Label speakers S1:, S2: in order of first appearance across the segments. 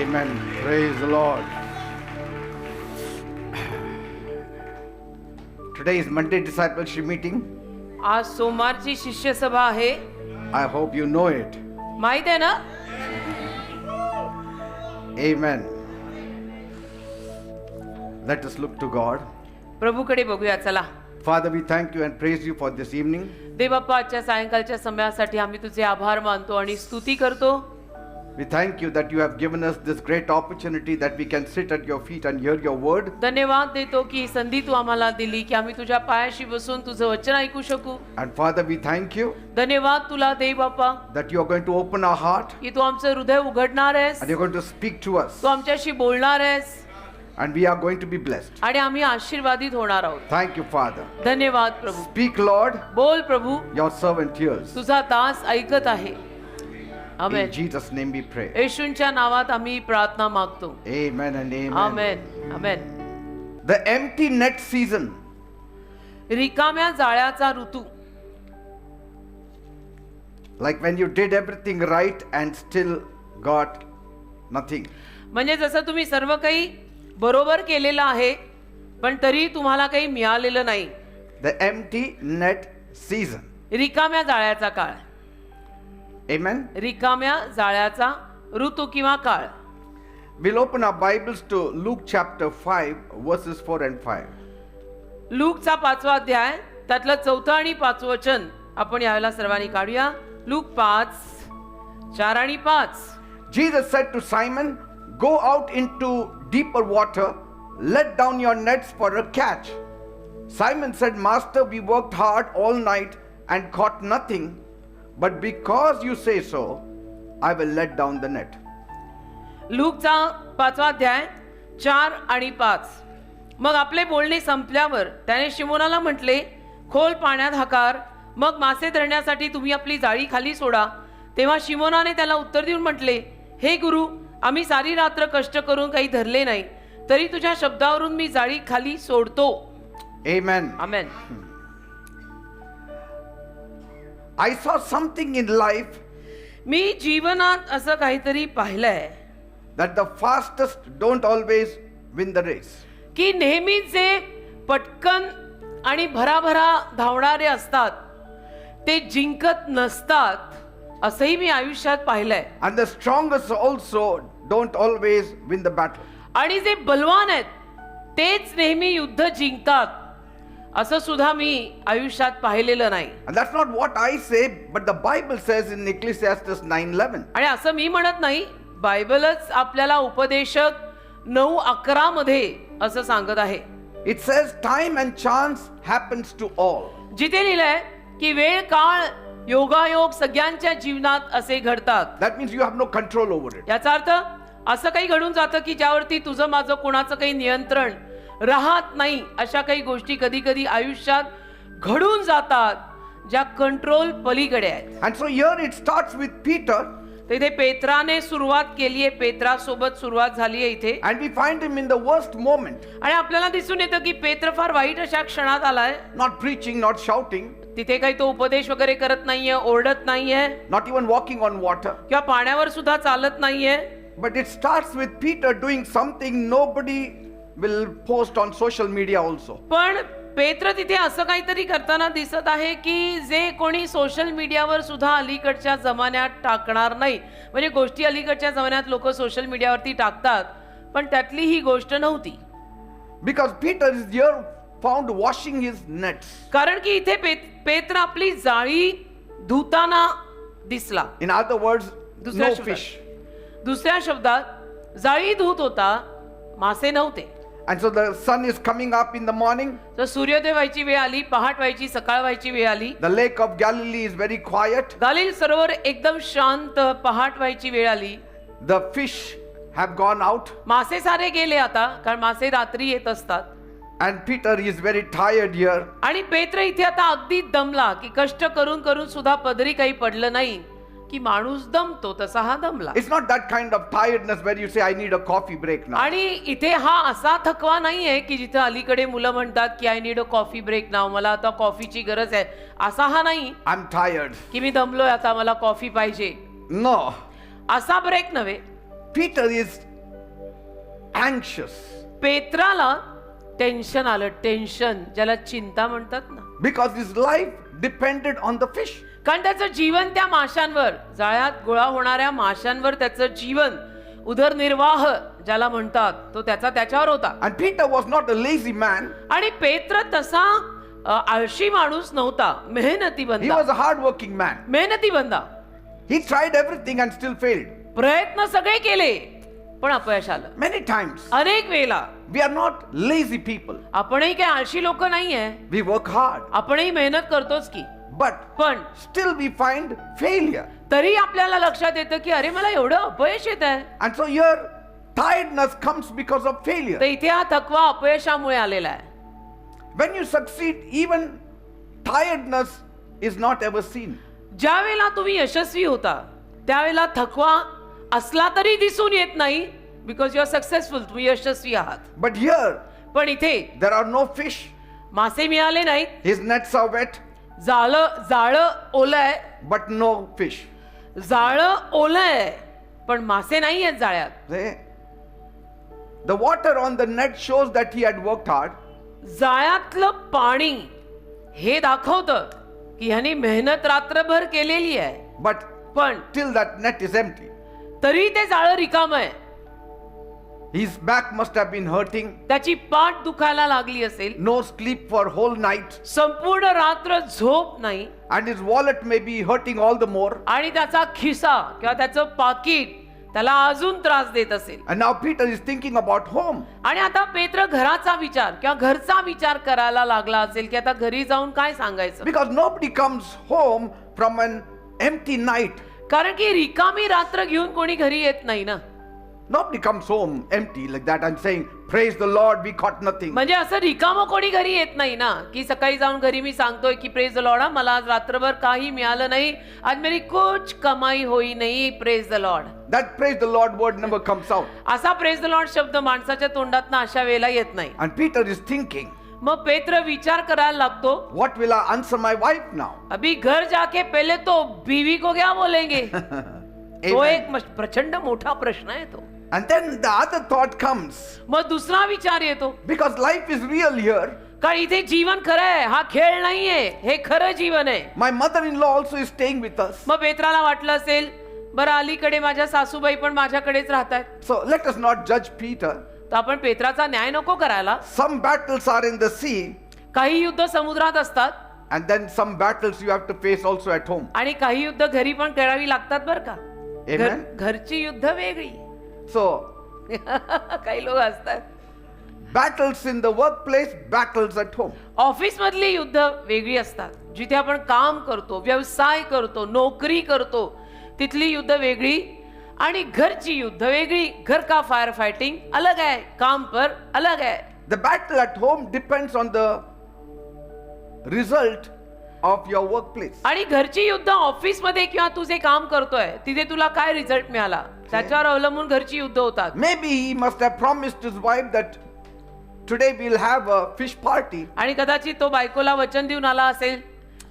S1: Amen. Praise the Lord. Today is Monday discipleship meeting.
S2: आज सोमवारची शिष्य सभा आहे.
S1: I hope you know it.
S2: माहित आहे ना?
S1: Amen. Let us look to God.
S2: प्रभूकडे बघूया चला.
S1: Father, we thank you and praise you for this evening.
S2: देवबाप्पा, आजच्या सायंकाळच्या समयासाठी आम्ही तुझे आभार मानतो आणि स्तुती करतो.
S1: We thank you that you have given us this great opportunity that we can sit at your feet and hear your word.
S2: धन्यवाद देतो की संधी तू आम्हाला दिली की आम्ही तुझ्या पायाशी बसून तुझं वचन ऐकू शकू.
S1: And Father, we thank you
S2: धन्यवाद तुला देवबाप्पा
S1: that you are going to open our heart
S2: की तू आमचं हृदय उघडणार आहेस,
S1: and you're going to speak to us.
S2: तू आमच्याशी बोलणार आहेस
S1: And we are going to be blessed.
S2: आणि आम्ही आशीर्वादित होणार आहोत.
S1: Thank you, Father.
S2: धन्यवाद प्रभू.
S1: Speak, Lord.
S2: बोल प्रभू,
S1: Your servant hears.
S2: तुझा दास ऐकत आहे. आमेन.
S1: In Jesus' name we pray.
S2: येशूंच्या नावात आम्ही प्रार्थना मागतो.
S1: Amen and amen.
S2: Amen. Amen.
S1: The empty net season.
S2: रिकाम्या जाळ्याचा ऋतू.
S1: Like when you did everything right and still got nothing.
S2: म्हणजे जसं तुम्ही सर्व काही बरोबर केलेलं आहे पण तरी तुम्हाला काही मिळालेलं नाही.
S1: The empty net season.
S2: रिकाम्या जाळ्याचा काळ.
S1: Amen.
S2: रिकाम्या जाळ्याचा ऋतू किंवा काळ.
S1: We'll open our Bibles to Luke chapter 5 verses 4 and 5.
S2: लूकचा 5वा अध्याय त्यातलं 4 आणि 5 वचन आपण यावेळेला सर्वांनी काढूया. लूक 5:4 आणि 5.
S1: Jesus said to Simon, "Go out into deeper water, let down your nets for a catch." Simon said, "Master, we worked hard all night and caught nothing, but because you say so, I will let down the net."
S2: लूकचा 5वा अध्याय 4 आणि 5. मग आपले बोलणे संपल्यावर त्याने शिमोनाला म्हटले, खोल पाण्यात हाकार, मग मासे धरण्यासाठी तुम्ही आपली जाळी खाली सोडा. तेव्हा शिमोनाने त्याला उत्तर देऊन म्हटले, हे गुरु, आम्ही सारी रात्र कष्ट करून काही धरले नाही, तरी तुझ्या शब्दावरून मी जाळी खाली सोडतो.
S1: Amen.
S2: Amen.
S1: I saw something in life
S2: मी जीवनात असं काहीतरी पाहिलंय
S1: that the fastest don't always win the race.
S2: की नेहमी जे पटकन आणि भराभरा धावणारे असतात ते जिंकत नसतात, असंही मी आयुष्यात पाहिलंय.
S1: And the strongest also don't always win the battle.
S2: आणि जे बलवान आहेत तेच नेहमी युद्ध जिंकतात, असं सुद्धा मी आयुष्यात पाहिलेलं नाही.
S1: And that's not what I say, but the Bible says in Ecclesiastes 9:11.
S2: आणि असं मी म्हणत नाही, बायबलच आपल्याला उपदेशक 9:11 मध्ये असं सांगत आहे.
S1: It says time and chance happens to all.
S2: जिथे लिहिलंय की वेळ काळ योगायोग सगळ्यांच्या जीवनात असे घडतात.
S1: That means you have no control over it.
S2: याचा अर्थ असं काही घडून जातं की ज्यावरती तुझं माझं कोणाचं काही नियंत्रण राहत नाही. अशा काही गोष्टी कधी कधी आयुष्यात घडून जातात ज्या कंट्रोल पलीकडे आहेत.
S1: And so here it starts with Peter.
S2: तिथे पेत्राने सुरुवात केली आहे, पेत्रासोबत सुरुवात झाली आहे इथे.
S1: And we find him in the worst moment.
S2: आणि आपल्याला दिसून येतं की पेत्र फार वाईट अशा क्षणात आलाय.
S1: Not preaching, not shouting,
S2: तिथे काही तो उपदेश वगैरे करत नाहीये, ओरडत नाहीये,
S1: not even walking on water.
S2: किंवा पाण्यावर सुद्धा चालत नाहीये.
S1: But it starts with Peter doing something nobody will post on social media also.
S2: पण पेत्र तिथे असं काहीतरी करताना दिसत आहे की जे कोणी सोशल मीडियावर सुद्धा अलीकडच्या जमान्यात टाकणार नाही. म्हणजे गोष्टी अलीकडच्या जमान्यात लोक सोशल मीडियावरती टाकतात पण त्यातली ही गोष्ट नव्हती.
S1: Because Peter is here found washing his nets.
S2: कारण की इथे पेत्र आपली जाळी धुताना दिसला.
S1: In other words,
S2: दुसऱ्या
S1: no
S2: शब्दात-
S1: fish.
S2: दुसऱ्या शब्दात जाळी धुत होता, मासे नव्हते.
S1: And so the sun is coming up in the morning.
S2: तर सूर्योदय व्हायची वेळ आली, पहाट व्हायची, सकाळ व्हायची वेळ आली.
S1: The lake of Galilee is very quiet.
S2: गालिल सरोवर एकदम शांत, पहाट व्हायची वेळ आली.
S1: The fish have gone out.
S2: मासे सारे गेले आता, कारण मासे रात्री येत असतात.
S1: And Peter is very tired here.
S2: आणि पेत्र इथे आता अगदी दमला की कष्ट करून करून सुद्धा पदरी काही पडलं नाही की माणूस दमतो तसा हा दमला.
S1: It's not that kind of tiredness where you say, I need a coffee break now.
S2: आणि इथे हा असा थकवा नाहीये की जिथे अलीकडे मुलं म्हणतात की I need a coffee break नाव, मला आता कॉफीची गरज आहे, असा हा नाही
S1: I'm tired.
S2: की मी दमलोय आता मला कॉफी पाहिजे.
S1: No.
S2: असा ब्रेक नव्हे.
S1: Peter is anxious
S2: पेत्राला टेन्शन आलं, टेन्शन ज्याला चिंता म्हणतात ना,
S1: because his life depended on the fish.
S2: कारण त्याचं जीवन त्या माशांवर, जाळ्यात गोळा होणाऱ्या माशांवर त्याचं जीवन, उदरनिर्वाह ज्याला म्हणतात, तो त्याच्यावर होता.
S1: And Peter was not a lazy man.
S2: आणि पेत्र तसा आळशी माणूस नव्हता, मेहनती
S1: He
S2: बंदा,
S1: was a hard-working man.
S2: मेहनती बंदा.
S1: He tried everything and still failed.
S2: प्रयत्न सगळे केले पण अपयश आलं.
S1: Many times.
S2: अनेक वेळेला
S1: We are not lazy people.
S2: आपणही काही आळशी लोक नाहीये,
S1: We work hard.
S2: आपणही मेहनत करतोच की,
S1: But
S2: पण
S1: still we find failure.
S2: तरी आपल्याला लक्षात येतं की अरे मला एवढं अपयश येत आहे.
S1: And so your tiredness comes because of failure.
S2: तर इथे हा थकवा अपयशामुळे आलेला आहे.
S1: When you succeed, even tiredness is not ever seen.
S2: ज्या वेळेला तुम्ही यशस्वी होता त्यावेळेला थकवा असला तरी दिसून येत नाही, बिकॉज यू आर सक्सेसफुल, तुम्ही यशस्वी आहात.
S1: But here,
S2: पण इथे
S1: there are no fish.
S2: मासे मिळाले नाहीत,
S1: His nets are wet,
S2: जाळं ओलं आहे,
S1: but no fish.
S2: जाळं ओलं आहे पण मासे नाही आहेत जाळ्यात.
S1: See? The water on the net shows that he had worked hard.
S2: जाळ्यातलं पाणी हे दाखवतं की ह्यानी मेहनत रात्रभर केलेली आहे,
S1: But
S2: पण
S1: till that net is empty.
S2: तरी ते जाळं रिकामं आहे.
S1: His back must have been hurting.
S2: त्याची पाठ दुखायला लागली असेल,
S1: No sleep for whole night.
S2: संपूर्ण रात्र झोप नाही,
S1: And his wallet may be hurting all the more.
S2: आणि त्याचा खिसा किंवा त्याचं पाकिट त्याला अजून त्रास देत असेल.
S1: And now Peter is thinking about home.
S2: आणि आता पेत्र घराचा विचार किंवा घरचा विचार करायला लागला असेल की आता घरी जाऊन काय सांगायचं.
S1: Because nobody comes home from an empty night.
S2: कारण की रिकामी रात्र घेऊन कोणी घरी येत नाही ना.
S1: Nobody comes home empty like that and saying, praise the Lord, we caught nothing.
S2: म्हणजे असं रिकामं कोणी घरी येत नाही ना, की सकाळी जाऊन घरी मी सांगतोय की प्रेज द लॉर्ड, मला आज रात्रभर काही मिळालं नाही, आज मेरी कुछ कमाई होई नाही, praise the Lord.
S1: That praise the Lord word never comes out.
S2: असा प्रेज द लॉर्ड शब्द माणसाच्या तोंडातनं अशा वेळेला येत नाही.
S1: And Peter is thinking,
S2: मग पेत्र विचार करायला लागतो,
S1: what will I answer my wife now?
S2: अभी घर जाके पहले तो बीवी को क्या बोलेंगे. तो
S1: Amen.
S2: एक प्रचंड मोठा प्रश्न आहे तो.
S1: And then the other thought comes,
S2: मग दुसरा विचार येतो,
S1: because life is real here.
S2: कारण इथे जीवन खरं आहे, हा खेळ नाहीये, हे खरं जीवन आहे.
S1: My mother-in-law also is staying with us.
S2: मग पेत्राला वाटलं असेल, बरं अलीकडे माझ्या सासूबाई पण माझ्याकडेच राहतात,
S1: So let us not judge Peter.
S2: तर आपण पेत्राचा न्याय नको करायला.
S1: Some battles are in the sea,
S2: काही युद्ध समुद्रात असतात
S1: and then some battles you have to face also at home.
S2: आणि काही युद्ध घरी पण खेळावी लागतात बरं का.
S1: Amen.
S2: घरची युद्ध वेगळी.
S1: So
S2: काही लोक असतात,
S1: battles in the workplace, battles at home.
S2: Office मधली युद्ध वेगळी असतात, जिथे आपण काम करतो, व्यवसाय करतो, नोकरी करतो, तिथली युद्ध वेगळी, आणि घरची युद्ध वेगळी. घर का फायर फाइटिंग अलग है, काम पर अलग है.
S1: The battle at home depends on the result of your workplace.
S2: आणि घरची युद्ध ऑफिस मध्ये किंवा तू जे काम करतोय तिथे तुला काय रिझल्ट मिळाला त्याच्यावर अवलंबून घरची युद्ध होतात.
S1: Maybe he must have promised his wife that today we'll have a fish party.
S2: आणि कदाचित तो बायकोला वचन देऊन आला असेल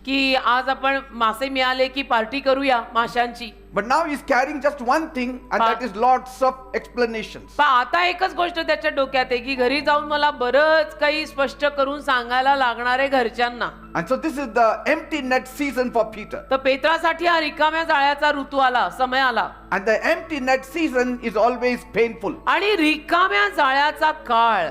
S2: की आज आपण मासे मिळाले की पार्टी करूया माशांची.
S1: But now he's carrying just one thing, and that is lots of explanations.
S2: पण आता एकच गोष्ट त्याच्या डोक्यात आहे की घरी जाऊन मला बरंच काही स्पष्ट करून सांगायला लागणार आहे घरच्यांना.
S1: And so this is the empty net season for Peter.
S2: तर पेत्रासाठी हा रिकाम्या जाळ्याचा ऋतू आला, समय आला.
S1: And the empty net season is always painful.
S2: आणि रिकाम्या जाळ्याचा काळ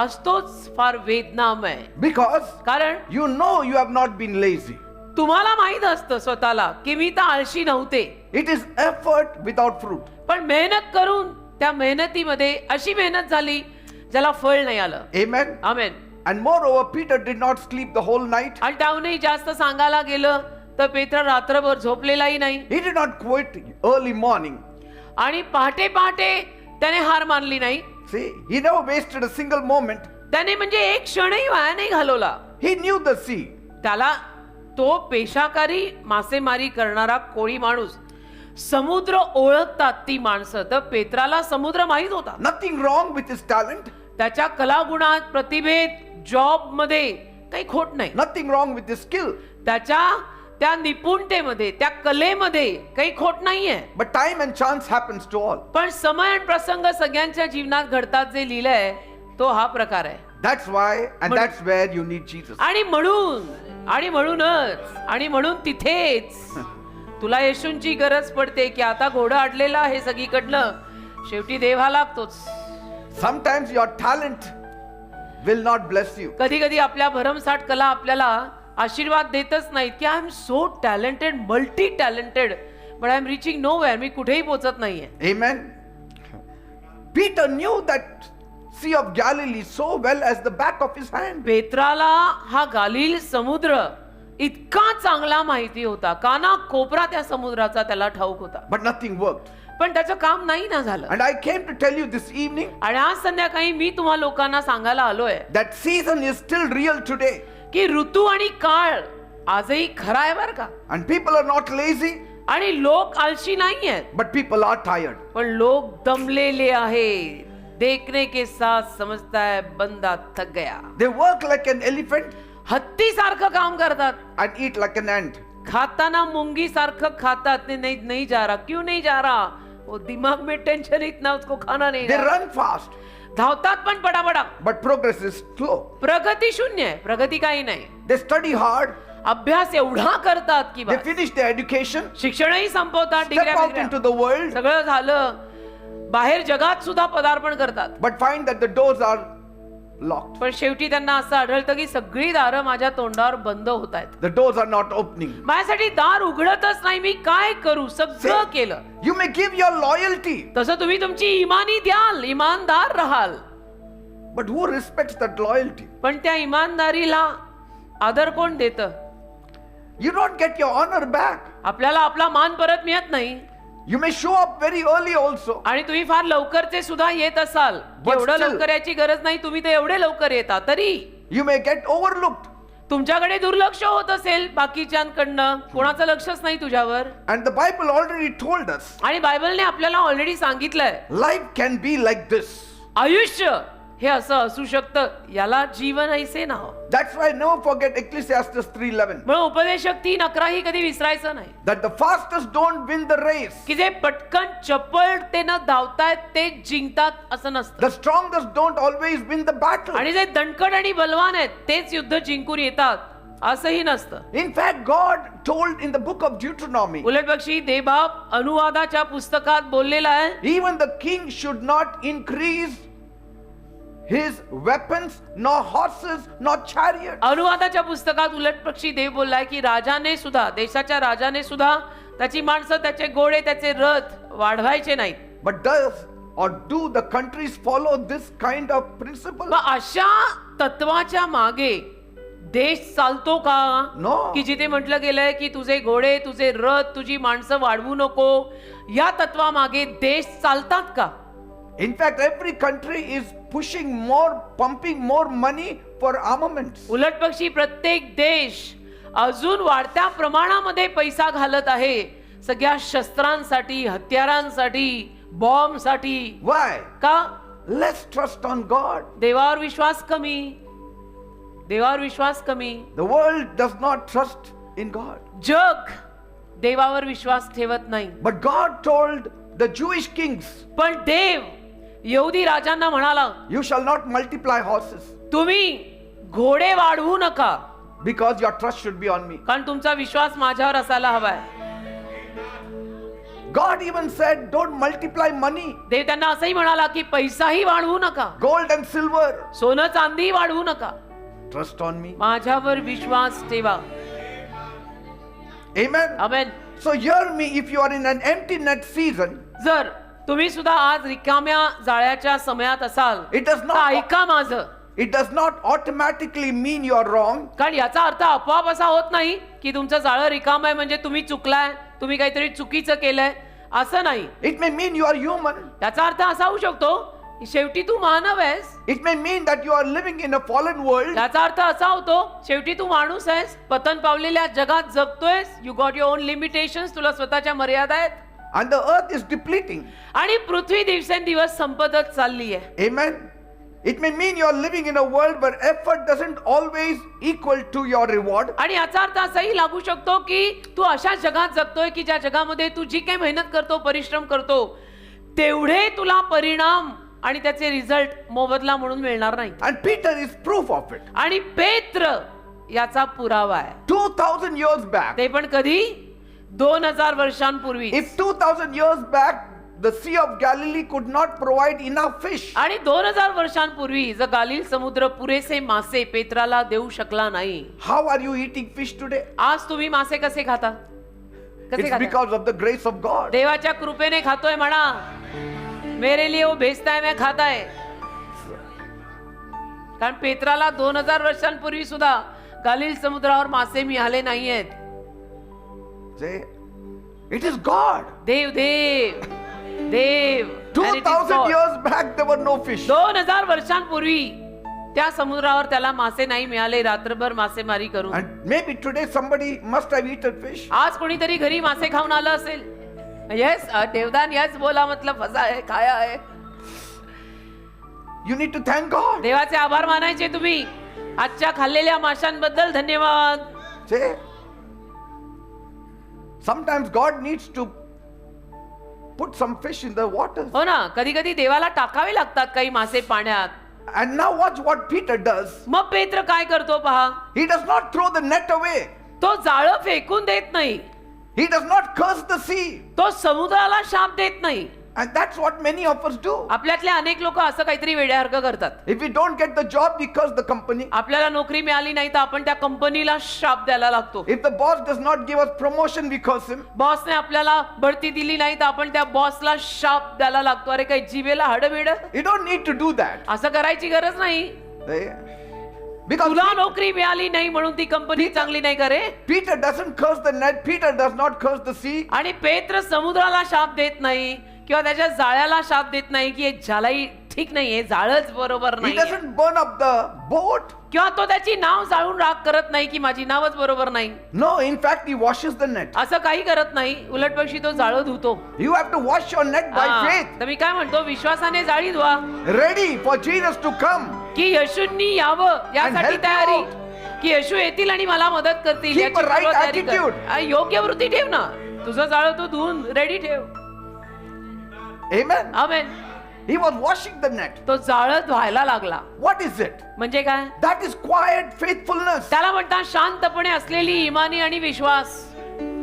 S2: असतोच फार वेदनामय.
S1: Because
S2: कारण
S1: you know you have not been lazy.
S2: तुम्हाला माहित असतं स्वतःला की मी तर आळशी नव्हते.
S1: It is effort without fruit.
S2: पण मेहनत करून त्या मेहनतीमध्ये अशी मेहनत झाली ज्याला फळ नाही आलं.
S1: Amen.
S2: Amen.
S1: And moreover, Peter did not sleep the whole night.
S2: आणि त्याहूनही जास्त सांगायला गेलं तर पेत्र रात्रभर झोपलेलाही नाही.
S1: He did not quit early morning.
S2: आणि पहाटे पहाटे त्याने हार मानली नाही.
S1: See, he never wasted a single moment.
S2: त्याने म्हणजे एक क्षणही वाया नाही घालवला.
S1: He knew the sea.
S2: त्याला तो पेशाकारी मासेमारी करणारा कोळी माणूस, समुद्र ओळखतात ती माणसं. तर पेत्राला समुद्र माहित होता.
S1: Nothing wrong with his talent.
S2: त्याच्या कलागुणात, प्रतिभेत, जॉब मध्ये काही खोट नाही.
S1: Nothing wrong with his skill.
S2: त्याच्या त्या निपुणतेमध्ये, त्या कलेमध्ये काही खोट नाहीये.
S1: But time and chance happens to all.
S2: पण समय आणि प्रसंग सगळ्यांच्या जीवनात घडतात. जे लिहिलंय तो हा प्रकार आहे.
S1: That's why, and that's where you need Jesus.
S2: आणि म्हणून तिथेच तुला येशूंची गरज पडते की आता घोडं अडलेलं आहे सगळीकडनं, शेवटी देव हा लागतोच.
S1: Sometimes your talent will not bless you.
S2: कधी कधी आपल्या भरमसाठ कला आपल्याला आशीर्वाद देतच नाहीत की I am so talented, multi talented, but I am reaching nowhere. मी कुठेही पोहोचत नाहीये.
S1: Amen. Peter knew that Sea of Galilee so well as the back of his hand.
S2: पेत्राला हा गालील समुद्र इतका चांगला माहिती होता, काना कोपरा त्या समुद्राचा त्याला ठाऊक होता.
S1: But nothing worked.
S2: पण त्याचं काम नाही ना झालं.
S1: And I came to tell you this evening
S2: आणि आज संध्याकाळी मी तुम्हा लोकांना सांगायला आलोय
S1: that season is still real today.
S2: की ऋतू आणि काळ आजही खरा आहे बरं का.
S1: And people are not lazy,
S2: आणि लोक आळशी नाही आहेत,
S1: but people are tired.
S2: पण लोक दमलेले आहेत. देखने के साथ समजता है बंदा थक गया.
S1: They work like an elephant
S2: हत्ती सारखं काम करतात,
S1: and eat like an ant.
S2: खाताना मुंगी सारखं खातात. नहीं जा रहा, क्यों नहीं जा रहा? वो दिमाग में टेंशन इतना, उसको खाना नहीं
S1: They
S2: जा रहा.
S1: run fast,
S2: धावतात पण पटापटा.
S1: but progress is slow.
S2: प्रगती शून्य आहे, प्रगती काही नाही.
S1: They study hard,
S2: अभ्यास एवढा करतात की
S1: they
S2: bus.
S1: finish their education,
S2: शिक्षणही संपवतात,
S1: step
S2: डिग्र्या
S1: out
S2: बिग्र्या.
S1: into the world,
S2: सगळं झालं, बाहेर जगात सुद्धा पदार्पण करतात.
S1: but find that the doors are locked.
S2: पण शेवटी त्यांना असं आढळतं की सगळी दारं माझ्या तोंडावर बंद होत आहेत.
S1: The doors are not opening.
S2: माझ्यासाठी दार उघडतच नाही. मी काय करू? सगळं केलं.
S1: You may give your loyalty,
S2: तसं तुम्ही तुमची इमानी द्याल, इमानदार राहाल,
S1: but who respects that loyalty?
S2: पण त्या इमानदारीला आदर कोण देतं?
S1: You don't get your honor back.
S2: आपल्याला आपला मान परत मिळत नाही.
S1: You may show up very early also,
S2: आणि तुम्ही फार लवकरचे सुद्धा येत असाल,
S1: But
S2: एवढं
S1: still-
S2: लवकर याची गरज नाही, तुम्ही ते एवढे लवकर येता, तरी
S1: you may get overlooked.
S2: तुमच्याकडे दुर्लक्ष होत असेल बाकीच्यांकडनं, कोणाचं लक्षच नाही तुझ्यावर.
S1: And the Bible already told us
S2: आणि बायबलने आपल्याला ऑलरेडी सांगितलंय
S1: life can be like this.
S2: आयुष्य हे असं असू शकतं, याला जीवन ऐसे नाव.
S1: That's why never forget Ecclesiastes 3:11.
S2: म्हणून उपदेशक 3:11 ही कधी विसरायचं नाही.
S1: That the fastest don't win the race.
S2: की जे पटकन चपळतेनं धावतायत ते जिंकतात असं नसतं.
S1: The strongest don't always win the battle.
S2: आणि जे दणकट आणि बलवान आहेत तेच युद्ध जिंकून येतात असंही नसतं.
S1: In fact, God told in the book of Deuteronomy,
S2: उलटपक्षी देवबाप अनुवादाच्या पुस्तकात बोललेला आहे,
S1: even the king should not increase his weapons, nor horses, nor chariots.
S2: अनुवादाच्या पुस्तकात उलटपक्षी देव बोललाय की राजाने सुद्धा, देशाच्या राजाने सुद्धा त्याची माणसं, त्याचे घोडे, त्याचे रथ वाढवायचे नाहीत.
S1: But does or do the countries follow this kind of principle?
S2: मग अशा तत्वाच्या मागे देश चालतो का?
S1: No.
S2: की जिथे म्हटलं गेलंय की तुझे घोडे, तुझे रथ, तुझी माणसं वाढवू नको, या तत्वामागे देश चालतात का?
S1: In fact, every country is pumping more money for armaments.
S2: उलटपक्षी प्रत्येक देश अजून वाढत्या प्रमाणामध्ये पैसा घालत आहे सगळ्या शस्त्रांसाठी, हत्यारांसाठी, बॉम्बसाठी.
S1: Why?
S2: का?
S1: Let's trust on God.
S2: देवावर विश्वास कमी, देवावर विश्वास कमी.
S1: The world does not trust in God.
S2: जग देवावर विश्वास ठेवत नाही.
S1: But God told the Jewish kings,
S2: पण देव यहुदी राजांना म्हणाला,
S1: you shall not multiply horses
S2: तुम्ही घोडे वाढवू नका,
S1: because your trust should be on me.
S2: कारण तुमचा विश्वास माझ्यावर असायला हवाय.
S1: God even said, don't multiply money,
S2: देव त्यांना असंही म्हणाला की पैसाही वाढवू नका,
S1: gold and silver.
S2: सोनं चांदी वाढवू नका,
S1: Trust on me.
S2: माझ्यावर विश्वास ठेवा.
S1: Amen.
S2: Amen.
S1: So hear me, if you are in an empty net season,
S2: जर तुम्ही सुद्धा आज रिकाम्या जाळ्याच्या समयात असाल
S1: it does
S2: तर
S1: not
S2: ऐका माझं.
S1: it does not automatically mean you are wrong.
S2: कारण याचा अर्थ आपोआप असा होत नाही की तुमचं जाळं रिकाम आहे म्हणजे तुम्ही चुकलाय, तुम्ही काहीतरी चुकीचं केलंय, असं नाही.
S1: It may mean you are human.
S2: त्याचा अर्थ असा होऊ शकतो की शेवटी तू मानव आहेस.
S1: It may mean that you are living in a fallen world.
S2: याचा अर्थ असा होतो शेवटी तू माणूस आहेस, पतन पावलेल्या जगात जगतोयस. You got your own limitations, तुला स्वतःच्या मर्यादा आहेत.
S1: And the earth is depleting.
S2: आणि पृथ्वी दिवसेंदिवस संपतच चालली आहे.
S1: Amen. It may mean you're living in a world where effort doesn't always equal to your reward.
S2: आणि याचा अर्थ असाही लागू शकतो की तू अशा जगात जगतोय की ज्या जगामध्ये तू जी काही मेहनत करतो, परिश्रम करतो, तेवढे तुला परिणाम आणि त्याचे रिझल्ट मोबदला म्हणून मिळणार नाही.
S1: And Peter is proof of it.
S2: आणि पेत्र याचा पुरावा आहे.
S1: 2000 years back,
S2: ते पण कधी 2000 वर्षांपूर्वी.
S1: if 2000 years back the Sea of Galilee could not provide enough fish,
S2: आणि 2000 वर्षांपूर्वी जर गालिल समुद्र पुरेसे मासे पेत्राला देऊ शकला नाही,
S1: how are you eating fish today?
S2: आज तुम्ही मासे कसे खाता? कसे
S1: It's
S2: खाता?
S1: because of the grace of God.
S2: देवाच्या कृपेने खातोय म्हणा. मेरे लिए वो भेजता है, मैं खाता है. कारण पेत्राला 2000 वर्षांपूर्वी सुद्धा गालिल समुद्रावर मासे मिळाले नाहीयेत.
S1: Say, it is God.
S2: Dev Dev Dev. And it is
S1: 2000
S2: God.
S1: years back there were no fish.
S2: 2000 वर्षांपूर्वी त्या समुद्रावर त्याला मासे नाही मिळाले. रात्रभर मासेमारी करून
S1: And maybe today somebody must have eaten fish.
S2: आज कोणीतरी घरी मासे खाऊन आलं असेल. येस देवदान यस बोला, मतलब फसा है, खाया है.
S1: You need to thank God.
S2: देवाचे आभार मानायचे तुम्ही. आजच्या खाल्लेल्या माशांबद्दल धन्यवाद.
S1: Say, sometimes God needs to put some fish in the water.
S2: हो ना, कधी कधी देवाला टाकावे लागतात काही मासे पाण्यात.
S1: And now watch what Peter does.
S2: मग पेत्र काय करतो पहा.
S1: He does not throw the net away.
S2: तो जाळं फेकून देत नाही.
S1: He does not curse the sea.
S2: तो समुद्राला शाप देत नाही.
S1: And that's what many of us do.
S2: आपल्यातले अनेक लोक असं काहीतरी वेड्यासारखं करतात.
S1: If we don't get the job, we curse the company.
S2: आपल्याला नोकरी मिळाली नाही तर आपण त्या कंपनीला शाप द्यायला लागतो.
S1: If the boss does not give us promotion, we curse him.
S2: बॉसने आपल्याला बढती दिली नाही तर आपण त्या बॉसला शाप द्यायला लागतो. अरे काही जीवेला हाडबीड.
S1: You don't need to do that.
S2: असं करायची गरज नाही.
S1: Because
S2: तुला नोकरी मिळाली नाही म्हणून ती कंपनी चांगली नाही करे.
S1: Peter doesn't curse the net. Peter does not curse the sea.
S2: आणि पेत्र समुद्राला शाप देत नाही किंवा त्याच्या जाळ्याला शाप देत नाही की हे झालाही ठीक नाहीये, जाळच बरोबर
S1: He
S2: नाही,
S1: doesn't burn up the boat.
S2: किंवा तो त्याची नाव जाळून राख करत नाही की माझी नावच बरोबर नाही.
S1: No, in fact, he washes the net.
S2: असं काही करत नाही. उलट पक्षी तो जाळं धुतो.
S1: You have to wash your net by faith,
S2: तर मी काय म्हणतो, विश्वासाने जाळी धुवा
S1: ready for Jesus to come.
S2: की येशूंनी यावं यासाठी
S1: help you
S2: तयारी,
S1: out.
S2: की येशू येतील आणि मला मदत करतील
S1: Keep
S2: याची
S1: a right
S2: पूर्व तयारी कर.
S1: attitude.
S2: योग्य वृत्ती ठेव ना. तुझं जाळं तू धुवून रेडी ठेव.
S1: Amen.
S2: Amen.
S1: He was washing the net.
S2: तो जाळं धुवायला लागला.
S1: What is it?
S2: म्हणजे काय?
S1: That is quiet faithfulness.
S2: त्याला म्हणतात शांतपणे असलेली इमानी आणि विश्वास.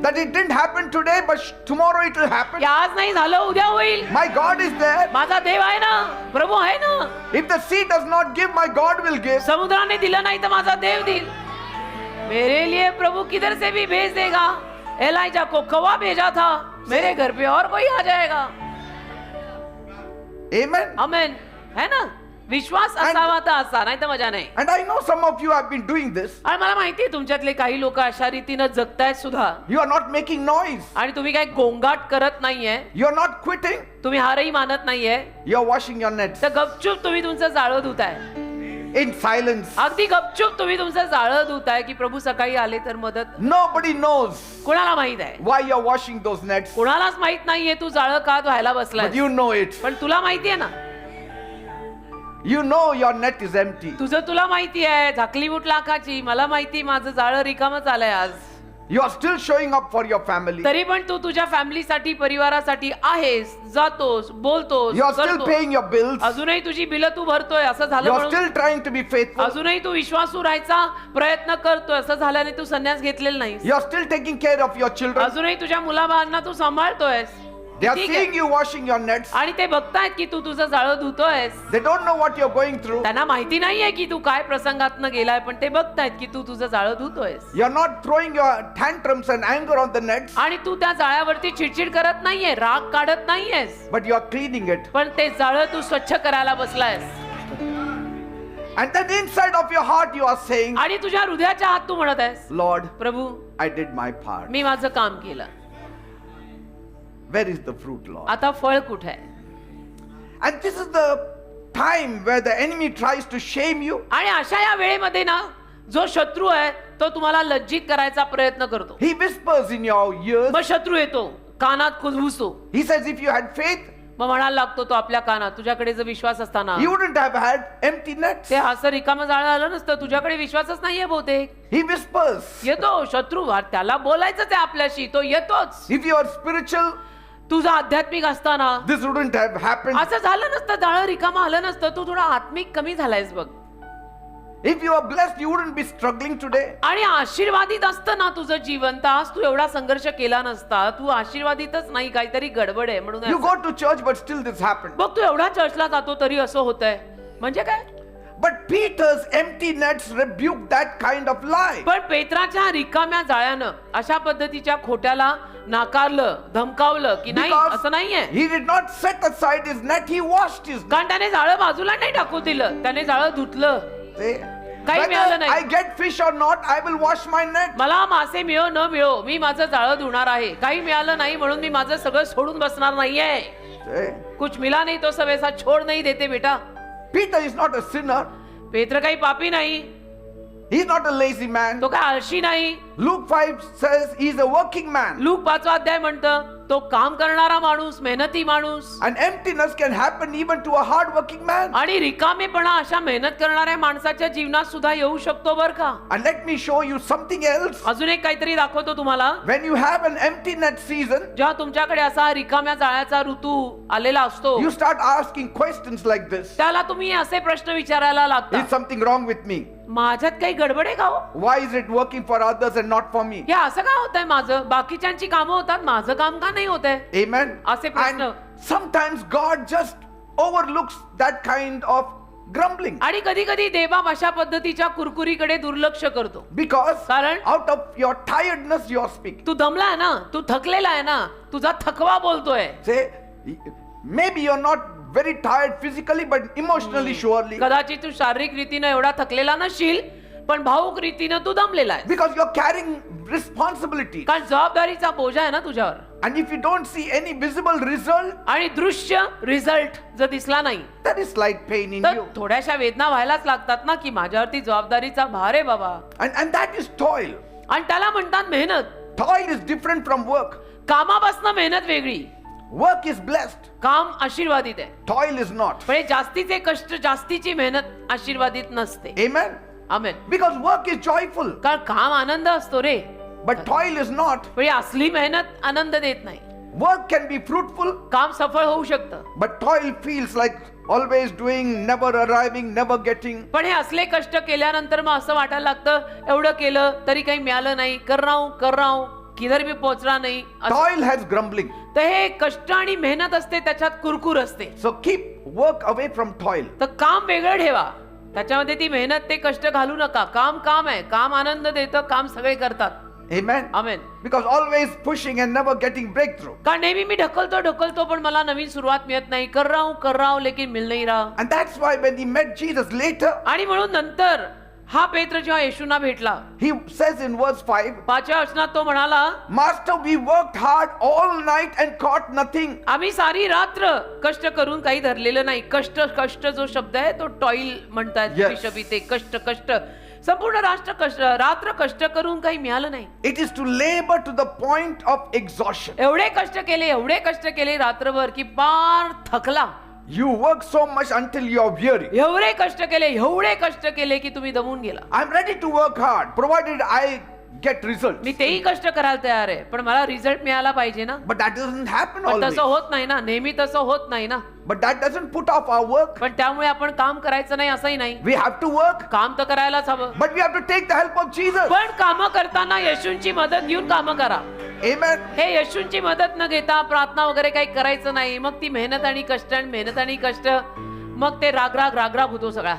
S1: That it didn't happen today, but tomorrow it will happen.
S2: की आज नाही झालं उद्या होईल.
S1: My God is there.
S2: माझा देव आहे ना, प्रभू आहे ना.
S1: If the sea does not give, my God will give.
S2: समुद्राने दिलं नाही तर माझा देव देईल. मेरे लिए प्रभु किधर से भी भेज देगा. एलाइजा को कौवा भेजा था, मेरे घर पे और कोई आ जाएगा.
S1: Amen.
S2: आमेन. है ना. विश्वास असावा तर असा, नाही तर मजा नाही.
S1: And I know some of you have been doing this.
S2: आणि मला माहिती आहे तुमच्यातले काही लोक अशा रीतीनं जगतायत सुद्धा.
S1: You are not making noise.
S2: आणि तुम्ही काही गोंगाट करत नाहीये.
S1: You are not quitting.
S2: तुम्ही हारही मानत नाहीये.
S1: You are washing your nets
S2: तर गपचूप तुम्ही तुमचं जाळं धुताय.
S1: in silence.
S2: अगदी गपचूप तुम्ही तुमचं जाळं धुताय की प्रभू सकाळी आले तर मदत.
S1: Nobody knows
S2: कोणाला माहित आहे?
S1: why you are washing those nets,
S2: कोणालाच माहित नाहीये तू जाळं का धुवायला बसलाय.
S1: but you know it.
S2: पण तुला माहितीये ना.
S1: You know your net is empty.
S2: तुझं तुला माहिती आहे. झाकली बुट लाखाची. मला माहिती माझं जाळं रिकामच आलंय आज.
S1: You are still showing up for your family.
S2: तरी पण तू तुझ्या फॅमिलीसाठी, परिवारासाठी आहेस, जातोस, बोलतोस,
S1: You are still
S2: करतोस.
S1: paying your bills.
S2: अजूनही तुझी बिलं तू भरतोय. असं झालं
S1: You are
S2: म्हणून
S1: still trying to be faithful.
S2: अजूनही तू विश्वासू राहायचा प्रयत्न करतोय. असं झाल्याने तू संन्यास घेतलेला नाहीस.
S1: You are still taking care of your children.
S2: अजूनही तुझ्या मुलाबाळांना तू सांभाळतोयस.
S1: They are
S2: ठीक आहे.
S1: seeing you washing your nets.
S2: आणि ते बघतायत की तू तुझं जाळं धुतोयस.
S1: They don't know what you're going through.
S2: त्यांना माहिती नाहीये की तू काय प्रसंगातनं गेलाय, पण ते बघतायत की तू तुझं जाळं धुतोयस.
S1: You're not throwing your tantrums and anger on the nets,
S2: आणि तू त्या जाळ्यावरती चिडचिड करत नाहीये, राग काढत नाहीयेस,
S1: but you are cleaning it.
S2: पण ते जाळं तू स्वच्छ करायला बसलायस.
S1: And then inside of your heart you are saying,
S2: आणि तुझ्या हृदयाच्या आत तू म्हणत आहेस,
S1: Lord,
S2: Prabhu
S1: I did my part.
S2: मी माझं काम केलं.
S1: Where is the fruit, Lord?
S2: आता फळ कुठे आहे?
S1: And this is the time where the enemy tries to shame you.
S2: आणि अशा या वेळेमध्ये ना जो शत्रू आहे तो तुम्हाला लज्जित करायचा प्रयत्न करतो.
S1: He whispers in your ears.
S2: मग शत्रू येतो, कानात कुजबुजतो.
S1: He says, if you had faith,
S2: मग म्हणायला लागतो तो आपल्या कानात, तुझ्याकडे जर विश्वास असताना
S1: he wouldn't have had empty nets.
S2: ते असं रिकामं जाळं आलं नसतं. तुझ्याकडे विश्वासच नाहीये बहुतेक.
S1: He whispers.
S2: येतो शत्रू, त्याला बोलायचंच आहे आपल्याशी, तो येतोच.
S1: If you are spiritual,
S2: तुझा आध्यात्मिक असताना
S1: this wouldn't have happened.
S2: असं झालं नसतं, जाळं रिकामं आलं नसतं. तू थोडा आत्मिक कमी झालायस बघ.
S1: If you are blessed, you wouldn't be struggling today.
S2: आणि आशीर्वादित असतं ना तुझं जीवन, तर आज तू एवढा संघर्ष केला नसता. तू आशीर्वादितच नाही, काहीतरी गडबड आहे म्हणून
S1: You
S2: असं.
S1: go to church, but still this happened.
S2: बघ तू एवढा चर्चला जातो तरी असं होतंय म्हणजे काय.
S1: But Peter's empty nets rebuked that kind of lie.
S2: पण पेत्राच्या रिकाम्या जाळ्यानं अशा पद्धतीच्या खोट्याला नाकारलं, धमकावलं की नाही, असं नाहीये.
S1: he did not set aside his net, he washed his net.
S2: कारण त्याने जाळं बाजूला नाही टाकू दिलं, त्याने जाळं धुतलं.
S1: Say,
S2: काही मिळालं
S1: whether
S2: नाही.
S1: I get fish or not, I will wash my net.
S2: मला मासे मिळो न मिळो, मी माझं जाळं धुणार आहे. काही मिळालं नाही म्हणून मी माझं सगळं सोडून बसणार नाहीये.
S1: Say,
S2: कुछ मिला नहीं तो सब ऐसा छोड़ नहीं देते बेटा.
S1: Peter is not a sinner.
S2: पेत्र काही पापी नाही,
S1: He's not a lazy man.
S2: तो काय आळशी नाही.
S1: Luke 5 says he's a working man.
S2: Look 5 अध्याय म्हणतं तो काम करणारा माणूस, मेहनती माणूस.
S1: And emptiness can happen even to a hard working man.
S2: आणि रिकामेपणा अशा मेहनत करणाऱ्या माणसाच्या जीवनात सुद्धा येऊ शकतो बर का.
S1: And let me show you something else.
S2: अजून एक काहीतरी दाखवतो तुम्हाला.
S1: When you have an empty net season,
S2: जेव्हा तुमच्याकडे असा रिकाम्या जाळ्याचा ऋतू आलेला असतो,
S1: you start asking questions like this.
S2: त्याला तुम्ही असे प्रश्न विचारायला लागता.
S1: Is something wrong with me?
S2: माझ्यात काही गडबड आहे का हो?
S1: Why is it working for others and not for me?
S2: हे असं का होतंय माझं? बाकीच्यांची कामं होतात, माझं काम का नाही होत आहे?
S1: Amen.
S2: असे प्रश्न.
S1: And sometimes God just overlooks that kind of grumbling.
S2: आणि कधी कधी देवबाप अशा पद्धतीच्या कुरकुरीकडे दुर्लक्ष करतो.
S1: Because
S2: कारण
S1: out of your tiredness you are speaking.
S2: तू दमलाय ना, तू थकलेला आहे ना, तुझा थकवा बोलतोय.
S1: Say, maybe you're not very tired physically, but emotionally surely.
S2: कदाचित तू शारीरिक रीतीनं एवढा थकलेला नसशील, पण भावुक रीतीनं तू दमलेला आहे.
S1: Because you're carrying responsibility.
S2: कारण जबाबदारीचा बोजा आहे ना तुझ्यावर.
S1: And if you don't see any visible result,
S2: आणि दृश्य रिझल्ट जर दिसला नाही,
S1: there is slight pain in
S2: तर
S1: you.
S2: थोड्याशा वेदना व्हायलाच लागतात ना, की माझ्यावरती जबाबदारीचा भार आहे बाबा.
S1: And that is toil.
S2: आणि त्याला म्हणतात मेहनत.
S1: Toil is different from work.
S2: कामापासून मेहनत वेगळी,
S1: Work is blessed.
S2: काम आशीर्वादित आहे.
S1: Toil is not.
S2: पण हे जास्तीचे कष्ट, जास्तीची मेहनत आशीर्वादित नसते.
S1: Amen.
S2: Amen.
S1: Because work is joyful,
S2: कारण काम आनंद असतो रे,
S1: but toil is not.
S2: पण ही असली मेहनत आनंद देत नाही.
S1: Work can be fruitful,
S2: काम सफळ होऊ शकतं,
S1: but toil feels like always doing, never arriving, never getting.
S2: पण हे असले कष्ट केल्यानंतर मग असं वाटायला लागतं एवढं केलं तरी काही मिळालं नाही, कर रहा हूं किधर भी पोहोचला नाही.
S1: Toil has grumbling.
S2: तर हे कष्ट आणि मेहनत असते, त्याच्यात कुरकुर असते.
S1: So keep work away from toil.
S2: तर काम वेगळं ठेवा, त्याच्यामध्ये ती मेहनत, ते कष्ट घालू नका. काम काम आहे, काम आनंद देतं, काम सगळे करतात.
S1: Amen.
S2: Amen.
S1: Because always pushing and never getting breakthrough.
S2: कारण नेहमी मी ढकलतो पण मला नवीन सुरुवात मिळत नाही. कर रहा हूं लेकिन मिल नहीं रहा.
S1: And that's why when he met Jesus later,
S2: आणि म्हणून नंतर हा पेत्र जेव्हा येशूंना भेटला,
S1: he says in verse 5,
S2: 5व्या वचनात तो म्हणाला,
S1: Master, we worked hard all night and caught nothing.
S2: आम्ही सारी रात्र कष्ट करून काही धरलेलं नाही. कष्ट जो शब्द आहे तो टॉईल म्हणतात.
S1: Yes.
S2: बिशपिते कष्ट संपूर्ण रात्र कष्ट करून काही मिळालं नाही.
S1: It is to labor to the point of exhaustion.
S2: एवढे कष्ट केले रात्रभर की पार थकला.
S1: You work so much until you are weary.
S2: एवढे कष्ट केले की तुम्ही दमून गेला.
S1: I'm ready to work hard, provided I get results.
S2: मी तेही कष्ट करायला तयार आहे, पण मला रिझल्ट मिळाला पाहिजे ना.
S1: But that doesn't happen
S2: पण
S1: always.
S2: तसं होत नाही ना, नेहमी तसं होत नाही ना.
S1: But that doesn't put off our work.
S2: पण त्यामुळे आपण काम करायचं नाही असंही नाही.
S1: We have to work,
S2: काम तर करायलाच हवं,
S1: but we have to take the help of Jesus.
S2: पण कामं करताना येशूंची मदत घेऊन कामं करा.
S1: Amen.
S2: हे येशूंची मदत न घेता प्रार्थना वगैरे काही करायचं नाही. मग ती मेहनत आणि कष्ट, मग ते राग होतो सगळा.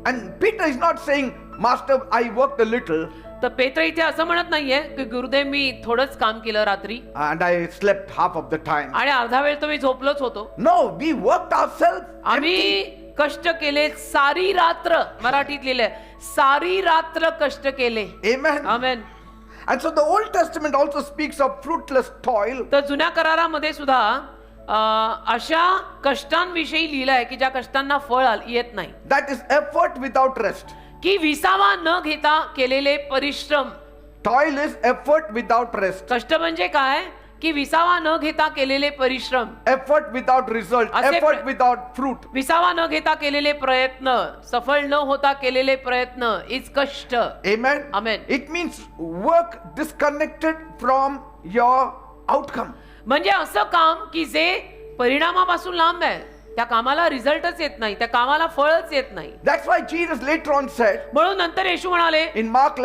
S1: And Peter is not saying, Master, I worked a little
S2: तर पेत्र इथे असं म्हणत नाहीये की गुरुदेव मी थोडंच काम केलं रात्री
S1: and I slept half of the time.
S2: आणि अर्धा वेळ तर मी झोपलोच होतो.
S1: No, we worked ourselves.
S2: आम्ही कष्ट केले सारी रात्र. मराठीत लिहिलंय सारी रात्र कष्ट केले.
S1: Amen.
S2: Amen.
S1: And so the Old Testament also speaks of fruitless toil.
S2: तर जुन्या करारामध्ये सुद्धा अशा कष्टांविषयी लिहिलंय की ज्या कष्टांना फळ येत नाही.
S1: That is effort without rest.
S2: की विसावा न घेता केलेले परिश्रम.
S1: Toil is effort without rest.
S2: कष्ट म्हणजे काय की विसावा न घेता केलेले परिश्रम,
S1: effort without result,
S2: असे
S1: effort
S2: प्र-
S1: without fruit.
S2: विसावा न घेता केलेले प्रयत्न, सफळ न होता केलेले प्रयत्न इज कष्ट.
S1: Amen.
S2: Amen.
S1: It means work disconnected from your outcome.
S2: म्हणजे असं काम की जे परिणामापासून लांब आहे, त्या कामाला रिझल्टच येत नाही, त्या कामाला फळच येत नाही.
S1: That's why Jesus later on said
S2: म्हणून नंतर येशू म्हणाले
S1: in Mark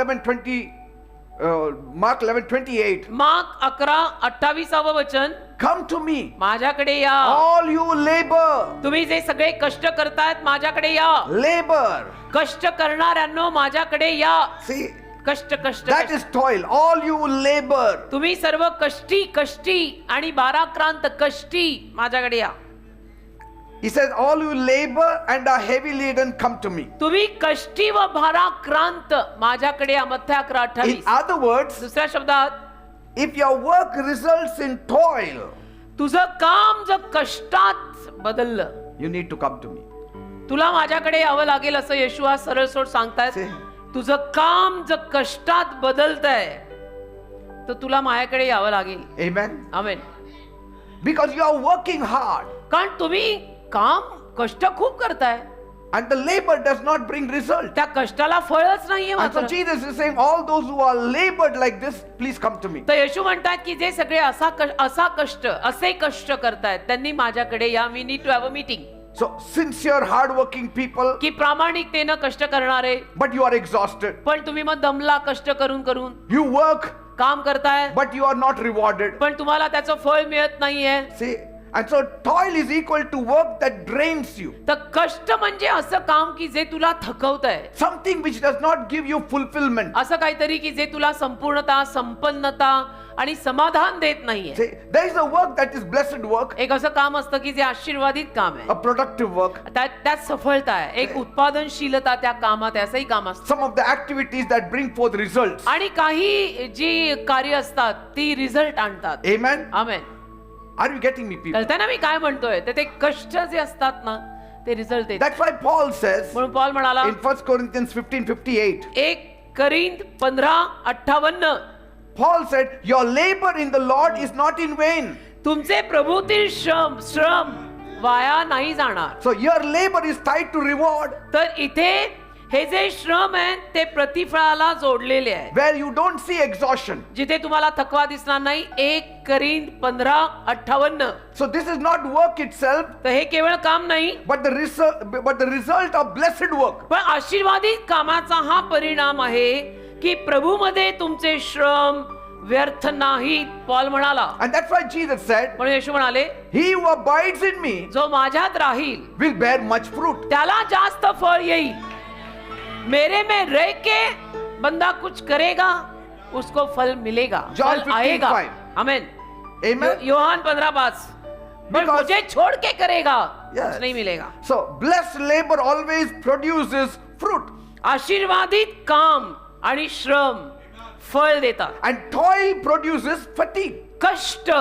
S1: 11:28,
S2: मार्क 11:28 वचन,
S1: come to me,
S2: माझ्याकडे या
S1: all you labor,
S2: तुम्ही जे सगळे कष्ट करतायत, माझ्याकडे या.
S1: labor.
S2: कष्ट करणाऱ्यांनो माझ्याकडे या.
S1: See,
S2: कष्ट कष्ट
S1: that
S2: कष्ट.
S1: is toil. All you labor.
S2: तुम्ही सर्व कष्टी आणि बाराक्रांत कष्टी माझ्याकडे या.
S1: He says, all you labor and are heavy laden, come to me.
S2: तुम्ही कष्टी व भाराक्रांत माझ्याकडे या. मत्थ्य 11:28.
S1: In other words,
S2: दुसऱ्या शब्दात,
S1: if your work results in toil,
S2: तुझं काम जर कष्टात बदललं,
S1: you need to come to me.
S2: तुला माझ्याकडे यावं लागेल असं येशू आज सरळ सोड सांगतायत.
S1: See?
S2: तुझं काम जर कष्टात बदलतंय तर तुला माझ्याकडे यावं लागेल.
S1: Amen.
S2: Amen.
S1: Because you are working hard
S2: कारण तुम्ही काम कष्ट खूप करताय,
S1: and the labor does not bring result.
S2: त्या कष्टाला फळच नाहीये
S1: And so
S2: मात्र.
S1: Jesus is saying, all those who are labored like this, please come to me.
S2: तर येशू म्हणतात की जे सगळे असे कष्ट करतायत त्यांनी माझ्याकडे या. We need to have a meeting.
S1: So sincere, hardworking people,
S2: की प्रामाणिकतेनं कष्ट करणारे,
S1: but you are exhausted.
S2: पण तुम्ही मग दमला कष्ट करून करून
S1: You work,
S2: काम करताय,
S1: but you are not rewarded.
S2: पण तुम्हाला त्याचं फळ मिळत नाहीये.
S1: See, and so toil is equal to work that drains you.
S2: तर कष्ट म्हणजे असं काम की जे तुला थकवतंय,
S1: Something which does not give you fulfillment.
S2: असं काहीतरी की जे तुला संपूर्णता, संपन्नता आणि समाधान देत नाहीये.
S1: See, there is a work that is blessed work,
S2: एक असं काम असतं की जे आशीर्वादित काम आहे,
S1: a productive work.
S2: त्यात सफलता आहे, एक उत्पादनशीलता त्या कामात आहे, असंही काम असतं.
S1: Some of the activities that bring forth results.
S2: आणि काही जी कार्य असतात ती रिझल्ट आणतात.
S1: Amen.
S2: Amen.
S1: Are you getting me, people?
S2: कळतंय ना मी काय म्हणतोय? तर ते कष्ट जे असतात ना ते रिझल्ट देतात.
S1: That's why Paul says
S2: म्हणून पॉल म्हणाला
S1: in 1 Corinthians 15:58,
S2: 1 Corinth 15:58,
S1: Paul said, your labor in the Lord is not in vain.
S2: तुमचे प्रभूतील श्रम वाया नाही जाणार.
S1: So your labor is tied to reward,
S2: तर इथे हे जे श्रम आहेत ते प्रतिफळाला जोडलेले आहे,
S1: where you don't see exhaustion.
S2: जिथे तुम्हाला थकवा दिसणार नाही. 1 Corinth 15:58.
S1: So this is not work itself,
S2: तर हे केवळ काम नाही,
S1: but the result of blessed work.
S2: पण आशीर्वादित कामाचा हा परिणाम आहे की प्रभूमध्ये तुमचे श्रम व्यर्थ नाहीत. पॉल म्हणाला.
S1: And that's why Jesus said,
S2: म्हणून येशू म्हणाले,
S1: he who abides in me
S2: जो माझ्यात राहील
S1: will bear much fruit.
S2: त्याला जास्त फळ येईल. मेरे में रह के बंदा कुछ करेगा उसको फल मिलेगा,
S1: John
S2: फल आएगा.
S1: 15:5.
S2: आमेन.
S1: Amen.
S2: योहान 15:5. पर
S1: Because-
S2: मुझे छोड़ के करेगा
S1: Yes.
S2: कुछ नहीं मिलेगा.
S1: So blessed labor always produces fruit,
S2: आशीर्वादित काम आणि श्रम फळ देतात.
S1: and toil produces fatigue.
S2: कष्ट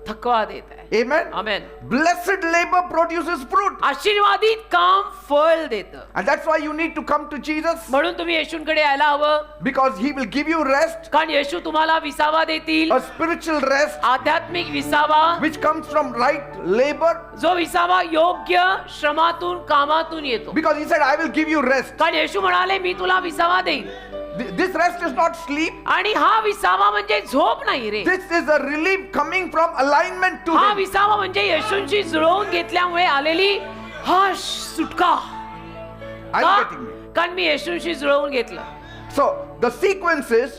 S2: थकवा देत आहे.
S1: Amen.
S2: आमेन.
S1: Blessed labor produces fruit,
S2: आशीर्वादित काम फळ देतं.
S1: and that's why you need to come to Jesus,
S2: म्हणून तुम्ही येशूंकडे यायला हवं,
S1: because he will give you rest,
S2: कारण येशू तुम्हाला विसावा देतील,
S1: a spiritual rest
S2: आध्यात्मिक विसावा,
S1: which comes from right labor,
S2: जो विसावा योग्य श्रमातून कामातून येतो.
S1: because he said, I will give you rest.
S2: कारण येशू म्हणाले मी तुला विसावा देईन.
S1: This rest is not sleep.
S2: आणि हा विसावा म्हणजे झोप नाही रे.
S1: This is a relief coming from alignment to
S2: हा
S1: him.
S2: विसावा म्हणजे येशूंशी जुळवून घेतल्यामुळे आलेली हा सुटका.
S1: Are
S2: का?
S1: you getting me?
S2: कारण मी येशूंशी जुळवून घेतलं.
S1: So the sequence is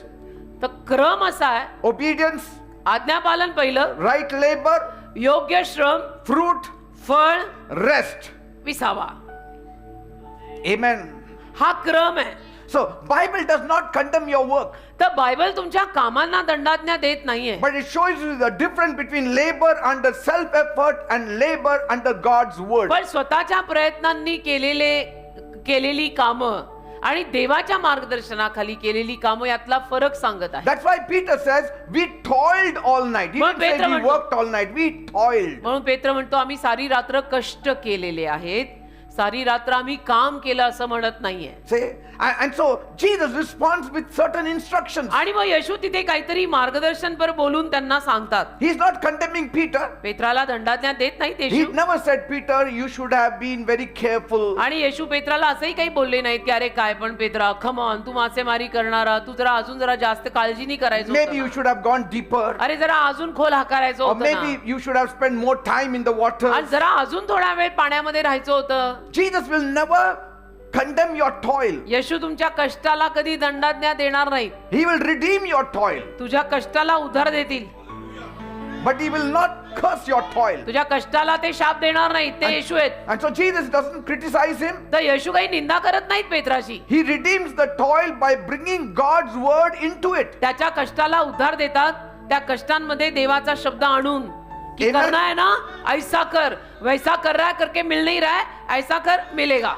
S2: तर क्रम असा आहे,
S1: obedience,
S2: आज्ञापालन पहिलं,
S1: right labor,
S2: योग्य श्रम,
S1: fruit,
S2: फळ,
S1: rest.
S2: विसावा.
S1: Amen.
S2: हा क्रम आहे.
S1: So Bible does not condemn your work,
S2: तर बायबल तुमच्या कामांना दंडाज्ञा देत नाहीये,
S1: but it shows you the difference between labor under self effort and labor under God's word.
S2: पण स्वतःच्या प्रयत्नांनी केलेली कामं आणि देवाच्या मार्गदर्शनाखाली केलेली कामं यातला फरक सांगत आहे.
S1: That's why Peter says we toiled all night. He
S2: मग
S1: didn't say
S2: पेत्र
S1: we
S2: म्हणतो-
S1: worked all night. We toiled.
S2: म्हणून पेत्र म्हणतो आम्ही सारी रात्र कष्ट केलेले आहेत, सारी रात्र आम्ही काम केलं असं म्हणत नाहीये.
S1: See? And so Jesus responds with certain instructions.
S2: आणि मग येशू तिथे काहीतरी मार्गदर्शनपर बोलून त्यांना सांगतात.
S1: He's not condemning Peter.
S2: पेत्राला दंडाज्ञा देत नाहीत
S1: He
S2: Yeshu.
S1: never said, Peter, you should have been very careful.
S2: आणि येशू पेत्राला असंही काही बोलले नाहीत की अरे काय पण पेत्रा, खम ऑन, तू मासेमारी करणारा, तू जरा अजून जरा जास्त काळजीने करायचं
S1: Maybe you
S2: होतं
S1: should have gone deeper.
S2: ना. अरे जरा अजून खोल हाकारायचं
S1: Or
S2: होतं
S1: maybe
S2: ना.
S1: you should have spent more time in the water.
S2: आणि जरा अजून थोडा वेळ पाण्यामध्ये राहायचं होतं.
S1: Jesus will never condemn your toil.
S2: येशू तुमच्या कष्टाला कधी दंडाज्ञा देणार नाहीत.
S1: He will redeem your toil.
S2: तुझ्या कष्टाला उधार देतील,
S1: But he will not curse your toil.
S2: तुझ्या कष्टाला ते शाप देणार नाहीत. ते येशू आहेत.
S1: And so Jesus doesn't criticize him.
S2: तर येशू काही निंदा करत नाहीत पेत्राची.
S1: He redeems the toil by bringing God's word into it.
S2: त्याच्या कष्टाला उधार देतात, त्या कष्टांमध्ये देवाचा शब्द आणून की
S1: Amen.
S2: करना है ना, ऐसा कर, वैसा कर रहा है करके मिल नहीं रहा है, ऐसा कर मिलेगा.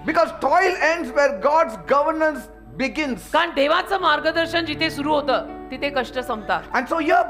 S1: Because toil ends where God's governance begins.
S2: कारण देवाचं मार्गदर्शन जिथे सुरू होतं तिथे कष्ट संपतात.
S1: And so here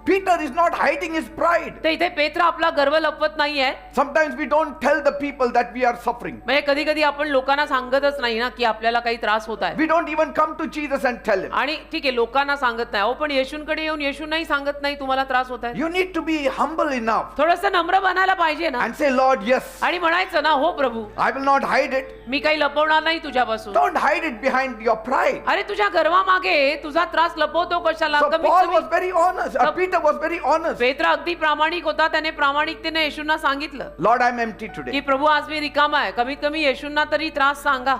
S1: Peter is not hiding his pride.
S2: तर इथे पेत्र आपला गर्व लपवत नाहीये.
S1: Sometimes we don't tell the people that we are suffering.
S2: म्हणजे कधी कधी आपण लोकांना सांगतच नाही ना की आपल्याला काही त्रास होत आहे.
S1: We don't even come to Jesus and tell him.
S2: आणि ठीक आहे लोकांना सांगत नाही, पण येशूंकडे येऊन येशू नाही सांगत नाही तुम्हाला त्रास होत आहे.
S1: You need to be humble enough
S2: थोडस नम्र बनायला पाहिजे ना
S1: and say, Lord, yes,
S2: आणि म्हणायचं ना, हो प्रभू,
S1: I will not hide it.
S2: मी काही लपवणार नाही तुझ्यापासून.
S1: Don't hide it behind your pride.
S2: अरे तुझ्या गर्वामागे तुझा त्रास लपवतो कशाला?
S1: So
S2: कमीत
S1: Paul
S2: कमी
S1: was very honest. Peter was very honest.
S2: पेत्र अगदी प्रामाणिक होता. त्याने प्रामाणिकतेने येशूंना सांगितलं
S1: Lord, I'm empty
S2: की
S1: today.
S2: प्रभू आज मी रिकामा आहे. कमीत कमी येशूंना तरी त्रास सांगा.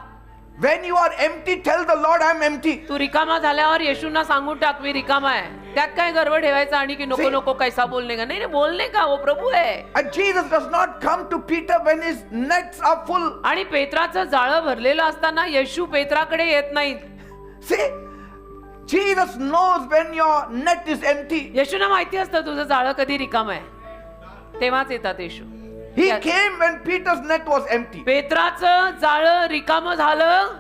S1: When you are empty, tell the Lord, I'm empty.
S2: तू रिकामा झाल्यावर येशूंना सांगून टाक मी रिकामा आहे. त्यात काय गर्व ठेवायचा आणि की नको
S1: See-
S2: नको कैसा बोलणे का? नाही नाही, बोलणे का, वो प्रभू आहे.
S1: And Jesus does not come to Peter when his nets are full.
S2: आणि पेत्राचं जाळं भरलेलं असताना येशू पेत्राकडे येत नाहीत.
S1: See, Jesus knows when your net is empty.
S2: येशूंना माहिती असतं तुझं जाळं कधी रिकाम आहे, तेव्हाच येतात येशू.
S1: He came when Peter's net was empty.
S2: पेत्राचं जाळं रिकाम झालं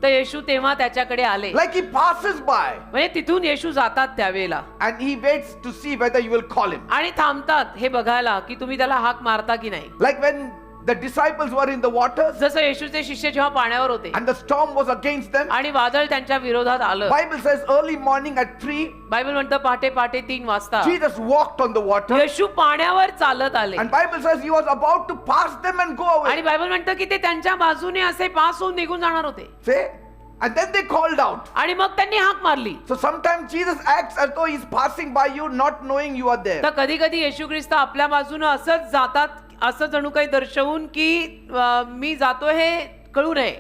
S2: तर येशू तेव्हा त्याच्याकडे आले.
S1: Like he passes by
S2: म्हणजे तिथून येशू जातात त्यावेळेला
S1: and he waits to see whether you will call him.
S2: आणि थांबतात हे बघायला की तुम्ही त्याला हाक मारता की नाही.
S1: Like when the disciples were in the waters
S2: जसं येशूचे शिष्य जेव्हा पाण्यावर होते
S1: and the storm was against them.
S2: आणि वादळ त्यांच्या विरोधात आलं.
S1: Bible says early morning at 3,
S2: Bible म्हणतं पहाटे पहाटे 3 वाजता
S1: Jesus walked on the water.
S2: येशू पाण्यावर चालत आले.
S1: And Bible says he was about to pass them and go
S2: आणि
S1: away.
S2: बायबल म्हणतं की ते त्यांच्या बाजूने असे पास होऊन निघून जाणार होते.
S1: See? And then they called out.
S2: आणि मग त्यांनी हाक मारली.
S1: So sometimes Jesus acts as though he's passing by you not knowing you are there.
S2: तर कधी कधी येशू ख्रिस्त आपल्या बाजूने असंच जातात, असं जणू काही दर्शवून की मी जातोय हे कळू नये.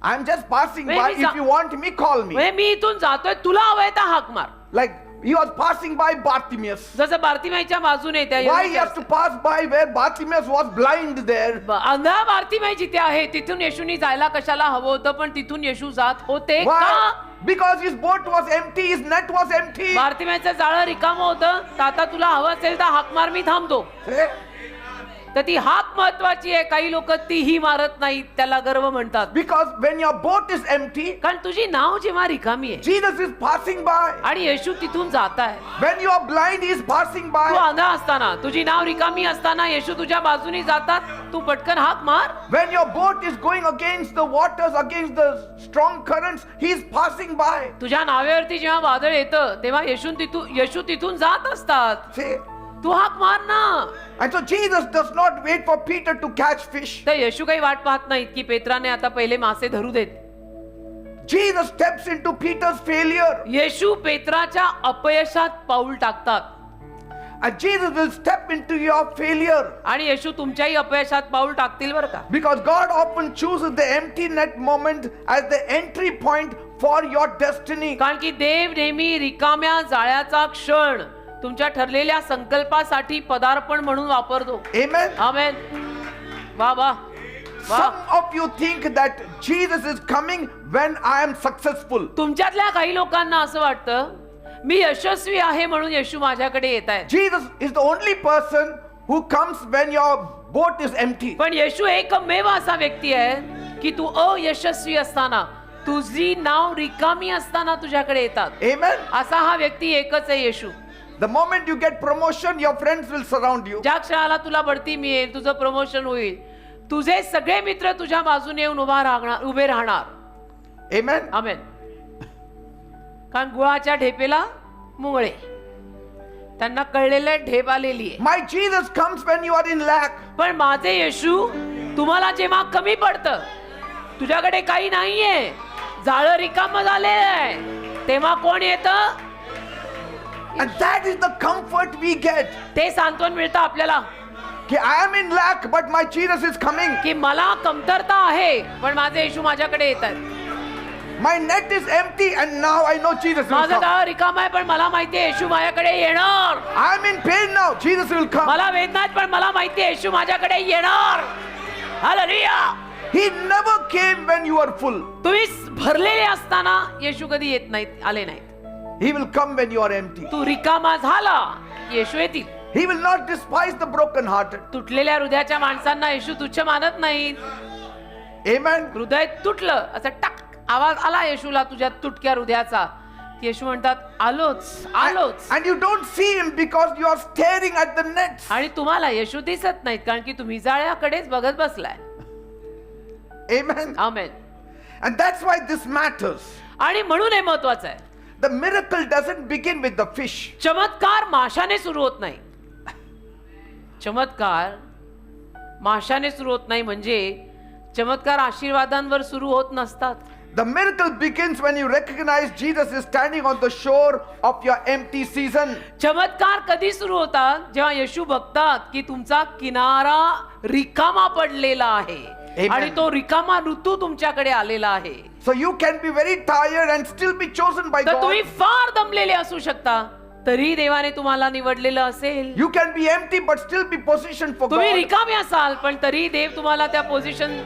S1: I'm just passing
S2: Maybe
S1: by. If you want me, call me.
S2: म्हणजे मी इथून जातोय, तुला हवंय तर हाक मार.
S1: Like he was passing by Bartimaeus.
S2: जसं बार्तिमाईच्या बाजूने त्या
S1: Why he has to pass by where Bartimaeus was blind there?
S2: अंधा बार्तिमाई जिथे आहे तिथून येशूनी जायला कशाला हवं होतं, पण तिथून येशू जात होते
S1: Why?
S2: का?
S1: Because his boat was empty, his net was empty.
S2: बार्तिमाईचं जाळं रिकामं होतं. तर आता तुला हवं असेल तर हाक मार, मी थांबतो.
S1: See?
S2: तर ती हाक महत्वाची आहे. काही लोक तीही मारत नाहीत, त्याला गर्व म्हणतात.
S1: Because when your boat is empty,
S2: कारण तुझी नाव जेव्हा रिकामी आहे
S1: Jesus is passing by.
S2: आणि येशू तिथून जात आहे.
S1: When you are blind, he is passing
S2: Tu
S1: by.
S2: अंधा असताना, तुझी नाव रिकामी असताना येशू तुझ्या बाजूने जातात. तू पटकन हाक मार.
S1: When your boat is going against the waters, against the strong currents, he is passing by.
S2: तुझ्या नावेवरती जेव्हा वादळ येतं तेव्हा येशू तिथून जात असतात.
S1: See?
S2: तू हाक मार ना.
S1: And so Jesus does not wait for Peter to catch fish.
S2: तर येशू काही वाट पाहत नाहीत की पेत्राने आता पहिले मासे धरू देत.
S1: Jesus steps into Peter's failure.
S2: येशू पेत्राच्या अपयशात पाऊल टाकतात.
S1: And Jesus will step into your failure.
S2: आणि येशू तुमच्याही अपयशात पाऊल टाकतील बरं का.
S1: Because God often chooses the empty net moment as the entry point for your destiny.
S2: कारण की देव नेहमी रिकाम्या जाळ्याचा क्षण तुमच्या ठरलेल्या संकल्पासाठी पदार्पण म्हणून वापरतो.
S1: Amen.
S2: आमेन. वा वा वा.
S1: Some of you think that Jesus is coming when I am successful.
S2: तुमच्यातल्या काही लोकांना असं वाटतं मी यशस्वी आहे म्हणून येशू माझ्याकडे येत आहे.
S1: Jesus is the only person who comes when your boat is empty.
S2: पण येशू एकमेव असा व्यक्ती आहे की तू अयशस्वी असताना, तुझी नाव रिकामी असताना तुझ्याकडे येतात.
S1: Amen.
S2: असा हा व्यक्ती एकच आहे येशू.
S1: The moment you get promotion, your friends will surround you.
S2: ज्या क्षणाला तुला बढती मिळेल, तुझं प्रमोशन होईल, तुझे सगळे मित्र तुझ्या बाजूने येऊन उभे राहणार.
S1: Amen.
S2: आमेन. कारण गुळाच्या ढेपेला मुंगळे, त्यांना कळलेलं ढेप आलेली आहे.
S1: My Jesus comes when you are in lack.
S2: पण माझे येशू तुम्हाला जेव्हा कमी पडतं, तुझ्याकडे काही नाहीये, जाळं रिकामं झालेलं आहे, तेव्हा कोण येतं?
S1: And that is the comfort we get.
S2: ते सांत्वन मिळतं आपल्याला
S1: कि I am in lack, but my Jesus is coming.
S2: की मला कमतरता आहे पण माझे येशू माझ्याकडे येत आहेत.
S1: My net is empty and now I know Jesus will
S2: माझं
S1: come.
S2: जाळं रिकाम आहे पण मला माहितीये येशू माझ्याकडे येणार.
S1: I am in pain now. Jesus will come.
S2: मला वेदना आहेत पण मला माहितीये येशू माझ्याकडे येणार. Hallelujah.
S1: He never came when you are full.
S2: तुम्ही भरलेले असताना येशू कधी येत नाहीत, आले नाहीत.
S1: He will come when you are empty.
S2: तू रिकामा झाला येशू येतील.
S1: He will not despise the broken-hearted.
S2: तुटलेल्या हृदयाच्या माणसांना येशू तुच्छ मानत नाहीत.
S1: Amen.
S2: हृदय तुटलं असं टाक आवाज आला येशूला तुझ्या तुटक्या हृदयाचा, येशू म्हणतात आलोच आलोच.
S1: And you don't see him because you are staring at the nets.
S2: आणि तुम्हाला येशू दिसत नाहीत कारण की तुम्ही जाळ्याकडेच बघत बसलाय.
S1: Amen.
S2: Amen.
S1: And that's why this matters.
S2: आणि म्हणून हे महत्वाचं आहे.
S1: The miracle doesn't begin with the fish.
S2: चमत्कार माशाने सुरू होत नाही. चमत्कार माशाने सुरू होत नाही म्हणजे चमत्कार आशीर्वादांवर सुरू होत नसतात.
S1: The miracle begins when you recognize Jesus is standing on the shore of your empty season.
S2: चमत्कार कधी सुरू होतात? जेव्हा येशू बघतात की तुमचा किनारा रिकामा पडलेला आहे.
S1: Amen.
S2: आणि तो रिकामा ऋतू तुमच्याकडे आलेला आहे.
S1: So you can be very tired and still be chosen by
S2: तर तुम्ही
S1: God.
S2: फार दमलेले असू शकता तरी देवाने तुम्हाला निवडलेलं असेल.
S1: You can be empty but still be positioned for
S2: तुम्ही
S1: God.
S2: रिकामे असाल पण तरी देव तुम्हाला त्या पोझिशन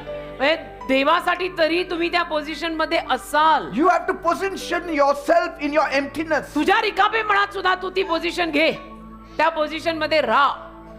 S2: देवासाठी तरी तुम्ही त्या पोझिशन मध्ये असाल.
S1: You have to position yourself in your emptiness.
S2: तुझ्या रिकामेपणात सुद्धा तू ती पोझिशन घे, त्या पोझिशन मध्ये राहा.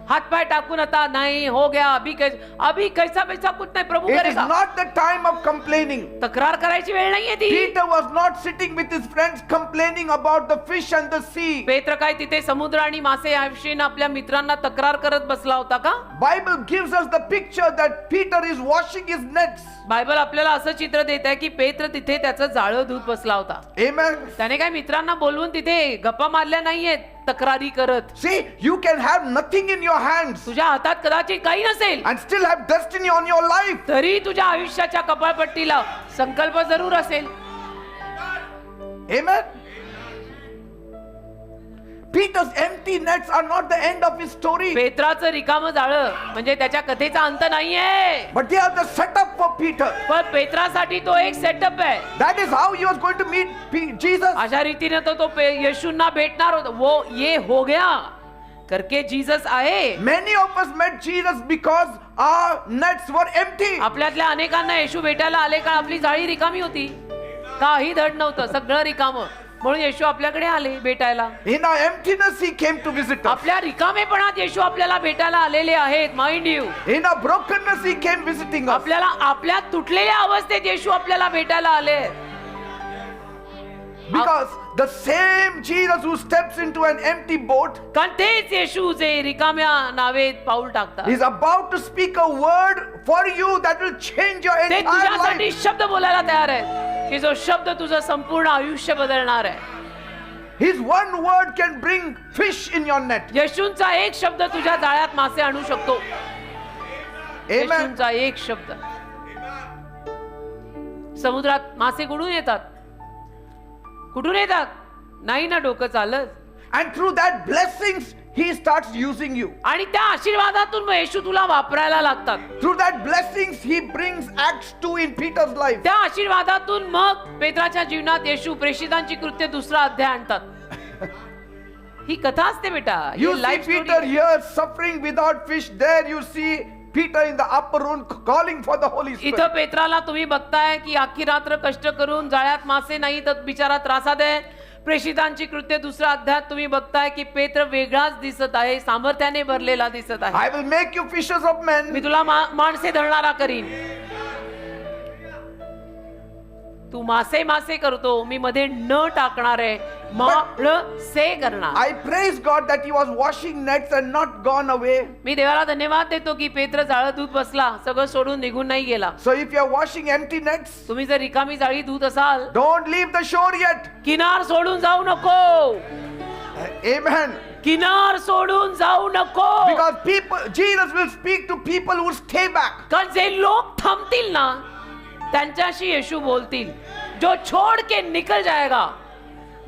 S2: हातपाय टाकून आता नाही हो गया अभी कैसा पैसा कुछ नाही प्रभू
S1: It is
S2: करेगा.
S1: not the time of complaining.
S2: तक्रार करायची वेळ नाहीये ती.
S1: Peter was not sitting with his friends complaining about the fish and the sea.
S2: पेत्र काय तिथे समुद्र आणि मासे याविषयी आपल्या मित्रांना तक्रार करत बसला होता का?
S1: Bible gives us the picture that Peter is washing his nets.
S2: Bible आपल्याला असं चित्र देत आहे की पेत्र तिथे त्याचं जाळं धुत बसला होता.
S1: Amen.
S2: त्याने काय मित्रांना बोलवून तिथे गप्पा मारल्या नाहीयेत तक्रारी करत.
S1: See, you can have nothing in your hands
S2: तुझ्या हातात कदाचित काही नसेल
S1: and still have destiny on your life.
S2: तरी तुझ्या आयुष्याच्या कपाळपट्टीला संकल्प जरूर असेल.
S1: Amen. Peter's empty nets are not the end of his story,
S2: पेत्राचं रिकामं जाळं म्हणजे त्याच्या कथेचा अंत नाहीये.
S1: but they are the setup for Peter.
S2: पण पेत्रासाठी तो एक सेटअप आहे.
S1: That is how he was going to meet Jesus.
S2: अशा रीतीने तो येशूंना भेटणार होता. वो ये हो गया करके जीसस आए.
S1: Many of us met Jesus because our nets were empty.
S2: आपल्यातल्या अनेकांना येशू भेटायला आले का आपली जाळी रिकामी होती, काही धड नव्हतं, सगळं रिकामं. म्हणून येशू आपल्याकडे आले भेटायला.
S1: In our emptiness, he came to visit us.
S2: आपल्या रिकामेपणात येशू आपल्याला भेटायला आलेले आहेत. Mind you.
S1: In our brokenness, he came visiting us.
S2: आपल्याला आपल्या तुटलेल्या अवस्थेत येशू आपल्याला भेटायला आले.
S1: Because the same Jesus who steps into an empty boat
S2: कारण तेच येशू जे रिकाम्या नावेत पाऊल टाकतात
S1: is about to speak a word for you that will change your
S2: ते
S1: entire
S2: तुझ्यासाठी
S1: life.
S2: शब्द बोलायला तयार आहे की जो शब्द तुझं संपूर्ण आयुष्य बदलणार आहे.
S1: His one word can bring fish in your net.
S2: येशूंचा एक शब्द तुझ्या जाळ्यात मासे आणू शकतो.
S1: Amen.
S2: येशूंचा एक शब्द. समुद्रात मासे कुठून येतात? कुठून येतात? नाही ना डोकं चालत.
S1: And through that blessings, he starts using you.
S2: आणि त्या आशीर्वादातून मग येशू तुला वापरायला लागतात.
S1: Through that blessings, he brings Acts 2 in Peter's life.
S2: त्या आशीर्वादातून मग पेत्राच्या जीवनात येशू प्रेषितांची कृत्य 2रा अध्याय आणतात. ही कथा असते बेटा.
S1: You
S2: he
S1: see
S2: life story.
S1: Peter here suffering without fish. There you see Peter in the upper room calling for the Holy Spirit.
S2: इथं पेत्राला तुम्ही बघताय की अख्खी रात्र कष्ट करून जाळ्यात मासे नाही तर बिचारा त्रासात आहे. प्रेषितांची कृत्य 2रा अध्यायात तुम्ही बघताय की पेत्र वेगळाच दिसत आहे, सामर्थ्याने भरलेला दिसत आहे.
S1: I will make you fishers of men.
S2: मी तुला माणसे धरणारा करीन. तू मासे करतो, मी मध्ये न टाकणार आहे माळसे करणार.
S1: I praise God that he was washing nets and not gone away.
S2: मी देवाला धन्यवाद देतो की पेत्र जाळं धुत बसला, सगळं सोडून निघून नाही गेला.
S1: So if you are washing empty nets,
S2: तुम्ही जर रिकामी जाळी धुत असाल,
S1: don't leave the shore yet.
S2: किनार सोडून जाऊ नको.
S1: Amen.
S2: किनार सोडून जाऊ नको.
S1: Because people, Jesus will speak to people who stay back.
S2: कारण जे लोक थांबतील ना, त्यांच्याशी येशू बोलतील. जो छोड़ के निकल जाएगा,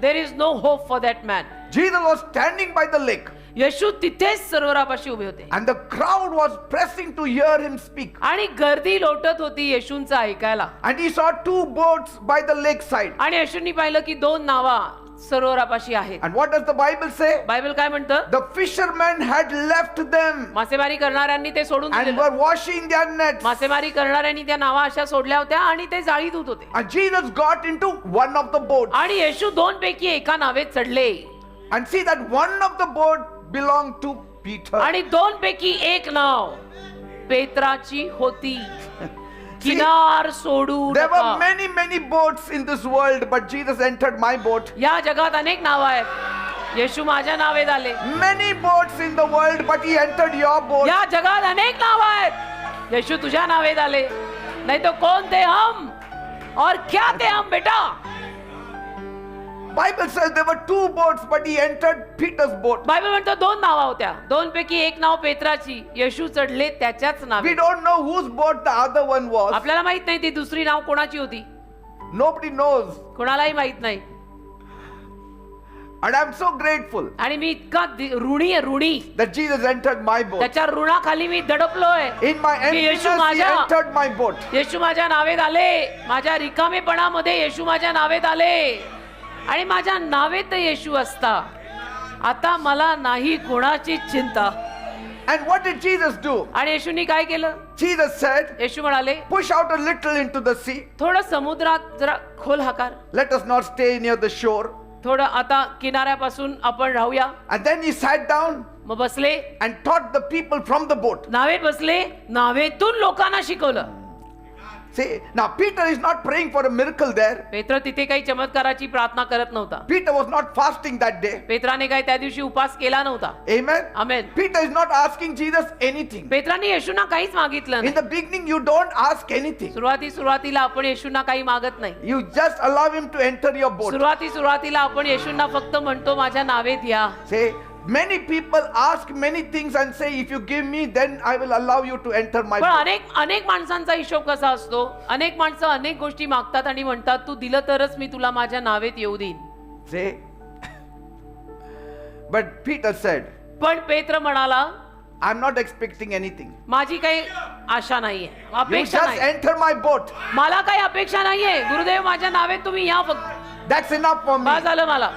S2: there is no hope for that man.
S1: Jesus was standing by the lake
S2: येशू तिथेच सरोवरापाशी उभे होते
S1: and the crowd was pressing to hear him speak.
S2: आणि गर्दी लोटत होती येशूंचं ऐकायला.
S1: And he saw two boats by the lakeside.
S2: आणि येशूंनी पाहिलं की दोन नावा सरोवरापाशी आहेत.
S1: And what does the Bible say?
S2: Bible काय म्हणतं?
S1: The fishermen had left them
S2: मासेमारी करणाऱ्यांनी ते सोडून
S1: and
S2: दिलेलं.
S1: were washing their nets.
S2: मासेमारी करणाऱ्यांनी त्या नावा अशा सोडल्या होत्या आणि ते जाळी धुत होते.
S1: And Jesus got into one of the boats.
S2: आणि येशू दोन पैकी एका नावेत चढले.
S1: And see that one of the boat belonged to Peter.
S2: आणि दोन पैकी एक नाव पेत्राची होती. किनार सोडू
S1: There
S2: नका.
S1: were many boats in this world, but Jesus entered my boat.
S2: या जगात अनेक नाव आहेत. येशू माझ्या नावेत आले.
S1: Many boats in the world, but he entered your boat.
S2: या जगात अनेक नाव आहेत. येशू तुझ्या नावेत आले. नाही तो कौन थे हम और क्या थे हम बेटा.
S1: Bible says there were two boats, but he entered Peter's boat.
S2: Bible म्हणतो दोन नावा होत्या. दोन पैकी एक नाव पेत्राची. येशू चढले त्याच्याच
S1: We
S2: नावे.
S1: don't know whose boat the other one was.
S2: आपल्याला माहित नाही ती दुसरी नाव कोणाची होती.
S1: Nobody knows.
S2: कोणालाही माहित नाही.
S1: And I'm so grateful
S2: आणि मी इतका ऋणी आहे, ऋणी.
S1: that Jesus entered my boat.
S2: त्याच्या ऋणाखाली मी दडपलोय.
S1: In my
S2: की येशू
S1: emptiness, he
S2: माझ्या
S1: entered my boat.
S2: येशू माझ्या नावेत आले. माझ्या रिकामेपणामध्ये येशू माझ्या नावेत आले आणि माझ्या नावेत येशू असता आता मला नाही कोणाची चिंता.
S1: And what did Jesus do?
S2: आणि येशूनी काय केलं?
S1: Jesus said,
S2: येशू म्हणाले
S1: push out a little into the sea.
S2: थोडं समुद्रात जरा खोल हाकार.
S1: Let us not stay near the shore.
S2: थोडं आता किनाऱ्यापासून आपण राहूया.
S1: And then he sat down
S2: मग बसले,
S1: and taught the people from the boat.
S2: नावेत बसले, नावेतून लोकांना शिकवलं.
S1: See, now Peter is not praying for a miracle there.
S2: पेत्र तिथे काही चमत्काराची प्रार्थना करत नव्हता.
S1: Peter was not fasting that day.
S2: पेत्राने काही त्या दिवशी उपास केला नव्हता.
S1: Amen.
S2: Amen.
S1: Peter is not asking Jesus anything.
S2: पेत्राने येशूंना काहीच मागितलं
S1: In
S2: नाही.
S1: the beginning, you don't ask anything.
S2: सुरुवातीला आपण येशूंना काही मागत नाही.
S1: You just allow him to enter your boat.
S2: सुरुवातीला आपण येशूंना फक्त म्हणतो माझ्या नावेत या.
S1: Say, many people ask many things and say, if you give me, then I will allow you to enter my
S2: पण
S1: boat.
S2: अनेक माणसांचा हिशोब कसा असतो? अनेक माणसं अनेक गोष्टी मागतात आणि म्हणतात तू दिलं तरच मी तुला माझ्या नावेत येऊ देईन.
S1: Say, but Peter said,
S2: पण पेत्र म्हणाला
S1: I'm not expecting anything.
S2: माझी काही आशा नाहीये,
S1: You
S2: अपेक्षा
S1: just
S2: नाही.
S1: enter my boat.
S2: मला काही अपेक्षा नाहीये. गुरुदेव माझ्या नावेत तुम्ही या फक्त.
S1: That's enough for me.
S2: बस झालं मला.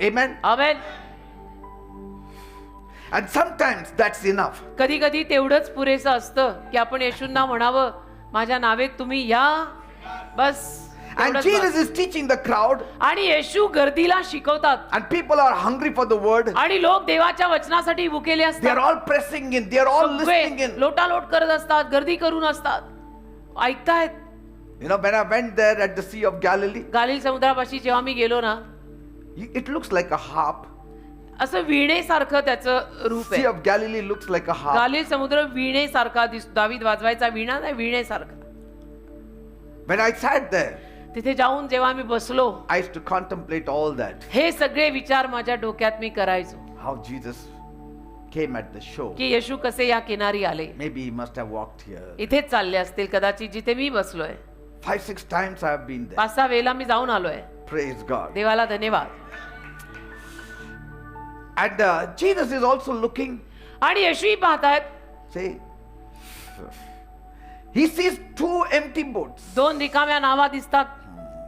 S1: Amen.
S2: Amen.
S1: And sometimes that's enough.
S2: कधी कधी तेवढंच पुरेसं असतं की आपण येशूंना म्हणावं माझ्या नावेत तुम्ही या. बस
S1: And
S2: तेवढंच
S1: Jesus
S2: bus.
S1: is teaching the crowd,
S2: आणि येशू गर्दीला शिकवतात
S1: and people are hungry for the word.
S2: आणि लोक देवाच्या वचनासाठी भुकेले
S1: They are
S2: असतात.
S1: all pressing in, they are all listening
S2: सगळे
S1: in.
S2: लोटालोट करत असतात, गर्दी करून असतात, ऐकतायत.
S1: You know, when I went there at the Sea of Galilee,
S2: गालिल समुद्रापाशी जेव्हा मी गेलो ना,
S1: it looks like a harp.
S2: असं वीणेसारखं त्याचं रूप
S1: Sea
S2: आहे.
S1: of Galilee looks like a harp.
S2: गालिल समुद्र वीणेसारखा दिसतो. दावीद वाजवायचा वीणा नाही, वीणेसारखा.
S1: When I sat there,
S2: तिथे जाऊन जेव्हा मी बसलो,
S1: I used to contemplate all that.
S2: हे सगळे विचार माझ्या डोक्यात मी करायचो
S1: How Jesus came at the shore.
S2: की येशू कसे या किनारी आले.
S1: Maybe he must have walked here.
S2: इथेच चालले असतील कदाचित जिथे मी बसलोय.
S1: 5-6 times I have been there.
S2: 5-6 वेळेला मी जाऊन आलोय.
S1: Praise God.
S2: देवाला धन्यवाद.
S1: And Jesus is also looking.
S2: आणि येशूही पाहतायत.
S1: See, he sees 2 empty boats.
S2: दोन रिकाम्या नावा दिसतात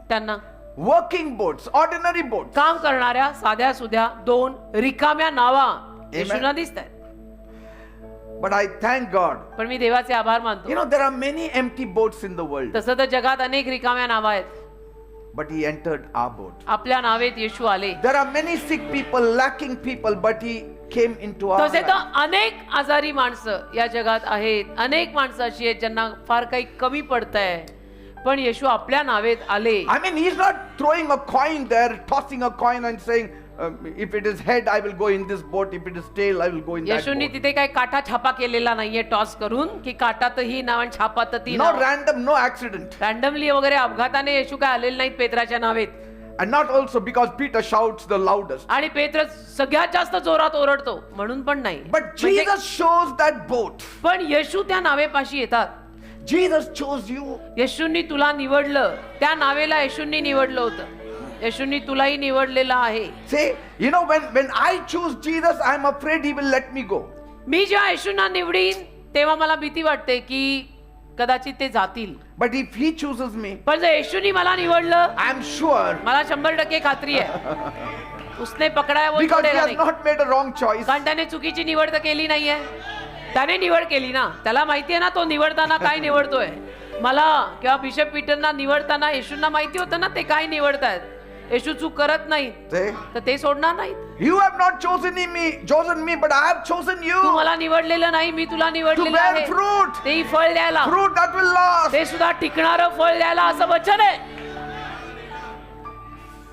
S2: त्यांना.
S1: Working boats, ordinary boats.
S2: काम करणाऱ्या साध्या सुध्या दोन रिकाम्या नावा येशूंना दिसतात.
S1: But I thank God.
S2: पण मी देवाचे आभार
S1: You
S2: मानतो.
S1: know, there are many empty boats in the world.
S2: तसं तर जगात अनेक रिकाम्या नावा आहेत.
S1: But he entered our boat.
S2: आपल्या नावेत येशू आले.
S1: There are many sick people, lacking people, but he came into our
S2: तसे
S1: life.
S2: तर अनेक आजारी माणसं या जगात आहेत. अनेक माणसं अशी आहेत ज्यांना फार काही कमी पडतंय. पण येशू आपल्या नावेत आले.
S1: I mean, he's not throwing a coin there, tossing a coin and saying, if it is head, I will go in this boat. If it is tail, I will go in that
S2: येशूंनी
S1: boat.
S2: तिथे काही काटा छापा केलेला नाहीये toss करून की काटात ही नाव आणि छापात ती
S1: No
S2: नाव.
S1: random, no accident.
S2: रॅन्डमली वगैरे अपघाताने येशू काय आलेले नाहीत पेत्राच्या नावेत.
S1: And not also because Peter shouts the loudest.
S2: आणि पेत्र सगळ्यात जास्त जोरात ओरडतो म्हणून पण नाही.
S1: But
S2: म्हणजे-
S1: Jesus shows that boat.
S2: पण येशू त्या नावेपाशी येतात.
S1: Jesus chose you.
S2: येशूंनी तुला निवडलं. त्या नावेला येशूंनी निवडलं होतं. येशूंनी तुलाही निवडलेलं आहे.
S1: Say, you know, when I choose Jesus, I'm afraid he will let me go.
S2: मी जेव्हा येशूंना निवडीन तेव्हा मला भीती वाटते की कदाचित ते जातील.
S1: But if he chooses me,
S2: पण जर येशूंनी मला निवडलं
S1: I'm sure,
S2: मला 100% खात्री आहे उसने पकडाया वो
S1: because he
S2: छोडेगा
S1: has
S2: नहीं.
S1: not made a wrong choice.
S2: कारण त्याने चुकीची निवड तर केली नाहीये. त्याने निवड केली ना. त्याला माहितीये ना तो निवडताना काय निवडतोय. मला किंवा बिशप पीटरना निवडताना येशूंना माहिती होतं ना ते काय निवडतायत. येशू चूक करत नाहीत
S1: Say,
S2: तर ते सोडणार नाहीत.
S1: you have not chosen me, but I have chosen you
S2: तू मला निवडलेलं नाही मी तुला
S1: to
S2: निवडलेलं
S1: bear
S2: आहे.
S1: fruit,
S2: तेही फळ द्यायला.
S1: fruit that will last.
S2: ते सुद्धा टिकणारं फळ द्यायला असं वचन आहे.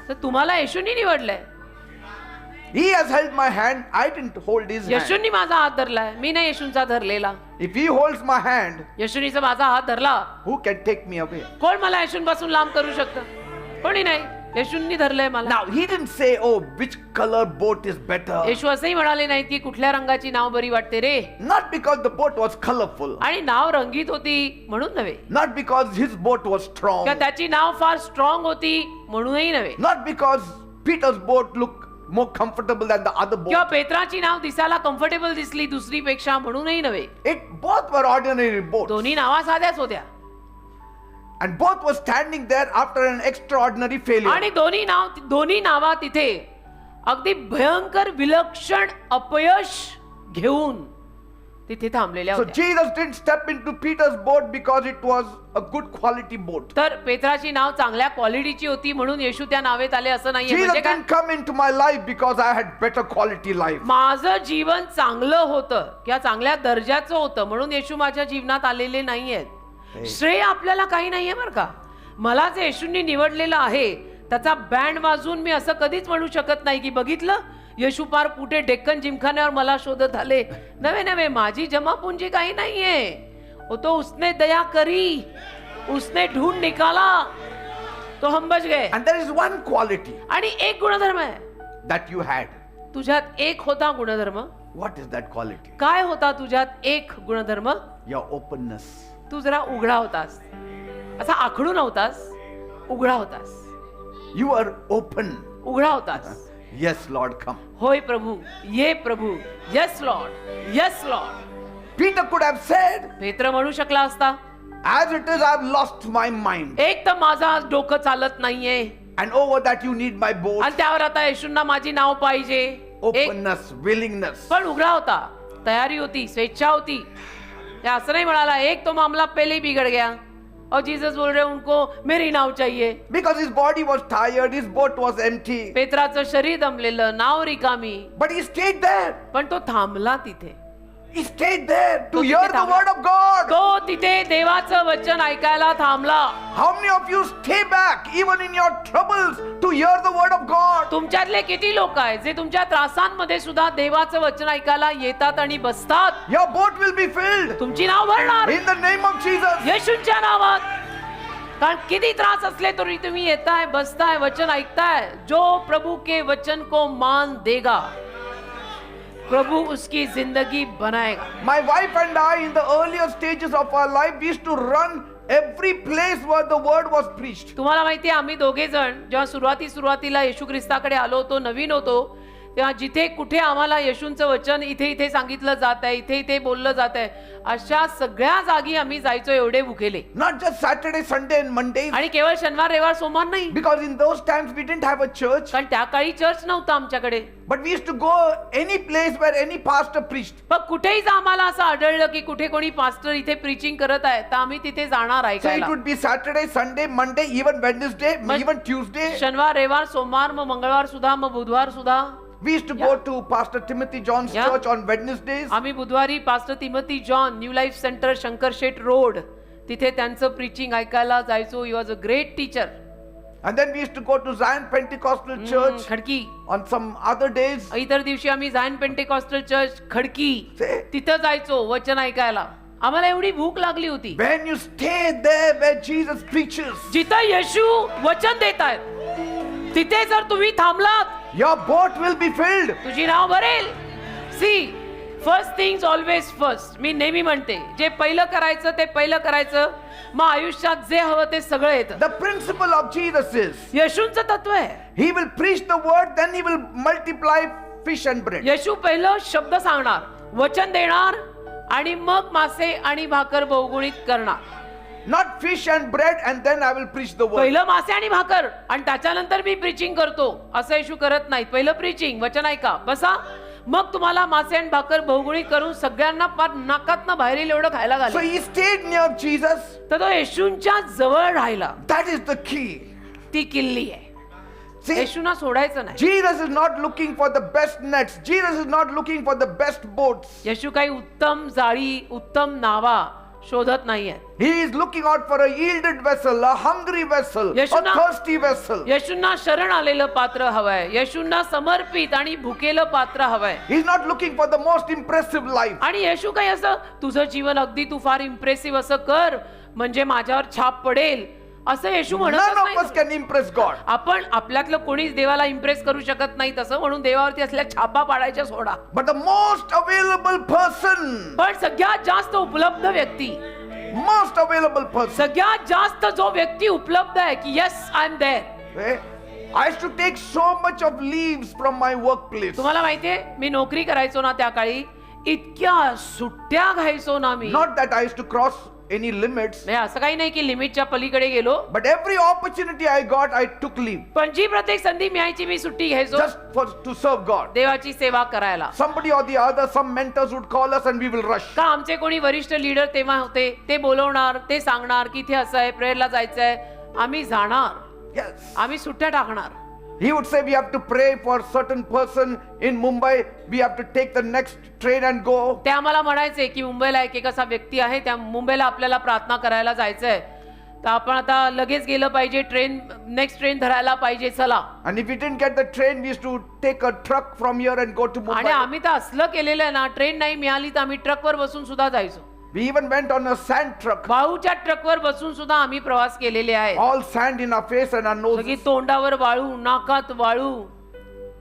S2: तर तुम्हाला येशूंनी निवडलंय.
S1: He has held my hand, I didn't hold his hand.
S2: येशूंनी माझा हात धरलाय मी नाही येशूंचा धरलेला.
S1: If he holds my hand,
S2: येशूनीचा माझा हात धरला
S1: who can take me away?
S2: कोण मला येशूंपासून लांब करू शकतं. कोणी नाही. येशूंनी धरलंय मला.
S1: Now, he didn't say, oh, which color boat is better.
S2: येशू असंही म्हणाले नाहीत की कुठल्या रंगाची नाव बरी वाटते रे.
S1: Not because the boat was colorful,
S2: आणि नाव रंगीत होती म्हणून नव्हे
S1: not because his boat was strong,
S2: किंवा त्याची नाव फार स्ट्रॉंग होती म्हणूनही नव्हे
S1: not because Peter's boat looked more comfortable than the other
S2: किंवा
S1: boat.
S2: पेत्राची नाव दिसायला कम्फर्टेबल दिसली दुसरी पेक्षा म्हणूनही नव्हे.
S1: Both were ordinary boats.
S2: दोन्ही नावा साध्याच होत्या.
S1: And both were standing there after an extraordinary failure.
S2: आणि दोन्ही नावा तिथे अगदी भयंकर विलक्षण अपयश घेऊन तिथे थांबलेल्या
S1: So
S2: होत्या.
S1: Jesus didn't step into Peter's boat because it was a good quality boat.
S2: तर पेत्राची नाव चांगल्या क्वालिटीची होती म्हणून येशू त्या नावेत आले असं नाहीये.
S1: Jesus
S2: म्हणजे काय
S1: didn't come into my life because I had better quality life.
S2: माझं जीवन चांगलं होतं किंवा चांगल्या दर्जाचं होतं म्हणून येशू माझ्या जीवनात आलेले नाहीयेत. श्रेय आपल्याला काही नाहीये बरं का. मला जे येशूंनी निवडलेलं आहे त्याचा बँड वाजवून मी असं कधीच म्हणू शकत नाही की बघितलं येशू पार कुठे डेक्कन जिमखान्यावर मला शोधत आले. नवे माझी जमापुंजी काही नाहीये. वो तो उसने दया करी उसने ढूंढ निकाला तो हम बच गए.
S1: And there is one quality
S2: आणि एक गुणधर्म आहे
S1: that you had.
S2: तुझ्यात एक होता गुणधर्म.
S1: What is that quality?
S2: काय होता तुझ्यात एक गुणधर्म.
S1: Your openness.
S2: तू जरा उघडा होतास. असा आखडू नव्हतास. उघडा होतास.
S1: You are open.
S2: उघडा होतास.
S1: Yes, Lord, come.
S2: होय प्रभू ये प्रभू. Yes Lord yes Lord.
S1: Peter could have said,
S2: पेत्र म्हणू शकला असता
S1: as it is, I've lost my mind.
S2: एक तर माझा आज डोकं चालत नाहीये
S1: And over that, you need my boat.
S2: आणि त्यावर आता येशूंना माझी नाव पाहिजे. एक
S1: Openness, willingness.
S2: पण उघडा होता. तयारी होती. स्वेच्छा होती. त्या असं नाही म्हणाला एक तो मामला पहले ही बिगड़ गया और जीसस बोल रहे उनको मेरी नाव चाहिए.
S1: Because his body was tired, his boat was empty.
S2: पेत्राचं शरीर दमलेलं नाव रिकामी.
S1: But he stayed there.
S2: पण तो थांबला तिथे.
S1: He stayed there to
S2: तो
S1: hear
S2: तिथे
S1: the
S2: थांबला.
S1: word of God.
S2: तो तिथे देवाचं वचन ऐकायला थांबला.
S1: How many of you stay back even in your troubles to hear the word of God?
S2: तुमच्यातले किती लोक आहेत जे तुमच्या त्रासांमध्ये सुद्धा देवाचं वचन ऐकायला येतात आणि बसतात.
S1: Your boat will be filled
S2: तुमची नाव भरणार
S1: in the name of Jesus.
S2: येशूंच्या नावात. कारण किती त्रास असले तरी तुम्ही येताय बसताय वचन ऐकताय. जो प्रभू के वचन को मान देगा प्रभु उसकी जिंदगी बनाएगा.
S1: My wife and I, in the earlier stages of our life, we used to run every place where the word was preached.
S2: तुम्हाला माहिती आहे आम्ही दोघे जण जेव्हा सुरुवातीला येशू ख्रिस्ताकडे आलो होतो नवीन होतो तेव्हा जिथे कुठे आम्हाला येशूंचं वचन इथे सांगितलं जात आहे इथे बोललं जात आहे अशा सगळ्या जागी आम्ही जायचो एवढे भुकेले.
S1: Not just Saturday, Sunday and Mondays.
S2: आणि केवळ शनिवार रविवार सोमवार नाही.
S1: Because in those times we didn't have a church.
S2: कारण त्या काळी चर्च नव्हता आमच्याकडे.
S1: But we used to go any place where any pastor preached.
S2: पण कुठेही आम्हाला असं आढळलं की कुठे कोणी पास्टर इथे प्रीचिंग करत आहे तर आम्ही तिथे जाणार
S1: So it
S2: ऐकायला.
S1: would be Saturday, Sunday, Monday, even Wednesday, even Tuesday.
S2: शनिवार रविवार सोमवार मग मंगळवार सुद्धा मग बुधवार सुद्धा.
S1: We used to go to Pastor Timothy John's church on Wednesdays.
S2: आम्ही बुधवारी pastor Timothy John New Life Centre Shankar Sheth Road तिथे त्यांचं प्रीचिंग ऐकायला जायचो. He was a great teacher.
S1: And then we used to go to Zion Pentecostal Church
S2: Khadki.
S1: on some other days.
S2: इतर दिवशी आम्ही झायन पेंटेकॉस्टल church Khadki
S1: See?
S2: तिथं जायचो वचन ऐकायला. आम्हाला एवढी भूक लागली होती.
S1: When you stay there where Jesus preaches,
S2: जिथं येशू वचन देत आहेत तिथे जर तुम्ही थांबलात
S1: your boat will be filled.
S2: तुझी नाव भरेल. See first things always first. मी नेहमी म्हणते जे पहिलं करायचं ते पहिलं करायचं, मग आयुष्यात जे हवं ते सगळं येतं.
S1: The principle of Jesus is,
S2: येशूंचं तत्व आहे.
S1: he will preach the word, then he will multiply fish and bread.
S2: येशू पहिलं शब्द सांगणार, वचन देणार आणि मग मासे आणि भाकर बहुगुणित करणार.
S1: Not fish and bread and then I will preach the word.
S2: पहिलं मासे आणि भाकर आणि त्याच्यानंतर मी प्रीचिंग करतो असं येशू करत नाहीत. पहिलं प्रीचिंग, वचन ऐका, बसा, मग तुम्हाला मासे आणि भाकर बहुगुणित करून सगळ्यांना पार नाकातनं बाहेर येईल एवढं खायला
S1: So
S2: घाल.
S1: he stayed near Jesus.
S2: तर तो येशूंच्या जवळ राहिला.
S1: That is the key.
S2: ती किल्ली आहे.
S1: See,
S2: येशूंना सोडायचं नाही.
S1: Jesus is not looking for the best nets. Jesus is not looking for the best boats.
S2: येशू काही उत्तम जाळी, उत्तम नावा शोधत नाहीये.
S1: He is looking out for a yielded vessel, a hungry vessel, a
S2: Yeshua-
S1: thirsty vessel.
S2: येशूंना शरण आलेलं पात्र हवंय. येशूंना समर्पित आणि भुकेलं पात्र हवंय.
S1: He's not looking for the most impressive life.
S2: आणि येशू काही असं तुझं जीवन अगदी तू फार इम्प्रेसिव्ह असं कर म्हणजे माझ्यावर छाप पडेल असं येशू म्हणत
S1: None of us
S2: नाही.
S1: can impress God.
S2: आपण आपल्यातलं कोणीच देवाला इम्प्रेस करू शकत नाही तसं म्हणून देवावरती असल्या छापा पाडायच्या सोडा.
S1: But the most available person,
S2: पण सगळ्यात जास्त उपलब्ध व्यक्ती,
S1: most available person.
S2: सगळ्यात जास्त जो व्यक्ती उपलब्ध आहे की yes I am there.
S1: Eh? I used to take so much of leaves from my workplace.
S2: तुम्हाला माहितीये मी नोकरी करायचो ना त्या काळी, इतक्या सुट्ट्या घ्यायचो ना मी.
S1: Not that I used to cross any limits,
S2: म्हणजे असं काही नाही की लिमिटच्या पलीकडे गेलो,
S1: but every opportunity I got, I took leave
S2: पण जी प्रत्येक संधी मिळायची मी सुट्टी घ्यायचो
S1: just to serve God.
S2: देवाची सेवा करायला.
S1: Somebody or the other, some mentors would call us and we will rush.
S2: का आमचे कोणी वरिष्ठ लीडर तेव्हा होते, ते बोलवणार, ते सांगणार की इथे असं आहे, प्रेयरला जायचंय, आम्ही जाणार,
S1: Yes.
S2: आम्ही सुट्ट्या टाकणार.
S1: He would say we have to pray for certain person in Mumbai. We have to take the next train and go.
S2: ते आम्हाला म्हणायचे की मुंबईला एक असा व्यक्ती आहे, त्या मुंबईला आपल्याला प्रार्थना करायला जायचंय, तर आपण आता लगेच गेलं पाहिजे, ट्रेन नेक्स्ट ट्रेन धरायला पाहिजे, चला.
S1: And if we didn't get the train, we used to take a truck from here and go to
S2: आणि
S1: Mumbai.
S2: आम्ही तर असलं केलेलं आहे ना, ट्रेन नाही मिळाली तर आम्ही ट्रकवर बसून सुद्धा जायचो.
S1: We even went on a sand truck.
S2: वाळूच्या ट्रकवर बसून सुद्धा आम्ही प्रवास केलेले आहे.
S1: All sand in our face and our
S2: सगळी
S1: noses.
S2: तोंडावर वाळू, नाकात वाळू.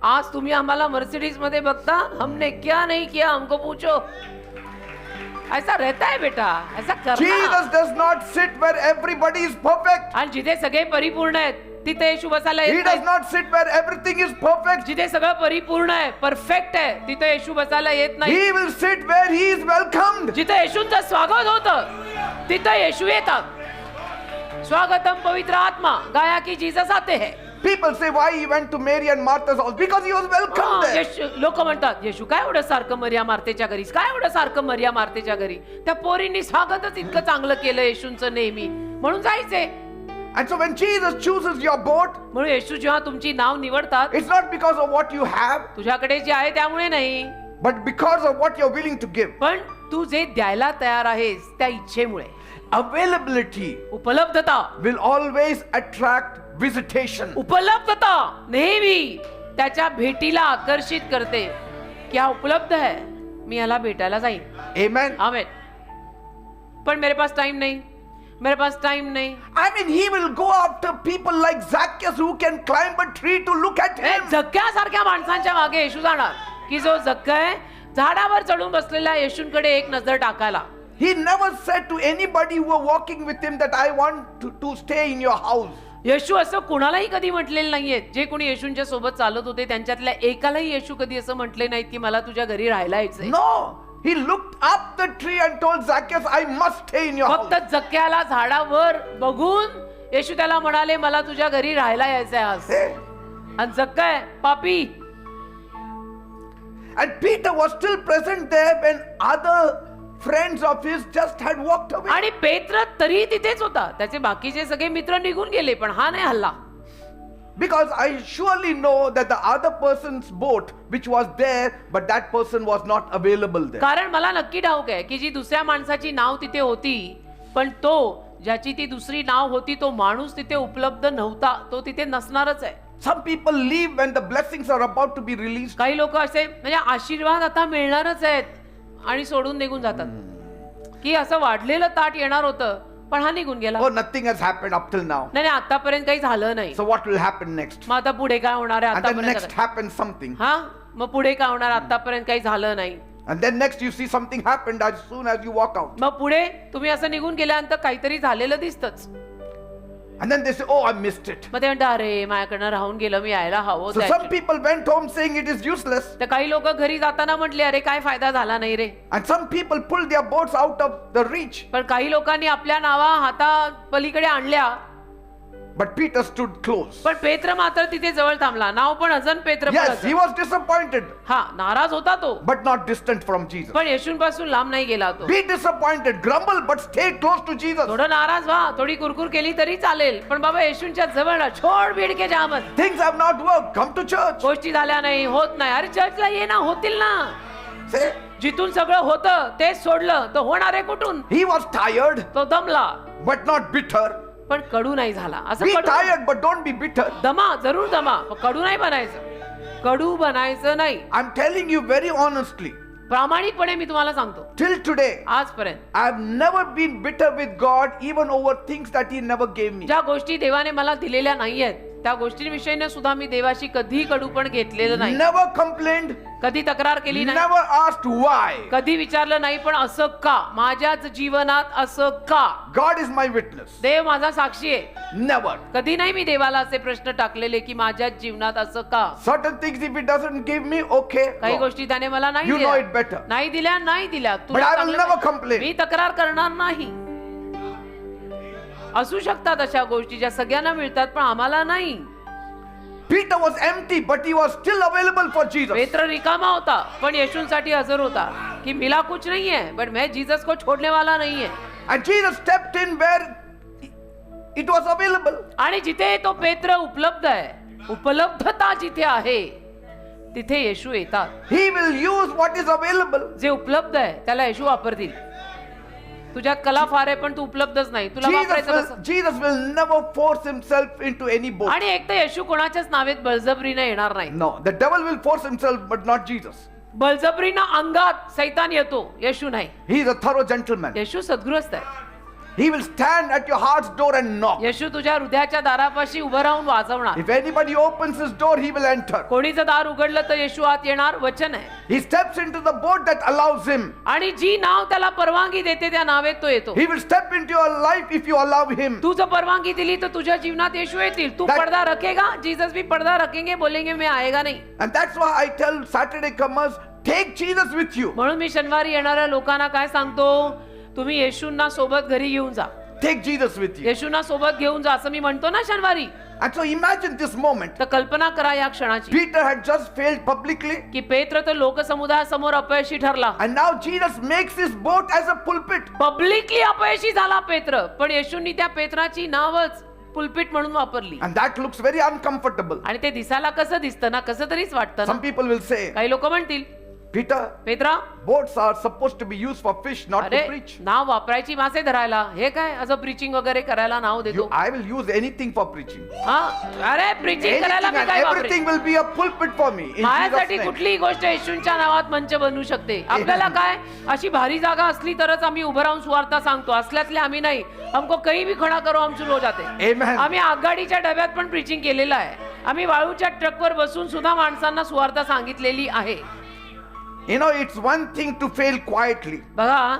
S2: आज तुम्ही आम्हाला मर्सिडीज मध्ये बघता, हमने क्या नहीं किया हमको पूछो. ऐसा रहता है बेटा, ऐसा करना.
S1: Jesus does not sit where everybody is perfect.
S2: आणि जिथे सगळे परिपूर्ण आहेत तिथे येशू बसायला
S1: He
S2: येत
S1: does
S2: नाही.
S1: not sit where everything is perfect.
S2: जिथे सगळं परिपूर्ण आहे, परफेक्ट आहे, तिथे येशू बसायला येत नाही.
S1: He will sit where he is welcomed.
S2: जिथे येशूंचं स्वागत होतं तिथे येशू येतात. स्वागतम पवित्र आत्मा गाया की जीसस आते है.
S1: People say why he went to Mary and Martha's house, because he was welcomed there.
S2: लोक म्हणतात येशू काय एवढं सारखं मरिया मार्तेच्या घरी, काय एवढं सारखं मरिया मार्तेच्या घरी. त्या पोरींनी स्वागतच इतकं चांगलं केलं येशूंचं नेहमी, म्हणून जायचे.
S1: And so when Jesus chooses your boat,
S2: म्हणून येशू जेव्हा तुमची नाव निवडतात,
S1: it's not because of what you have,
S2: तुझ्याकडे जे आहे त्यामुळे नाही,
S1: but because of what you're willing to give.
S2: पण तू जे द्यायला तयार आहेस त्या इच्छेमुळे.
S1: Availability
S2: उपलब्धता,
S1: will always attract visitation.
S2: उपलब्धता नेहमी त्याच्या भेटीला आकर्षित करते की हा उपलब्ध है, मी याला भेटायला जाईन.
S1: Amen.
S2: आमेन. पण मेरे पास टाइम नहीं, मेरे पास टाइम नहीं.
S1: I mean, he will go after people like Zacchaeus who can climb a tree to look at him.
S2: जक्क्यासारख्या माणसांच्या मागे येशू जाणार की जो जक्क आहे झाडावर चढून बसलेल्या येशूंकडे एक नजर टाकायला.
S1: He never said to anybody who were walking with him that I want to stay in your house.
S2: येशू असं कुणालाही कधी म्हटलेलं नाहीये. जे कोणी येशूंच्या सोबत चालत होते त्यांच्यातल्या एकालाही येशू कधी असं म्हटले नाहीत की मला तुझ्या घरी राहायला यायचंय.
S1: No, he looked up the tree and told Zacchaeus, I must stay in your house.
S2: फक्त जक्क्याला झाडावर बघून येशू त्याला म्हणाले मला तुझ्या घरी राहायला यायचंय आज. आणि जक्क आहे पापी.
S1: And Peter was still present there when other friends of his just had walked away.
S2: आणि पेत्र तरी तिथेच होता. त्याचे बाकीचे सगळे मित्र निघून गेले पण हा नाही हल्ला.
S1: Because I surely know that the other person's boat which was there, but that person was not available there.
S2: कारण मला नक्की ठाऊक आहे की जी दुसऱ्या माणसाची नाव तिथे होती पण तो ज्याची ती दुसरी नाव होती तो माणूस तिथे उपलब्ध नव्हता, तो तिथे नसणारच आहे.
S1: Some people leave when the blessings are about to be released.
S2: काही लोक असे म्हणजे आशीर्वाद आता मिळणारच आहेत आणि सोडून निघून जातात की असं वाढलेलं ताट येणार होतं पण हा निघून गेला.
S1: Oh, nothing has happened up till now.
S2: नाही आतापर्यंत काही झालं नाही.
S1: So what will happen next?
S2: मग आता पुढे काय होणार आहे?
S1: And then
S2: आतापर्यंत
S1: next happens something.
S2: हा मग पुढे काय होणार? आतापर्यंत काही झालं नाही.
S1: And then next you see something happened as soon as you walk out.
S2: मग पुढे तुम्ही असं निघून गेल्यानंतर काहीतरी झालेलं दिसतच.
S1: And then they say, oh, I missed it.
S2: मग ते म्हणतात अरे माझ्याकडनं राहून गेलं, मी यायला हवं
S1: So
S2: होतं.
S1: some people went home saying it is useless.
S2: तर काही लोक घरी जाताना म्हटले अरे काय फायदा झाला नाही रे.
S1: And some people pulled their boats out of the reach.
S2: पण काही लोकांनी आपल्या नावा हाता पलीकडे आणल्या.
S1: But Peter stood close.
S2: पण पेत्र मात्र तिथे जवळ थांबला. नाव पण अजून पेत्र पण
S1: Yes,
S2: अजून.
S1: he was disappointed,
S2: हा नाराज होता तो,
S1: but not distant from Jesus.
S2: पण येशूंपासून लांब नाही गेला तो.
S1: Be disappointed, grumble, but stay close to Jesus.
S2: थोडं नाराज व्हा, थोडी कुरकुर केली तरी चालेल, पण बाबा येशूंच्या जवळ राहा. छोड भीड के जामत.
S1: Things have not worked. Come to church.
S2: गोष्टी झाल्या नाही, होत नाही. अरे चर्चला ये ना, होतील ना.
S1: Say,
S2: जिथून सगळं होतं तेच सोडलं तर होणार आहे कुठून?
S1: he was tired,
S2: तो दमला
S1: but not bitter.
S2: पण कडू नाही झाला. असं
S1: Be
S2: Kadu
S1: tired, but don't be bitter.
S2: दमा जरूर दमा, पण कडू नाही बनायचं. कडू बनायचं नाही.
S1: I'm telling you very honestly,
S2: प्रामाणिकपणे मी तुम्हाला सांगतो,
S1: till today,
S2: आजपर्यंत
S1: I've never been bitter with God, even over things that He never gave me.
S2: ज्या गोष्टी देवाने मला दिलेल्या नाहीयेत त्या गोष्टींविषयीने सुद्धा मी देवाशी कधी कडूपण घेतलेलं नाही.
S1: Never complained,
S2: कधी तक्रार केली नाही,
S1: never asked why.
S2: कधी विचारलं नाही. पण असं का माझ्याच जीवनात असं का?
S1: God is my witness.
S2: देव माझा साक्षी आहे.
S1: Never.
S2: कधी नाही मी देवाला असे प्रश्न टाकलेले की माझ्याच जीवनात असं का?
S1: Certain things, if He doesn't give me, okay.
S2: काही
S1: Lord.
S2: गोष्टी त्याने मला नाही
S1: You know
S2: दिल्या.
S1: it better.
S2: नाही दिल्या नाही दिल्या.
S1: But
S2: तुला
S1: I will
S2: चांगलं
S1: never
S2: माहिती.
S1: complain.
S2: मी तक्रार करणार नाही. असू शकतात अशा गोष्टी ज्या सगळ्यांना मिळतात पण आम्हाला नाही.
S1: Peter was empty, but he was still available for Jesus.
S2: पेत्र रिकामा होता पण येशूंसाठी हजर होता कि मिला कुछ नहीं है बट मैं जीसस को छोड़ने वाला नहीं है.
S1: And Jesus stepped in where it was available.
S2: आणि जिथे तो पेत्र उपलब्ध आहे, उपलब्धता जिथे आहे तिथे येशू येतात.
S1: He will use what is available.
S2: जे उपलब्ध आहे त्याला येशू वापरतील. तुझ्यात कला फार आहे पण तू उपलब्धच नाही, तुला वापरायचं कसं?
S1: Jesus will never force himself into any boat.
S2: आणि एक तर येशू कोणाच्याच नावेत बळजबरीने येणार नाही.
S1: No, the devil will force himself, but not Jesus.
S2: बळजबरीनं अंगात सैतान येतो, येशू नाही.
S1: He is a thorough gentleman.
S2: येशू सद्गृहस्थ आहे.
S1: He will stand at your heart's door and knock.
S2: येशू तुझ्या हृदयाच्या दारापाशी उभं राहून वाजवणार.
S1: If anybody opens his door, he will enter.
S2: कोणीचं दार उघडलं तर येशू आत येणार. वचन आहे.
S1: He steps into the boat that allows him.
S2: आणि जी नाव त्याला परवानगी देते त्या नावेत तो येतो.
S1: He will step into your life if you allow him.
S2: तू जर परवानगी दिली तर तुझ्या जीवनात येशू येतील. तू
S1: That-
S2: पडदा रखेगा, जीसस भी पर्दा रखेंगे, बोलेंगे मैं आएगा नहीं.
S1: And that's why I tell Saturday comers, take Jesus with you.
S2: म्हणून मी शनिवारी येणाऱ्या लोकांना काय सांगतो, तुम्ही येशूंना सोबत घरी घेऊन जा.
S1: Take Jesus with you.
S2: येशूंना सोबत घेऊन जा असं मी म्हणतो ना शनिवारी.
S1: And so imagine this moment.
S2: तर कल्पना करा या क्षणाची
S1: Peter had just failed publicly,
S2: की पेत्र तर लोकसमुदायासमोर अपयशी ठरला.
S1: and now Jesus makes his boat as a pulpit.
S2: Publicly अपयशी झाला पेत्र, पण येशूंनी त्या पेत्राची नावच पुलपिट म्हणून वापरली.
S1: And that looks very uncomfortable.
S2: आणि ते दिसायला कसं दिसतं ना, कसं तरीच वाटतं
S1: Some
S2: ना.
S1: people will say,
S2: काही लोक म्हणतील
S1: Peter,
S2: Petra
S1: boats are supposed to be used for fish, not
S2: अरे
S1: to preach.
S2: नाव वापरायची मासे धरायला, हे काय असं प्रीचिंग वगैरे करायला नाव देतो.
S1: I will use anything for preaching.
S2: हा अरे प्रीचिंग करायला
S1: Anything
S2: मी
S1: and
S2: काय वापरेन?
S1: everything will be a pulpit for me. In Jesus'
S2: माझ्यासाठी
S1: name.
S2: कुठलीही गोष्ट येशूंच्या नावात मंच बनवू शकते. आपल्याला काय अशी भारी जागा असली तरच आम्ही उभं राहून सुवार्ता सांगतो, असल्यातले आम्ही नाही. हमको कहीं भी खड़ा करो हम शुरू हो जाते.
S1: Amen.
S2: आम्ही आगगाडीच्या डब्यात पण प्रीचिंग केलेलं आहे. आम्ही वाळूच्या ट्रकवर बसून सुद्धा माणसांना सुवार्ता सांगितलेली आहे.
S1: You know, it's one thing to fail quietly.
S2: बघा,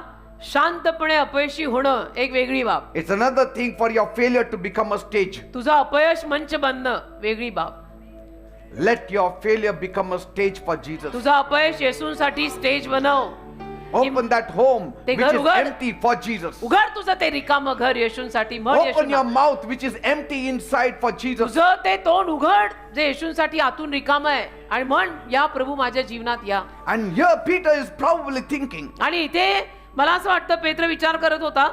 S2: शांतपणे अपयशी होणं एक वेगळी बाब.
S1: It's another thing for your failure to become a stage.
S2: तुझं अपयश मंच बनणं वेगळी बाब.
S1: Let your failure become a stage for Jesus.
S2: तुझं अपयश येशूंसाठी स्टेज बनव.
S1: Open that home
S2: ते
S1: which
S2: घर
S1: is
S2: उघड.
S1: empty for Jesus.
S2: उघड तुझं ते रिकामं घर येशूंसाठी. मग
S1: Open your
S2: येशूंना
S1: mouth which is empty inside for Jesus.
S2: तुझं ते तोंड उघड जे येशूंसाठी आतून रिकामं आहे आणि म्हण, या प्रभू माझ्या जीवनात या.
S1: And here Peter is probably thinking,
S2: आणि इथे मला असं वाटतं पेत्र विचार करत होता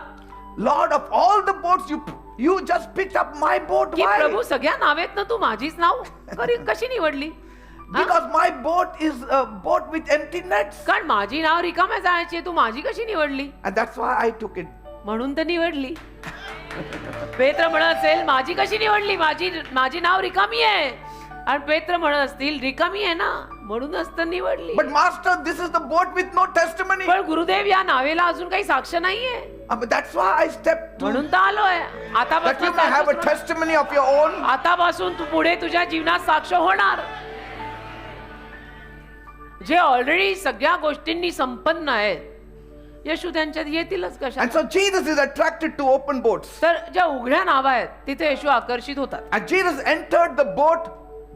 S1: Lord, of all the boats you just picked up my boat.
S2: की
S1: Why?
S2: प्रभू सगळ्या नावेत ना तू माझीच नाव कशी निवडली? हा?
S1: Because my boat is a boat with empty nets.
S2: कारण माझी नाव रिकाम्या जायची, तू माझी कशी निवडली?
S1: And that's why I took it.
S2: म्हणून तर निवडली. पेत्र म्हणत असेल माझी कशी निवडली, माझी नाव रिकामी आहे. आणि पेत्र म्हणत असतील रिकामी आहे ना म्हणूनच तर निवडली.
S1: But master, this is the boat with no testimony.
S2: पण गुरुदेव या नावेला अजून काही साक्ष नाहीये.
S1: But that's why I stepped to,
S2: म्हणून तर आलोय.
S1: that you may have a testimony of your own.
S2: आतापासून तू पुढे तुझ्या जीवनात साक्ष होणार. जे ऑलरेडी सगळ्या गोष्टींनी संपन्न आहेत, येशू त्यांच्यात येतीलच कशा.
S1: And so Jesus is attracted to open boats.
S2: तर ज्या उघड्या नावा आहेत तिथे येशू आकर्षित होतात.
S1: And Jesus entered the boat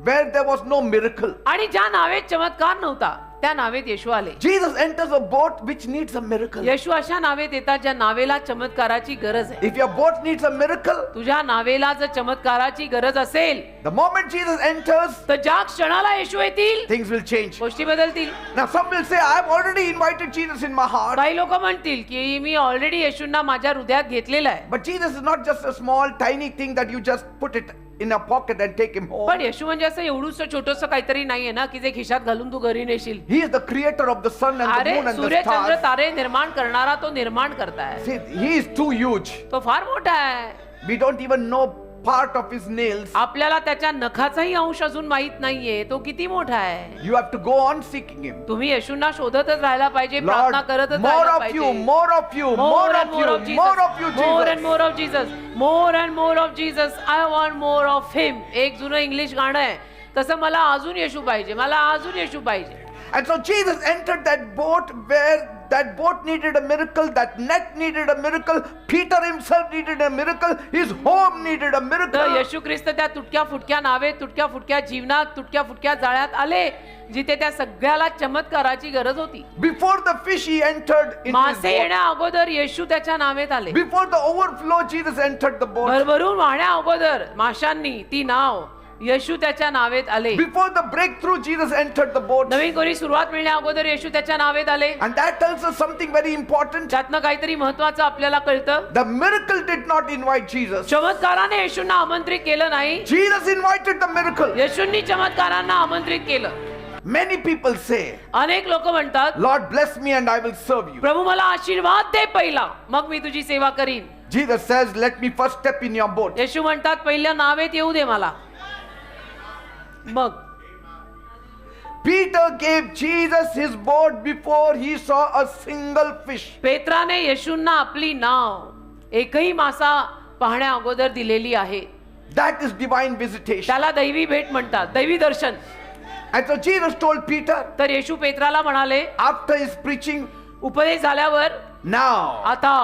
S1: where there was no miracle.
S2: आणि ज्या नावेत चमत्कार नव्हता त्या नावेत येशू आले.
S1: Jesus enters a boat which needs a miracle.
S2: येशू अशा नावेत येतात ज्या नावेला चमत्काराची गरज आहे.
S1: If your boat needs a miracle,
S2: तुझ्या नावेला जर चमत्काराची गरज असेल
S1: the moment Jesus enters,
S2: तर ज्या क्षणाला येशू येतील
S1: things will change.
S2: गोष्टी बदलतील.
S1: Now some will say, I have already invited Jesus in my heart.
S2: काही लोक म्हणतील की मी ऑलरेडी येशूंना माझ्या हृदयात घेतलेलं आहे.
S1: But Jesus is not just a small tiny thing that you just put it in a pocket and take him home.
S2: पण येशू म्हणजे असं एवढूस छोटस काहीतरी नाहीये ना की जे खिशात घालून तू घरी नेशील.
S1: He is the creator of the sun and the
S2: अरे
S1: moon and the
S2: Surya Chandra
S1: stars.
S2: तारे निर्माण करणारा तो निर्माण करताय.
S1: See, he is too huge.
S2: तो फार मोठा आहे.
S1: We don't even know part of his nails.
S2: आपल्याला त्याच्या नखाचाही अंश अजून माहित नाहीये तो किती मोठा आहे.
S1: You have to go on seeking him.
S2: तुम्ही येशूंना शोधतच राहायला पाहिजे,
S1: Lord,
S2: प्रार्थना करतच
S1: more
S2: राहायला
S1: of
S2: पाहिजे.
S1: you, more of you, more of you, more of you,
S2: more and
S1: Jesus.
S2: more of Jesus, more and more of Jesus. I want more of him. एक जुनं English गाणं आहे तसं मला अजून येशू पाहिजे, मला अजून येशू पाहिजे.
S1: And so Jesus entered that boat where that boat needed a miracle, that net needed a miracle, Peter himself needed a miracle, his home needed a
S2: तर
S1: miracle.
S2: येशू ख्रिस्त त्या तुटक्या फुटक्या नावेत, तुटक्या फुटक्या जीवनात, तुटक्या फुटक्या जाळ्यात आले जिथे त्या सगळ्याला चमत्काराची गरज होती.
S1: Before the fish he entered into his
S2: मासे
S1: boat.
S2: येण्या अगोदर येशू त्याच्या नावेत आले.
S1: Before the overflow Jesus entered the boat.
S2: भरभरून वाहण्या अगोदर माशांनी ती नाव येशू त्याच्या नावेत आले.
S1: Before the breakthrough Jesus entered the boat.
S2: नवीन कोणी सुरुवात मिळण्या अगोदर येशू त्याच्या नावेत आले.
S1: And that tells us something very important.
S2: त्यातनं काहीतरी महत्वाचं आपल्याला कळतं.
S1: The miracle did not invite Jesus.
S2: चमत्काराने येशूंना आमंत्रित केलं नाही,
S1: Jesus invited the miracle.
S2: येशूंनी चमत्कारांना आमंत्रित केलं.
S1: Many people say,
S2: अनेक लोक म्हणतात
S1: Lord bless me and I will serve you.
S2: प्रभू मला आशीर्वाद दे पहिला, मग मी तुझी सेवा करीन.
S1: Jesus says, let me first step in your boat.
S2: येशू म्हणतात पहिल्या नावेत येऊ दे मला. मग
S1: Peter gave Jesus his boat before he saw a single fish.
S2: पेत्राने येशूंना आपली नाव एकही मासा पाहण्या अगोदर दिलेली आहे.
S1: That is divine visitation.
S2: त्याला दैवी भेट म्हणतात, दैवी दर्शन.
S1: And so Jesus told Peter,
S2: तर येशू पेत्राला म्हणाले
S1: after his preaching,
S2: उपदेश झाल्यावर
S1: now
S2: आता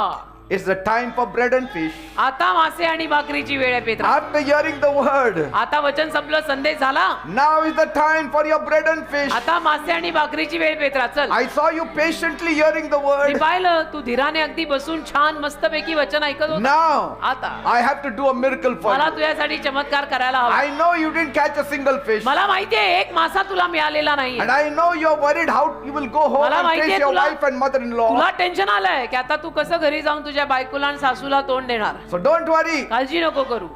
S1: is the time for bread and fish.
S2: आता मासे आणि भाकरीची वेळ आहे Petra.
S1: After hearing the word,
S2: आता वचन संपलं, संदेश झाला,
S1: now is the time for your bread and fish.
S2: आता मासे आणि भाकरीची वेळ पेत्रा. चल,
S1: I saw you patiently hearing the
S2: me
S1: word.
S2: पाहिलं तू धीराने अगदी बसून छान मस्तपैकी वचन ऐकत होता.
S1: Now
S2: आता
S1: I have to do a miracle for
S2: मला
S1: you.
S2: तुझ्यासाठी चमत्कार करायला हवा.
S1: I know you didn't catch a single fish.
S2: मला माहितीये एक मासा तुला मिळालेला नाही.
S1: And I know you're worried how you will go home
S2: मला
S1: and
S2: माहितीये
S1: face your
S2: तुला-
S1: wife and mother-in-law.
S2: तुला टेन्शन आलंय की आता तू कसं घरी जाऊन तुझ्या बायकोला आणि सासूला तोंड देणार.
S1: So don't worry.
S2: काळजी नको करू.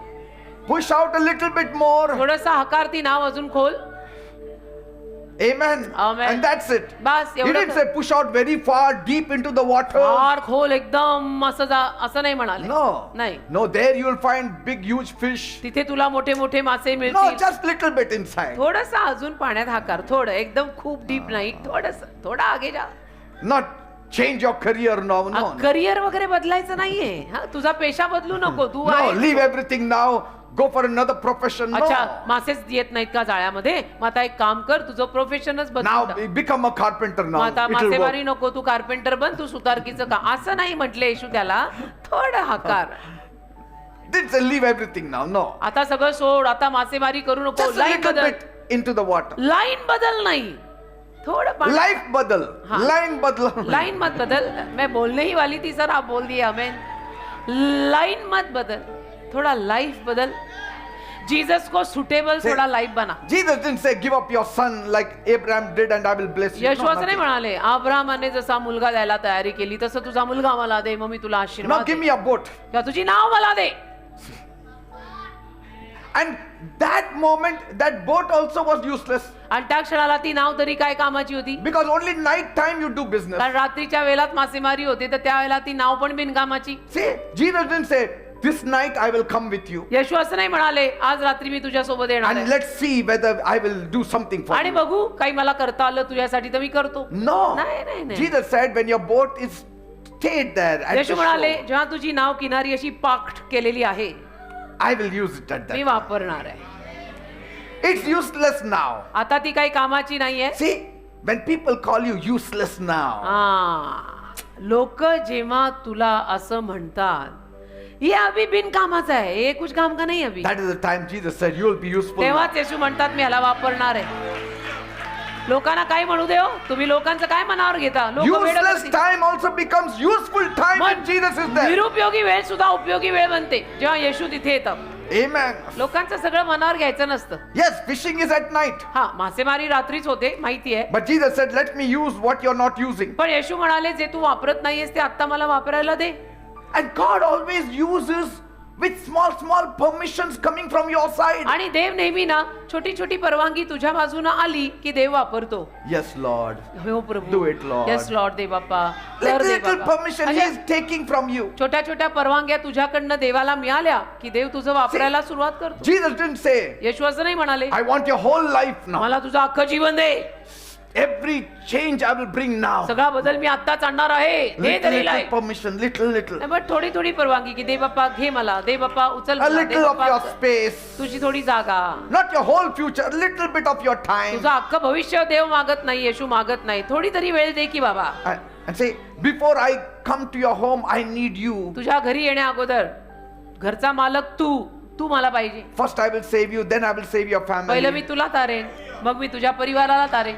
S1: Push out a little bit more.
S2: थोडंसं हकार ती नाव अजून खोल.
S1: Amen.
S2: Amen.
S1: And that's it.
S2: Bus
S1: He
S2: एवढं
S1: didn't
S2: कर.
S1: say push out very far deep into the water.
S2: फार खोल एकदम असं जा असं नाही म्हणाले.
S1: No.
S2: नाही,
S1: No, there you will find big, huge fish.
S2: तिथे तुला मोठे मोठे मासे
S1: No,
S2: मिळतील.
S1: just little bit inside.
S2: थोडस अजून पाण्यात हाकार, थोडं एकदम खूप डीप नाही, थोडस थोडा आगे जा.
S1: Not change your career. No, no.
S2: Career वगैरे बदलायचं नाहीये. हा, तुझा पेशा बदलू नको. तू
S1: No,
S2: आहे.
S1: leave everything now. Go for another profession. No.
S2: अच्छा, मासेच येत नाहीत का जाळ्यामध्ये? मग आता एक काम कर, तुझं प्रोफेशनच बदल.
S1: Now become a carpenter now.
S2: आता
S1: It will
S2: मासेमारी
S1: work.
S2: नको, तू कार्पेंटर बन, तू सुतारकीचं का असं नाही म्हटले येशू त्याला. थोडं हाकार.
S1: Didn't say leave everything now. No.
S2: आता सगळं सोड, आता मासेमारी करू नको.
S1: Just a
S2: लाईन
S1: little
S2: बदल.
S1: bit into the water.
S2: Line बदल नाही, थोडं पाणी.
S1: Life badal.
S2: हाँ.
S1: Line badal.
S2: लाइन मत बदल. मैं बोलने ही वाली थी सर, आप बोल दिए. हमें लाइन मत बदल, थोड़ा लाइफ बदल. जीसस को सुटेबल
S1: Say-
S2: थोड़ा लाइफ बना.
S1: Jesus didn't say give up your son like Abraham did and I will bless you.
S2: Yeshu
S1: No,
S2: असं नाही
S1: nothing.
S2: म्हणाले अब्राहमाने जसा मुलगा द्यायला तयारी केली तसं तुझा मुलगा मला दे, मग मी तुला
S1: Now
S2: आशीर्वाद
S1: give
S2: देईन.
S1: me a boat.
S2: किंवा तुझी नाव मला दे.
S1: And that moment, that boat also was useless.
S2: आणि त्या क्षणाला ती नाव तरी काय कामाची होती?
S1: Because only night time you do business.
S2: कारण रात्रीच्या वेळात मासेमारी होते, तर त्यावेळेला ती नाव पण बिनकामाची.
S1: See, Jesus didn't say, this night I will come with you.
S2: येशू असं नाही म्हणाले, आज रात्री मी तुझ्या सोबत येणार
S1: And
S2: आहे
S1: let's see whether I will do something for
S2: आणि
S1: you.
S2: बघू काही मला करता आलं तुझ्यासाठी तर मी करतो.
S1: No.
S2: नाही नाही नाही.
S1: Jesus said, when your boat is stayed there at the
S2: येशू म्हणाले,
S1: shore,
S2: जेव्हा तुझी नाव किनारी अशी पाक्ट केलेली आहे,
S1: I will use it at that
S2: me
S1: time.
S2: वापरणार आहे.
S1: It's useless now.
S2: आता ती काही कामाची नाहीये.
S1: See, when people call you useless now,
S2: लोक जेव्हा तुला असं म्हणतात, ये अभी बिनकामाचा आहे, ये कुछ काम का नाही अभी,
S1: that is the time Jesus said, you will be useful now.
S2: तेव्हाच येशू म्हणतात मी ह्याला वापरणार आहे. लोकांना काय म्हणू दे हो, तुम्ही लोकांचं काय मनावर घेता? लोक
S1: Useless time also becomes useful time when Jesus is there.
S2: निरुपयोगी वेळ सुद्धा उपयोगी वेळ बनते जेव्हा येशू तिथे येतात.
S1: Amen.
S2: लोकांचं सगळं मनावर घ्यायचं नसतं.
S1: Yes, fishing is at night.
S2: हा, मासेमारी रात्रीच होते माहिती आहे,
S1: But Jesus said, let me use what you're not using.
S2: पण येशू म्हणाले जे तू वापरत नाहीयेस ते आता मला वापरायला दे.
S1: And God always uses with small permissions coming from your side.
S2: आणि देव नेहमी ना छोटी छोटी परवानगी तुझ्या बाजूने आली की देव वापरतो.
S1: Yes, Lord.
S2: हो प्रभू.
S1: Do it, Lord.
S2: Yes, Lord. दे बाप्पा. कर दे
S1: Little
S2: Bappa.
S1: permission He is taking from you.
S2: छोट्या छोट्या परवानग्या तुझ्याकडनं देवाला मिळाल्या की देव तुझं वापरायला सुरुवात करतो.
S1: Jesus didn't say,
S2: येशू असं नाही म्हणाले,
S1: I want your whole life now.
S2: मला तुझं अख्खं जीवन दे,
S1: Every change I will bring now.
S2: सगळा बदल मी आत्ताच आणणार आहे, दे
S1: Little,
S2: तरी
S1: little permission, little.
S2: बट थोडी थोडी परवानगी की दे बाप्पा घे मला, दे बाप्पा उचल
S1: A
S2: मला, दे
S1: little of
S2: Bappa
S1: your space.
S2: तुझी थोडी जागा,
S1: Not your whole future, a little bit of your time.
S2: तुझं अख्खं भविष्य देव मागत नाही, येशू मागत नाही, थोडी तरी वेळ दे की बाबा.
S1: And say, before I come to your home, I need you.
S2: तुझ्या घरी येण्या अगोदर घरचा मालक तू मला पाहिजे.
S1: First I will save you, then I will save your
S2: पहिलं मी
S1: family.
S2: तुला तारेन, मग मी तुझ्या परिवाराला तारेन,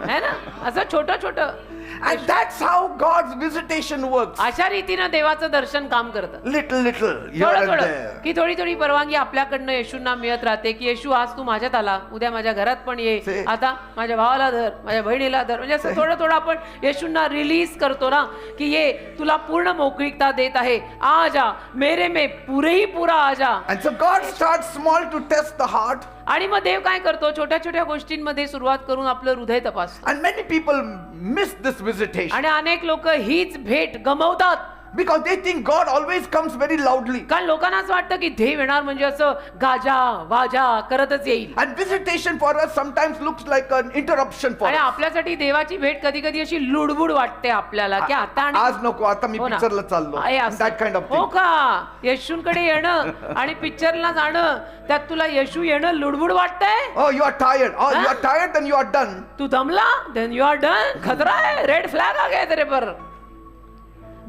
S2: है ना? असं छोटं छोटं
S1: And that's how God's visitation works.
S2: अशा रीतीनं देवाचं दर्शन काम करतं.
S1: Little, here
S2: थोडं
S1: and
S2: थोडं
S1: there.
S2: की थोडी थोडी परवानगी आपल्याकडनं येशूंना मिळत राहते की येशू आज तू माझ्यात आला, उद्या माझ्या घरात पण ये,
S1: से-
S2: आता माझ्या भावाला धर, माझ्या बहिणीला धर, म्हणजे असं थोडं थोडं आपण येशूंना रिलीज करतो ना की ये तुला पूर्ण मोकळीकता देत आहे, आ जा मेरे में पूरे ही पूरा आ जा.
S1: And so God starts small to test the heart.
S2: आणि मग देव काय करतो, छोट्या छोट्या गोष्टींमध्ये सुरुवात करून आपलं हृदय तपासतो.
S1: And many people miss this visitation
S2: आणि अनेक लोक हीच भेट गमावतात
S1: because they think God always comes very loudly.
S2: कारण लोकांना असं वाटतं की देव येणार म्हणजे असं गाजा वाजा करतच येईल.
S1: And visitation for us sometimes looks like an interruption for
S2: आणि
S1: us.
S2: आपल्यासाठी देवाची भेट कधी कधी अशी लुडबुड वाटते आपल्याला की आता आणि
S1: आज नको, आता मी
S2: हो ना.
S1: पिक्चरला चाललो.
S2: आहे असं.
S1: That kind of
S2: हो
S1: thing.
S2: का, येशूंकडे येणं आणि पिक्चरला जाणं, त्यात तुला येशू येणं लुडबुड वाटतंय.
S1: Oh, you are tired. Oh, you
S2: Huh?
S1: are tired, then you are done.
S2: तू दमला, देन यू आर डन. खतरा है, रेड फ्लॅग आ गया तेरे पर.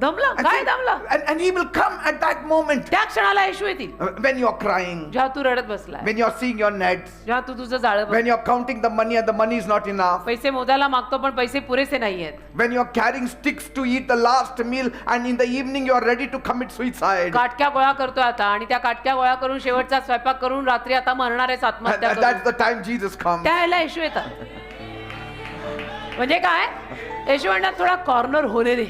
S2: दमला
S1: And
S2: काय
S1: see-
S2: दमला,
S1: and He will come at that moment
S2: त्या क्षणाला येशू येतील
S1: when you are crying,
S2: जेव्हा तू रडत बसलाय,
S1: when you are seeing your nets,
S2: जेव्हा तू तुझं जाळं
S1: when you are counting the money and the money is not enough,
S2: पैसे मोजायला मागतो पण पैसे पुरेसे नाहीयेत,
S1: when you are carrying sticks to eat the last meal and in the evening you are ready to commit suicide.
S2: काटक्या गोळा करतोय आता आणि त्या काटक्या गोळा करून शेवटचा स्वयंपाक करून रात्री आता मरणार आहेस
S1: And
S2: आत्महत्या
S1: that's
S2: करून.
S1: the time Jesus comes.
S2: त्यावेळेला येशू येतात. म्हणजे काय, येशू म्हणतात थोडा कॉर्नर होने दे,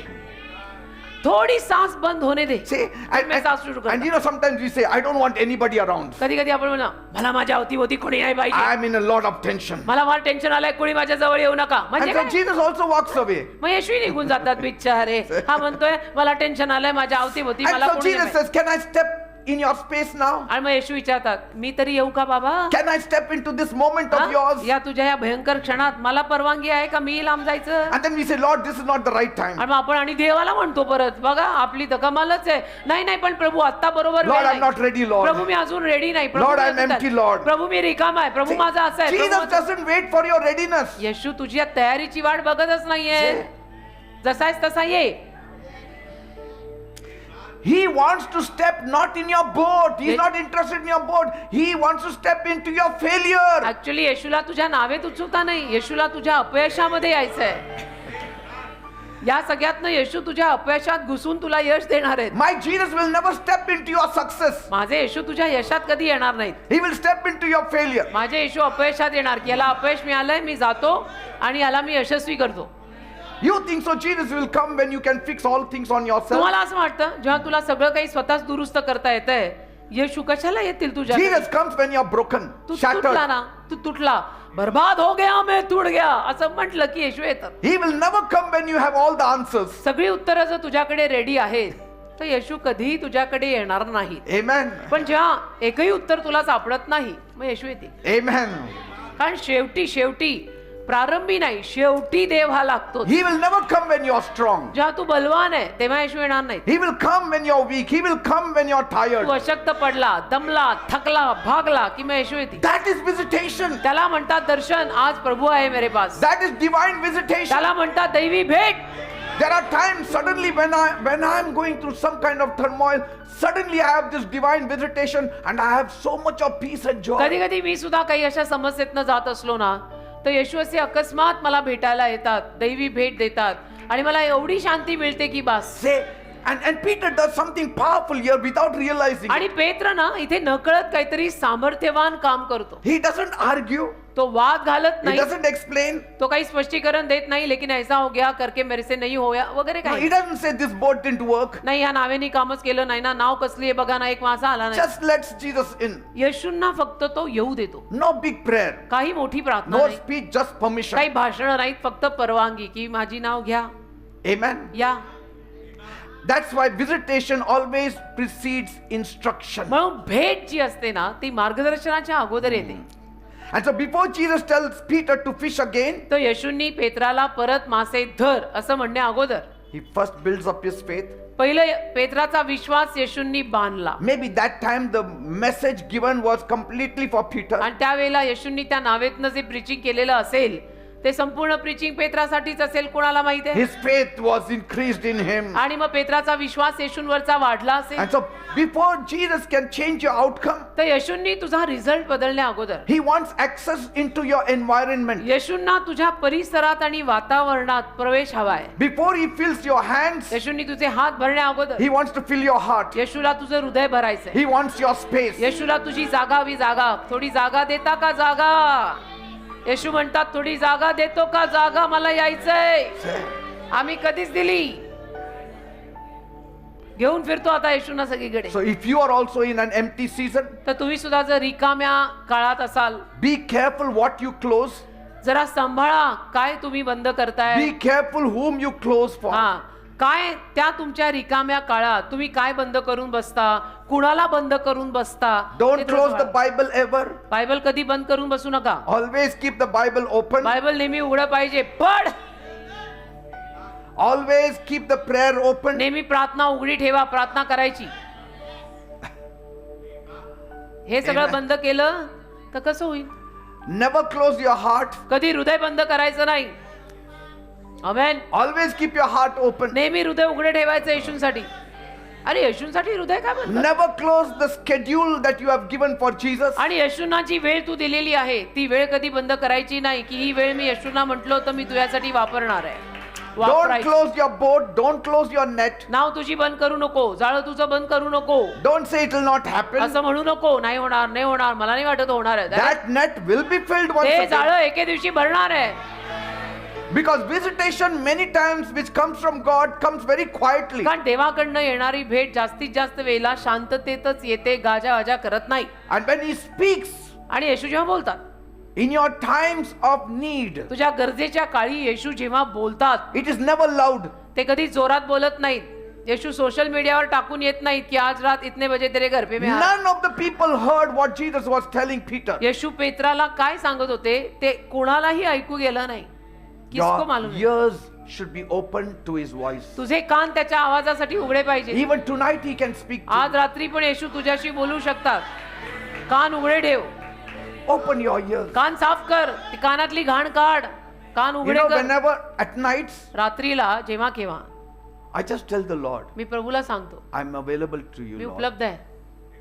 S2: थोडी सांस बंद होने दे.
S1: See,
S2: मैं सांस सुरू करता.
S1: and you know sometimes we say, I don't want anybody around.
S2: कधी कधी आपण म्हणा मला माझ्या अवतीभोवती कोणी नाही पाहिजे,
S1: I am in a lot of tension.
S2: मला फार टेन्शन आलंय, कोणी माझ्या जवळ येऊ नका. म्हणजे
S1: And so
S2: काय?
S1: Jesus also walks away.
S2: मग येशूही निघून जातात बिचारे. हा म्हणतोय मला टेन्शन आलंय माझ्या अवतीभोवती,
S1: And
S2: मला
S1: so
S2: कोणी
S1: Jesus
S2: नाही.
S1: says, can I step in your space now?
S2: आणि मग येशू विचारतात मी तरी येऊ का बाबा,
S1: Can I step into this moment
S2: हा?
S1: of yours?
S2: या तुझ्या या भयंकर क्षणात मला परवानगी आहे का मी लांब जायचं.
S1: And then we say, Lord, this is not the right time.
S2: आणि मग आपण आणि देवाला म्हणतो परत, बघा आपली तर कमालच आहे, नाही नाही पण प्रभू आता बरोबर
S1: Lord,
S2: वेळ
S1: I'm
S2: नाही.
S1: not ready, Lord.
S2: प्रभू मी अजून रेडी नाही, प्रभू
S1: Lord,
S2: मी
S1: I'm
S2: अजून
S1: empty,
S2: नाही.
S1: Lord.
S2: प्रभू मी रिकामा आहे, प्रभू माझा असं आहे, प्रभू
S1: Jesus
S2: माझं-
S1: doesn't wait for your readiness.
S2: येशू तुझी या तयारीची वाट बघतच नाहीये, जसा आहेस तसा ये.
S1: He wants to step not in your boat. He's
S2: Yes.
S1: not interested in your boat. He wants to step into your failure.
S2: Actually येशूला तुझ्या नावेत उत्सुकता नाही, येशूला तुझ्या अपयशामध्ये यायचंय. या सगळ्यातनं येशू तुझ्या अपयशात घुसून तुला यश देणार आहेत.
S1: My Jesus will never step into your success.
S2: माझे येशू तुझ्या यशात कधी येणार नाहीत.
S1: He will step into your failure.
S2: माझे येशू अपयशात येणार की याला अपयश मिळालंय, मी जातो आणि याला मी यशस्वी करतो.
S1: You think so Jesus will come when you can fix all things on yourself?
S2: तुम्हाला असं वाटतं जेव्हा तुला सगळं काही स्वतःच दुरुस्त करता येतंय, येशू कशाला येतील तुझ्या?
S1: Jesus comes when you're broken,
S2: तू तुटला
S1: shattered.
S2: ना, तू तुटला, बर्बाद हो गया मैं तुड गया असं म्हटलं की येशू येतात.
S1: He will never come when you have all the answers.
S2: सगळी उत्तरं जर तुझ्याकडे रेडी आहेत तर येशू कधीही तुझ्याकडे येणार नाही.
S1: Amen.
S2: पण जेव्हा एकही उत्तर तुला सापडत नाही मग येशू येते.
S1: Amen.
S2: कारण शेवटी प्रारंभी नाही, शेवटी देव हा लागतो.
S1: He will never come when you are strong.
S2: जेव्हा तू बलवान आहे तेव्हा येशू येणार नाही.
S1: He will come when you are weak. He will come when you are tired.
S2: तू अशक्त पडला, दमला, थकला, भागला की मग येशू येते.
S1: That is visitation.
S2: त्याला म्हणतात दर्शन. आज प्रभू आहे मेरे pass.
S1: That is divine visitation.
S2: त्याला म्हणतात दैवी भेट.
S1: There are times suddenly when I am going through some kind of turmoil, suddenly I have this divine visitation and I have so much of peace and joy.
S2: कधी कधी मी सुद्धा काही अशा समस्येतनं जात असलो ना तर येशू असे अकस्मात मला भेटायला येतात, दैवी भेट देतात आणि मला एवढी शांती मिळते की बस.
S1: Say, and Peter does something powerful here without realizing.
S2: आणि पेत्र ना इथे नकळत काहीतरी सामर्थ्यवान काम करतो.
S1: He doesn't argue.
S2: तो वाद घालत
S1: He
S2: नाही,
S1: doesn't explain.
S2: तो काही स्पष्टीकरण देत नाही. लेकिन ऐसा हो गया करके मेरे से नहीं होया वगैरे
S1: No, he
S2: काही
S1: doesn't say this boat didn't work.
S2: नाही. या नावेनी कामच केलं नाही ना, नाव कसली आहे बघा ना, एक मासा आला नाही.
S1: Just lets Jesus in.
S2: येशूंना फक्त तो येऊ देतो.
S1: No big prayer.
S2: काही मोठी प्रार्थना
S1: No
S2: नाही,
S1: speech, just permission.
S2: काही भाषण नाहीत, फक्त परवानगी की माझी नाव घ्या,
S1: Amen.
S2: या.
S1: That's why visitation always precedes instruction.
S2: म्हणून भेट जी असते ना ती मार्गदर्शनाच्या अगोदर येते.
S1: And so before Jesus tells Peter to fish again,
S2: तर येशूंनी पेत्राला परत मासे धर असं म्हणण्या अगोदर
S1: he first builds up his faith.
S2: पहिलं पेत्राचा विश्वास येशूंनी बांधला.
S1: Maybe that time the message given was completely for Peter.
S2: आणि त्यावेळेला येशूंनी त्या नावेतनं जे प्रीचिंग केलेलं असेल ते संपूर्ण प्रीचिंग पेत्रासाठीच असेल, कोणाला माहिती आहे.
S1: His faith was increased in him.
S2: आणि मग पेत्राचा विश्वास येशूंवरचा वाढला असेल.
S1: And so before Jesus can change your outcome,
S2: तर येशूंनी तुझा रिझल्ट बदलण्या अगोदर
S1: he wants access into your environment.
S2: येशूंना तुझ्या परिसरात आणि वातावरणात प्रवेश हवाय.
S1: Before he fills your hands,
S2: येशूंनी तुझे हात भरण्या अगोदर
S1: he wants to fill your heart.
S2: येशूला तुझं हृदय भरायचंय.
S1: He wants your space.
S2: येशूला तुझी जागा हवी. जागा, थोडी जागा देता का जागा. येशू म्हणतात थोडी जागा देतो का जागा, मला यायचंय. आम्ही कधीच दिली. घेऊन फिरतो आता येशूंना सगळीकडे.
S1: So if you are also in an empty season,
S2: तर तुम्ही सुद्धा जर रिकाम्या काळात असाल
S1: be careful what you close.
S2: जरा सांभाळा काय तुम्ही बंद करताय.
S1: Be careful whom you close for.
S2: हा, काय त्या तुमच्या रिकाम्या काळात तुम्ही काय बंद करून बसता, कुणाला बंद करून बसता.
S1: Don't close the Bible ever.
S2: Bible कधी बंद करून बसू नका.
S1: Always keep the Bible open.
S2: Bible नेहमी उघडं पाहिजे. पढ.
S1: Always keep the prayer open.
S2: नेहमी प्रार्थना उघडी ठेवा, प्रार्थना करायची. हे सगळं
S1: Amen.
S2: बंद केलं तर कसं होईल.
S1: Never close your heart.
S2: कधी हृदय बंद करायचं नाही. आमेन.
S1: Always keep your heart open.
S2: नेहमी हृदय उघडे ठेवायचं येशूंसाठी. अरे येशूंसाठी हृदय काय बंद.
S1: Never close the schedule that you have given for Jesus.
S2: आणि येशूंना जी वेळ तू दिलेली आहे ती वेळ कधी बंद करायची नाही की ही वेळ मी येशूंना म्हटलो तर मी तुझ्यासाठी वापरणार आहे.
S1: Don't
S2: वापरायची.
S1: close your boat. Don't close your net.
S2: नाव तुझी बंद करू नको, जाळं तुझं बंद करू नको,
S1: Don't say it will not happen.
S2: असं म्हणू नको. नाही होणार, नाही होणार, मला नाही वाटत होणार आहे.
S1: That net will be filled once
S2: ते
S1: again.
S2: जाळं एके दिवशी भरणार आहे.
S1: Because visitation many times which comes from God comes very quietly.
S2: कारण देवाकडनं येणारी भेट जास्तीत जास्त वेळेला शांततेतच येते, गाजावाजा करत नाही.
S1: And when he speaks
S2: आणि येशू जेव्हा बोलतात
S1: in your times of need,
S2: तुझ्या गरजेच्या काळी येशू जेव्हा बोलतात
S1: it is never loud.
S2: ते कधी जोरात बोलत नाहीत. येशू सोशल मीडियावर टाकून येत नाहीत की आज रात इतने बजे तेरे घर पे मैं आ.
S1: None of the people heard what Jesus was telling Peter.
S2: येशू पेत्राला काय सांगत होते ते कोणालाही ऐकू गेलं नाही. किसको
S1: Your
S2: मालूम है?
S1: ears should be open to his voice.
S2: तुझे कान त्याच्या आवाजासाठी उघडे पाहिजे.
S1: Even tonight he can speak to
S2: आज रात्री पण येशू तुझ्याशी बोलू शकतात. कान उघडे ठेव.
S1: you. Open your ears.
S2: कान साफ कर. ती कानातली घाण काढ. कान
S1: You
S2: उघडे
S1: know,
S2: कर.
S1: whenever at nights,
S2: रात्रीला जेव्हा केव्हा
S1: I just tell the Lord,
S2: मी प्रभूला सांगतो
S1: I'm available to you,
S2: me
S1: Lord.
S2: उपलब्ध आहे.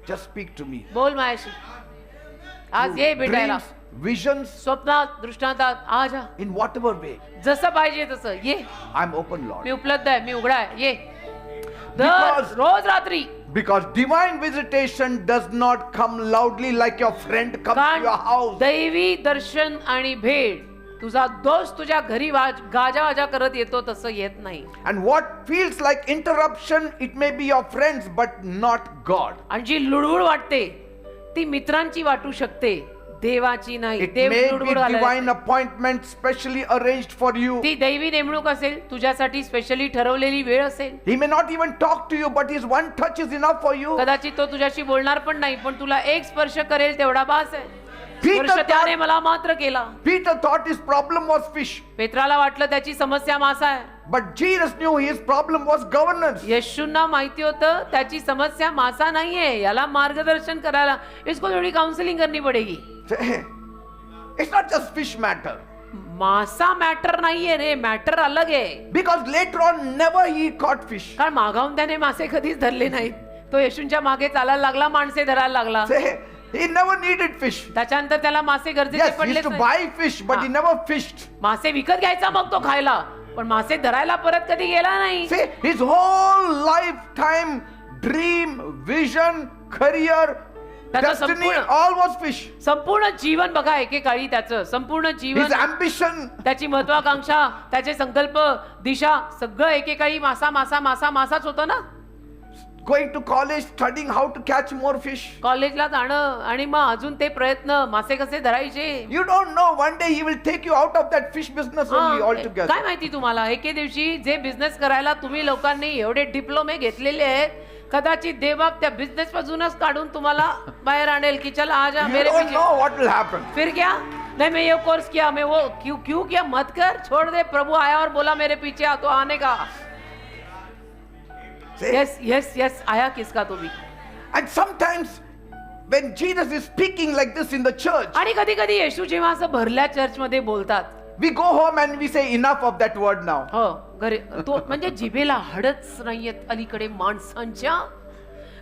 S1: Just speak to me.
S2: बोल माझ्याशी. आज ये भेटायला.
S1: Dreams, visions,
S2: स्वप्नात, दृष्टांतात आज जा.
S1: in whatever way,
S2: जसं पाहिजे तसं ये.
S1: I'm open, Lord.
S2: मी उपलब्ध आहे, मी उघडा आहे. ये.
S1: Because-
S2: रोज रात्री.
S1: Because divine visitation does not come loudly like your friend comes to your
S2: कारण
S1: house.
S2: दैवी दर्शन आणि भेट तुझा दोस्त तुझ्या घरी गाजावाजा करत येतो तसं येत नाही.
S1: And what feels like interruption, it may be your friends, but not God.
S2: आणि जी लुडबुड वाटते ती मित्रांची वाटू शकते, देवाची नाही.
S1: It
S2: देव
S1: may be
S2: लुडबुड घालायला
S1: divine appointment specially arranged for you.
S2: ती दैवी नेमणूक असेल, तुझ्यासाठी स्पेशली ठरवलेली वेळ असेल.
S1: He may not even talk to you, but his one touch is enough for you.
S2: कदाचित तो तुझ्याशी बोलणार पण नाही, पण तुला एक स्पर्श करेल तेवढा बास आहे.
S1: Peter
S2: स्पर्श त्याने
S1: thought-
S2: मला मात्र केला.
S1: Peter thought his problem was fish,
S2: पेत्राला वाटलं त्याची समस्या मासा आहे.
S1: but Jesus knew his problem was governance.
S2: येशूंना माहिती होतं त्याची समस्या मासा नाहीये, याला मार्गदर्शन करायला इसको थोडी काउन्सिलिंग करनी पडेगी.
S1: It's not just fish matter.
S2: मासा मॅटर नाहीये रे, मॅटर अलग आहे.
S1: Because later on, never he caught fish.
S2: कारण मागाहून त्याने मासे कधीच धरले नाहीत. तो येशूंच्या मागे चालायला लागला, माणसे धरायला लागला.
S1: He never needed fish.
S2: त्याच्यानंतर त्याला मासे गरजेचे
S1: Yes, he
S2: पडले
S1: used to buy fish, but he never fished.
S2: मासे विकत घ्यायचा मग तो खायला, पण मासे धरायला परत कधी गेला नाही.
S1: See, his whole lifetime, dream, vision, career,
S2: त्याचं
S1: destiny,
S2: संपूर्ण-
S1: all was fish.
S2: संपूर्ण जीवन बघा, एकेकाळी त्याचं संपूर्ण
S1: His
S2: जीवन,
S1: ambition,
S2: त्याची महत्वाकांक्षा, त्याचे संकल्प, दिशा, सगळं एकेकाळी मासा मासा मासा मासाच होतं ना.
S1: going to college, studying how to catch more fish.
S2: कॉलेजला जाणं आणि मग अजून ते प्रयत्न, मासे कसे धरायचे.
S1: You don't know, one day he will take you out of that fish business only
S2: हा,
S1: altogether.
S2: काय माहिती तुम्हाला, एके दिवशी जे बिझनेस करायला तुम्ही लोकांनी एवढे डिप्लोमे घेतलेले आहेत, कदाचित देवबाप त्या बिझनेस पासूनच काढून तुम्हाला बाहेर आणेल की चल आज
S1: You
S2: मेरे
S1: don't
S2: पीछे.
S1: know what will happen.
S2: फिर क्या, नहीं मैं ये कोर्स किया, मैं वो क्यों क्यों किया, मत कर, छोड़ दे. प्रभु आया और बोला मेरे पीछे आ, तो आने का.
S1: See?
S2: यस यस यस, आया किसका तो भी.
S1: And sometimes when Jesus is speaking like this in the church,
S2: आणि कधी कधी येशू जेव्हा असं भरल्या चर्च मध्ये बोलतात,
S1: we go home and we say enough of that word now.
S2: हो घरी तो म्हणजे जिभेला हाडच नाहीयेत अलीकडे माणसांच्या.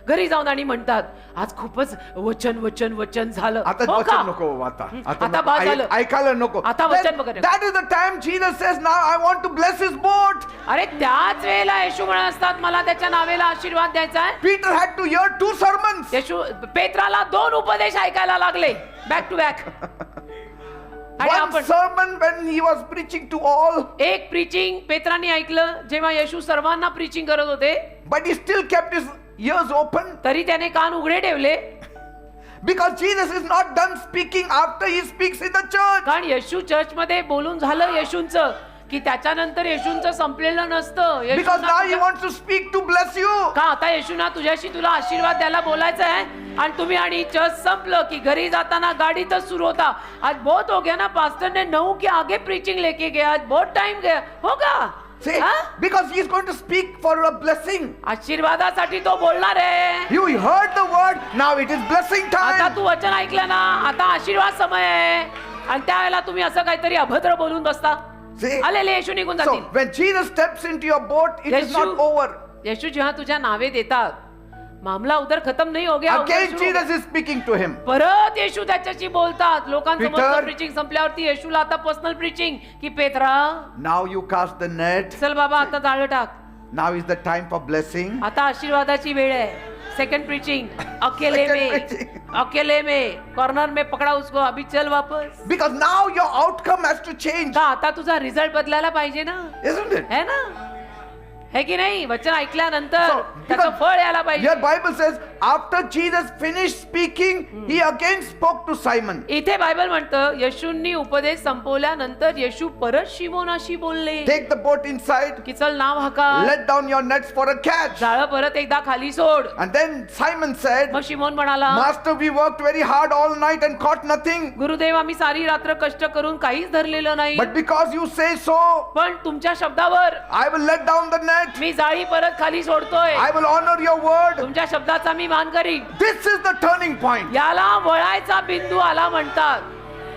S2: घरी जाऊन आणि म्हणतात आज खूपच वचन वचन वचन झालं.
S1: आता
S2: हो का?
S1: वचन नको आता.
S2: आता
S1: नको.
S2: बस झालं.
S1: ऐकायला नको.
S2: आता वचन वगैरे.
S1: That is the time Jesus says, now I want to bless his boat.
S2: अरे त्याच वेळेला येशू म्हणत असतात मला त्याच्या नावेला आशीर्वाद द्यायचा आहे.
S1: Peter had to hear 2 sermons.
S2: येशू पेत्राला 2 उपदेश ऐकायला लागले बॅक टू बॅक. आणि
S1: One
S2: आपण
S1: sermon when he was preaching to all,
S2: एक प्रीचिंग पेत्राने ऐकलं जेव्हा येशू सर्वांना प्रीचिंग करत होते,
S1: but he still kept his ears open
S2: तरी त्याने कान उघडे ठेवले.
S1: because Jesus is not done speaking after he speaks in the church.
S2: कारण येशू चर्च मध्ये बोलून झालं येशूंचं की त्याच्यानंतर येशूंचं संपलेलं नसतं.
S1: Because
S2: येशूंना
S1: now he
S2: तुझ्या-
S1: wants to speak to bless you.
S2: का आता येशूना तुझ्याशी तुला आशीर्वाद द्यायला बोलायचं आहे. आणि तुम्ही आणि चर्च संपलं की घरी जाताना गाडीतच सुरू होता, आज बहुत हो गया ना, पास्टर ने 9 के आगे प्रीचिंग लेके गया, आज बहुत टाइम गया होगा.
S1: See,
S2: हाँ?
S1: because he is going to speak for a blessing.
S2: आशीर्वादासाठी तो बोलणार आहे.
S1: You heard the word, now it is blessing
S2: आता
S1: time.
S2: तू वचन ऐकलं ना, आता आशीर्वाद समय आहे. आणि त्यावेळेला तुम्ही असं काहीतरी अभद्र बोलून बसता.
S1: See?
S2: आलेले येशू निघून
S1: So
S2: जातील.
S1: when Jesus steps into your boat, it is not over.
S2: येशू जेव्हा तुझ्या नावे देतात, मामला उधर खतम नहीं हो गया, उधर
S1: Again
S2: सुरू हो गया.
S1: Jesus is speaking to him.
S2: परत येशू त्याच्याशी बोलतात. लोकांसमोर
S1: Peter.
S2: प्रीचिंग संपल्यावरती येशूला आता पर्सनल प्रीचिंग की Petra
S1: Now you cast the net.
S2: चल बाबा आता जाळं टाक,
S1: Now is the time for blessing.
S2: आता आशीर्वादाची वेळ आहे. Second preaching,
S1: Second preaching.
S2: अकेले में कॉर्नर में पकड़ा उसको, अभी चल वापस.
S1: Because now your outcome has to change.
S2: का आता तुझा रिझल्ट बदलायला पाहिजे ना,
S1: Isn't it?
S2: है ना, है की नाही. वचन ऐकल्यानंतर
S1: So,
S2: त्याचं
S1: because
S2: फळ यायला पाहिजे.
S1: Your Bible says, after Jesus finished speaking, he again spoke to Simon.
S2: इथे बायबल म्हणतं येशूंनी उपदेश संपवल्यानंतर येशू परत शिमोनाशी बोलले
S1: Take the boat inside,
S2: की चल नाव हाका,
S1: let down your nets for a catch.
S2: जाळं परत एकदा खाली सोड.
S1: And then Simon said,
S2: मग शिमोन म्हणाला,
S1: Master, we worked very hard all night and caught nothing.
S2: Gurudev आम्ही सारी रात्र कष्ट करून काहीच धरलेलं नाही,
S1: But because you say so,
S2: पण तुमच्या शब्दावर
S1: I will let down the net.
S2: मी जाळी परत खाली सोडतोय.
S1: I will honor your word.
S2: तुमच्या शब्दाचा मी मान करीन.
S1: This is the turning point.
S2: याला वळायचा बिंदू आला म्हणतात.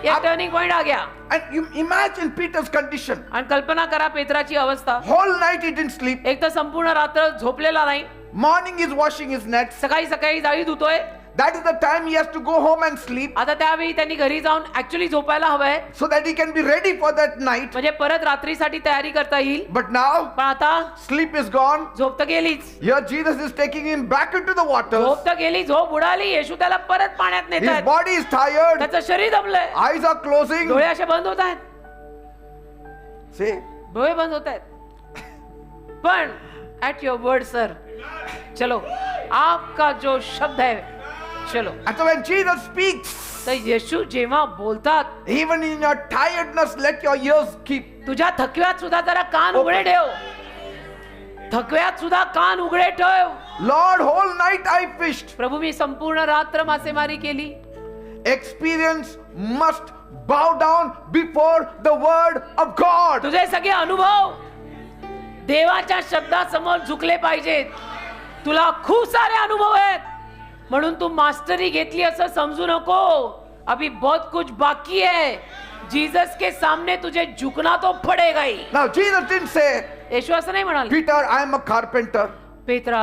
S2: या टर्निंग पॉइंट आ गया.
S1: And you imagine Peter's condition.
S2: आणि कल्पना करा पेत्राची अवस्था.
S1: Whole night he didn't sleep.
S2: एक तर संपूर्ण रात्र झोपलेला नाही,
S1: Morning he's washing his nets.
S2: सकाळी सकाळी जाळी धुतोय.
S1: That is the time he has to go home and sleep
S2: आता त्यावेळी त्यांनी घरी जाऊन ऍक्च्युली झोपायला हवंय,
S1: so that he can be ready for that night.
S2: म्हणजे परत रात्रीसाठी तयारी करता येईल.
S1: But now
S2: पण आता
S1: sleep is gone.
S2: झोप तर गेलीच.
S1: Here Jesus is taking him back into the waters.
S2: झोप तर गेली, झोप उडाली. येशू त्याला परत पाण्यात
S1: His
S2: नेतात.
S1: body is tired.
S2: त्याचं शरीर दमलंय,
S1: Eyes are closing.
S2: डोळे असे बंद होत आहेत,
S1: See?
S2: डोळे बंद होत आहेत. पण ऍट युअर वर्ड सर, चलो आपका जो शब्द है चलो.
S1: And so when Jesus speaks,
S2: तर येशू जेव्हा बोलतात,
S1: even in your tiredness, let your ears keep.
S2: तुझ्या थकव्यात सुद्धा जरा कान उघडे ठेव. थकव्यात सुद्धा कान उघडे ठेव.
S1: Lord, whole night I fished.
S2: प्रभू, मी संपूर्ण रात्र मासेमारी केली.
S1: Experience must bow down before the word of God.
S2: तुझे सगळे अनुभव देवाच्या शब्दासमोर झुकले पाहिजेत. तुला खूप सारे अनुभव आहेत म्हणून तू मास्टरी घेतली असं समजू नको. अभी बहुत कुछ बाकी है. जीसस के सामने तुझे झुकना तो पड़ेगा ही.
S1: Now Jesus didn't say,
S2: येशू असं नाही म्हणाले,
S1: Peter, I am a carpenter
S2: पेत्रा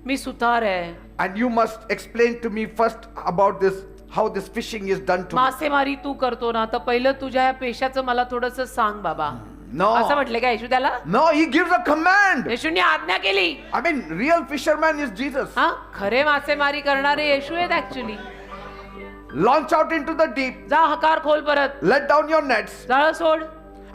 S2: मी सुतार आहे,
S1: and you must explain to me first about this, how this fishing is done to me.
S2: मासेमारी तू करतो ना, तर पहिलं तुझ्या या पेशाचं मला थोडस सांग बाबा.
S1: No.
S2: असं म्हटले का येशू त्याला?
S1: No, he gives a command.
S2: येशूने आज्ञा केली.
S1: I mean, real fisherman is Jesus.
S2: हा, खरे मासेमारी करणारे येशू आहेत actually.
S1: Launch out into the deep,
S2: जा हकार खोल परत,
S1: let down your nets,
S2: जाळ सोड.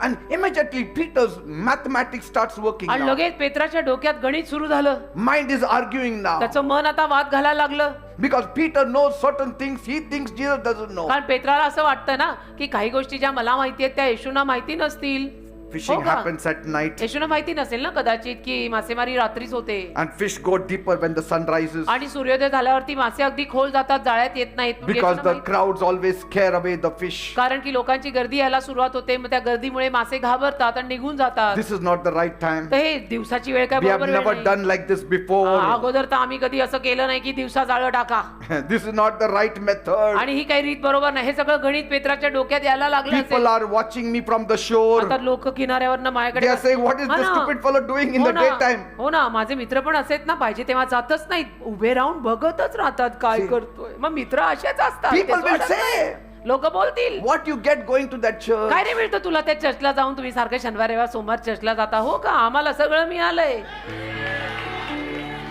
S1: and immediately Peter's mathematics starts working
S2: आणि
S1: now.
S2: लगेच पेत्राच्या डोक्यात गणित सुरू झालं.
S1: Mind is arguing now.
S2: त्याचं मन आता वाद घालायला लागलं.
S1: Because Peter knows certain things he thinks Jesus doesn't know.
S2: कारण पेत्राला असं वाटतं ना की काही गोष्टी ज्या मला माहिती आहेत त्या येशूना माहिती नसतील.
S1: Fishing
S2: हो का?
S1: happens at night,
S2: येशूना माहिती नसेल ना कदाचित की मासेमारी रात्रीच होते
S1: and fish go deeper when the sun rises.
S2: आणि सूर्योदय झाल्यावरती मासे अगदी खोल जातात, जाळ्यात येत नाहीत. मग
S1: Because
S2: येशूना
S1: the
S2: माहिती-
S1: crowds always scare away the fish.
S2: कारण की लोकांची गर्दी यायला सुरुवात होते, मग त्या गर्दीमुळे मासे घाबरतात आणि निघून जातात.
S1: This is not the right time.
S2: तर हे दिवसाची वेळ काय
S1: We have
S2: बरोबर वेळ
S1: never
S2: नाही.
S1: done like this before.
S2: अगोदर तर आम्ही कधी असं केलं नाही की दिवसा जाळं टाका,
S1: This is not the right method.
S2: आणि ही काही रीत बरोबर नाही. हे सगळं गणित पेत्राच्या डोक्यात यायला लागलं
S1: People
S2: असेल.
S1: are watching me from the shore.
S2: आता लोक किनाऱ्यावरनं माझ्याकडे
S1: They are saying, what is
S2: हा
S1: this
S2: ना.
S1: stupid fellow doing in
S2: हो
S1: the
S2: ना.
S1: daytime?
S2: हो ना, माझे मित्र पण असेच ना, पाहिजे तेव्हा जातच नाहीत, उभे राहून बघतच राहतात काय
S1: See.
S2: करतोय. मग मित्र असेच असतात.
S1: People will say,
S2: लोक बोलतील,
S1: what you get going to that church?
S2: काय रे मिळतं तुला त्या चर्चला जाऊन? तुम्ही सारखं शनिवार रविवार सोमवार चर्चला जाता. हो का? आम्हाला सगळं मिळालंय.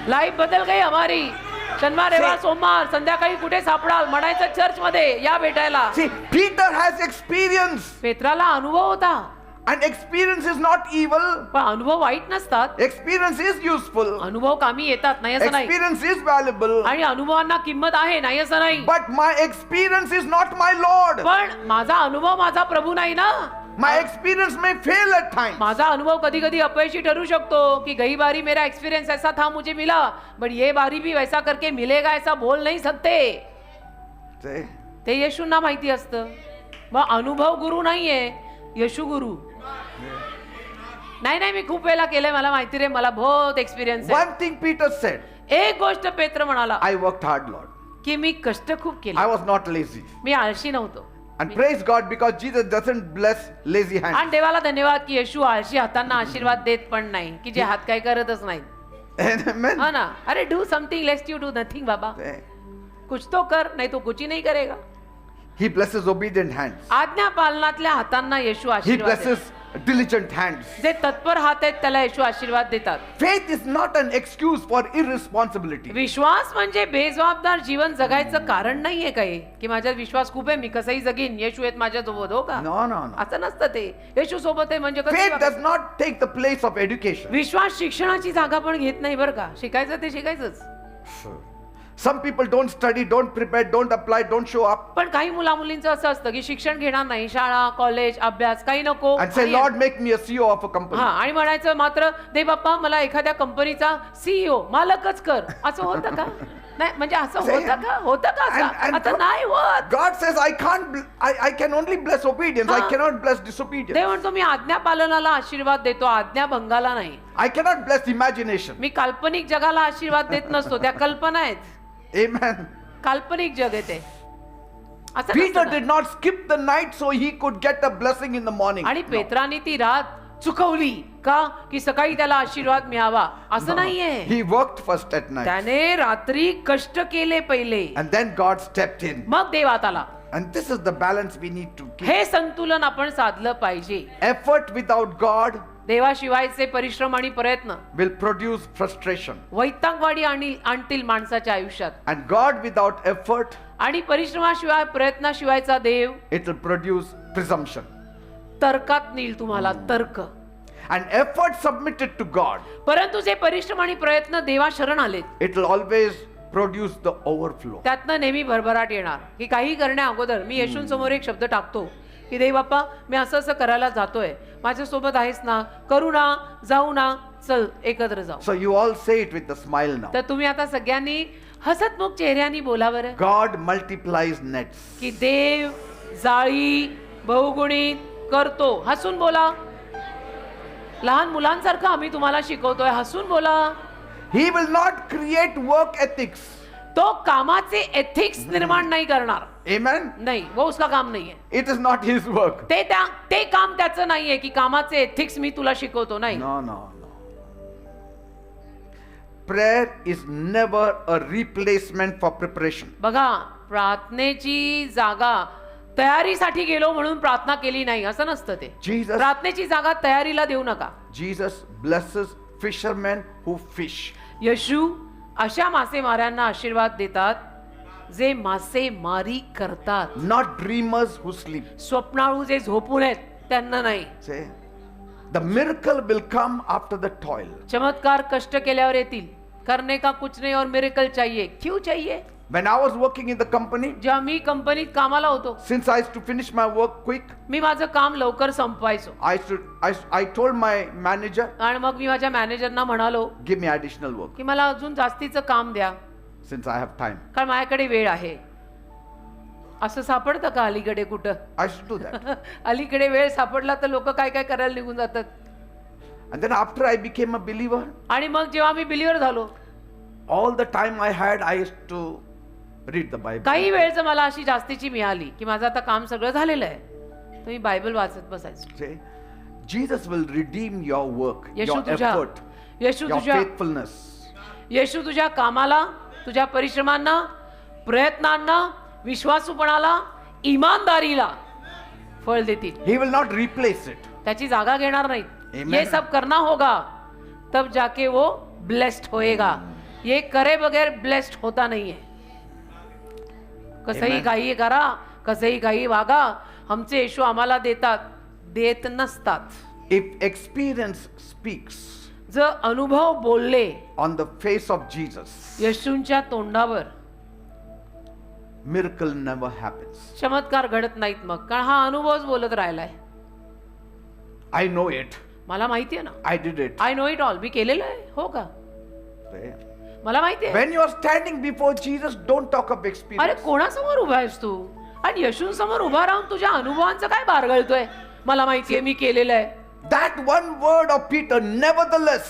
S2: लाईफ बदल गई हमारी. शनिवार रविवार सोमवार संध्याकाळी कुठे सापडाल म्हणायचं चर्च मध्ये या भेटायला.
S1: See, Peter has experience,
S2: पेत्राला अनुभव होता,
S1: and experience is not evil.
S2: पण अनुभव वाईट नसतात.
S1: Experience is useful.
S2: अनुभव कामी येतात, नाही असं नाही.
S1: Experience is valuable.
S2: आणि अनुभवांना किंमत आहे, नाही असं नाही.
S1: But my experience is not my Lord.
S2: पण माझा अनुभव माझा प्रभू नाही ना.
S1: My experience may fail at times.
S2: माझा अनुभव कधी कधी अपयशी ठरू शकतो कि गई बारी मेरा एक्सपीरियंस ऐसा था मुझे मिला, बट ये बारी भी वैसा करके मिलेगा ऐसा बोल नहीं सकते.
S1: See?
S2: ते येशूंना माहिती असतं. मग अनुभव गुरु नाहीये, येशू गुरु. नाही नाही, मी खूप वेळा केलंय, मला माहिती रे, मला बहुत एक्सपिरियन्स आहे.
S1: One thing Peter said,
S2: एक गोष्ट पेत्र म्हणाला
S1: I worked hard, Lord.
S2: की मी कष्ट खूप
S1: I
S2: केले,
S1: was not lazy.
S2: मी आळशी नव्हतो.
S1: And praise God because Jesus doesn't bless lazy hands.
S2: आणि देवाला धन्यवाद की येशू आळशी हातांना आशीर्वाद देत पण नाही, की जे हात काय करतच नाही.
S1: Amen.
S2: हा ना. अरे do something लेस्ट you do nothing बाबा. कुछ तो कर, नहीं तो कुछ ही नहीं करेगा.
S1: He blesses obedient hands.
S2: आज्ञा पालनातल्या हातांना येशू
S1: He
S2: आशीर्वाद देतात.
S1: blesses diligent hands.
S2: जे तत्पर हात आहेत त्याला येशू आशीर्वाद देतात.
S1: Faith is not an excuse for irresponsibility.
S2: विश्वास म्हणजे बेजबाबदार जीवन जगायचं कारण नाहीये काही, की माझ्यात विश्वास खूप आहे, मी कसंही जगीन, येशू आहेत माझ्या सोबत. हो का?
S1: No, no, no.
S2: असं नसतं ते. येशू सोबत आहे म्हणजे कसं
S1: Faith
S2: वागायचं?
S1: does not take the place of education.
S2: विश्वास शिक्षणाची जागा पण घेत नाही बरं का. शिकायचं ते शिकायचंच.
S1: Some people don't study, don't prepare, don't apply, don't show up,
S2: पण काही मुला मुलींचं असं असतं की शिक्षण घेणार नाही, शाळा कॉलेज अभ्यास काही नको,
S1: and say, Lord, make me a CEO of a company.
S2: हा, आणि म्हणायचं मात्र दे बाप्पा मला एखाद्या कंपनीचा सीईओ मालकच कर. असं होतं का? नाही म्हणजे असं होतं का? होतं का असं?
S1: And
S2: आता नाही होत.
S1: God says, I can't, I can only bless obedience. I
S2: हाँ.
S1: cannot bless disobedience.
S2: ते म्हणतो मी आज्ञा पालनाला आशीर्वाद देतो, आज्ञा भंगाला नाही.
S1: I cannot bless imagination.
S2: मी काल्पनिक जगाला आशीर्वाद देत नसतो, त्या कल्पना आहेत.
S1: Amen.
S2: काल्पनिक जग आहे ते. असं
S1: Peter
S2: नसतं ना.
S1: did not skip the night so he could get a blessing in the morning.
S2: आणि
S1: No.
S2: पेत्राने ती रात चुकवली का की सकाळी त्याला आशीर्वाद मिळावा, असं नाहीये.
S1: He worked first at night.
S2: त्याने रात्री कष्ट केले पहिले,
S1: And then God stepped in.
S2: मग देवात आला.
S1: And this is the balance we need to keep.
S2: हे संतुलन आपण साधलं पाहिजे.
S1: Effort without God
S2: देवाशिवायचे परिश्रम आणि प्रयत्न
S1: will produce frustration.
S2: वैतागवाडी आणतील माणसाच्या आयुष्यात.
S1: And God without effort,
S2: आणि परिश्रमाशिवाय प्रयत्नाशिवायचा देव
S1: it will produce presumption.
S2: तर्कात नेईल तुम्हाला, तर्क.
S1: And effort submitted to God,
S2: परंतु जे परिश्रम आणि प्रयत्न देवा शरण आले,
S1: it will always produce the overflow.
S2: त्यातनं नेहमी भरभराट येणार. की काही करण्या अगोदर मी येशूंसमोर एक शब्द टाकतो की देव बाप्पा मी असं असं करायला जातोय, माझ्यासोबत आहेस ना, करू ना, जाऊ ना, चल एकत्र जाऊ.
S1: So you all say it with a smile now.
S2: तर तुम्ही आता सगळ्यांनी हसतमुख चेहऱ्यानी बोला बरं
S1: God multiplies nets.
S2: की देव जाळी बहुगुणित करतो. हसून बोला. लहान मुलांसारखं आम्ही तुम्हाला शिकवतोय, हसून बोला.
S1: He will not create work ethics.
S2: तो कामाचे एथिक्स निर्माण नाही करणार.
S1: Amen.
S2: नाही, वो उसका काम नाहीये.
S1: It is not his work.
S2: ते काम त्याचं नाहीये की कामाचे एथिक्स मी तुला शिकवतो. नाही.
S1: No. Prayer is never a replacement for preparation.
S2: बघा, प्रार्थनेची जागा तयारीसाठी गेलो म्हणून प्रार्थना केली नाही असं नसतं ते.
S1: Jesus
S2: प्रार्थनेची जागा तयारीला देऊ नका.
S1: Jesus blesses fishermen who fish.
S2: येशू अशा मासेमाऱ्यांना आशीर्वाद देतात जे मासेमारी करतात.
S1: Not dreamers who sleep.
S2: स्वप्नाळू जे झोपून आहेत त्यांना नाही.
S1: Say, the miracle will come after the toil.
S2: चमत्कार कष्ट केल्यावर येतील. करने का कुछ नहीं और मिरेकल चाहिए. क्यों चाहिए?
S1: When I was working in the company,
S2: जेव्हा मी कंपनीत कामाला होतो,
S1: since I used to finish my work quick,
S2: मी माझं काम लवकर संपवायचो.
S1: I told my manager,
S2: आणि मग मी माझ्या मॅनेजरना म्हणालो
S1: give me additional work
S2: की मला अजून जास्तीचं काम द्या
S1: since I have time.
S2: कारण माझ्याकडे वेळ आहे. असं सापडतं का अलीकडे कुठं?
S1: I should do that.
S2: अलीकडे वेळ सापडला तर लोक काय काय करायला निघून जातात.
S1: And then after I became a believer,
S2: आणि मग जेव्हा मी बिलीवर झालो,
S1: all the time I had, I used to read the Bible.
S2: काही वेळचं मला अशी जास्तीची मिळाली की माझं आता काम सगळं झालेलं आहे, तर मी बायबल वाचत बसायचो.
S1: Say, Jesus will redeem your work,
S2: Yeshu
S1: your
S2: तुझ्या
S1: effort,
S2: येशू
S1: your
S2: तुझ्या
S1: faithfulness.
S2: येशू तुझ्या कामाला, तुझ्या परिश्रमांना, प्रयत्नांना, विश्वासूपणाला, इमानदारीला फळ देतील.
S1: He will not replace it.
S2: त्याची जागा घेणार नाहीत.
S1: Amen.
S2: ये सब करना होगा तब जाके वो ब्लेस्ड होएगा. ये करे बगैर ब्लेस्ड होता नहीं है. कसंही
S1: Amen.
S2: काही करा, कसंही काही वागा, आमचे येशू आम्हाला देत नसतात.
S1: If experience speaks
S2: जर अनुभव बोलले
S1: on the face of Jesus,
S2: येशूंच्या तोंडावर,
S1: miracle never happens.
S2: चमत्कार घडत नाहीत. मग कारण हा अनुभवच बोलत राहिलाय.
S1: I know it.
S2: मला माहिती आहे ना.
S1: I did it.
S2: I know it all. मी केलेलं आहे. हो का?
S1: Say,
S2: मला माहिती आहे.
S1: when you are standing before Jesus, don't talk of
S2: अरे
S1: experience.
S2: कोणासमोर उभा आहेस तू? आणि येशूंसमोर उभा राहून तुझ्या अनुभवांचं काय बारगळतोय? मला माहिती आहे, मी केलेलं आहे.
S1: That one word of Peter, nevertheless,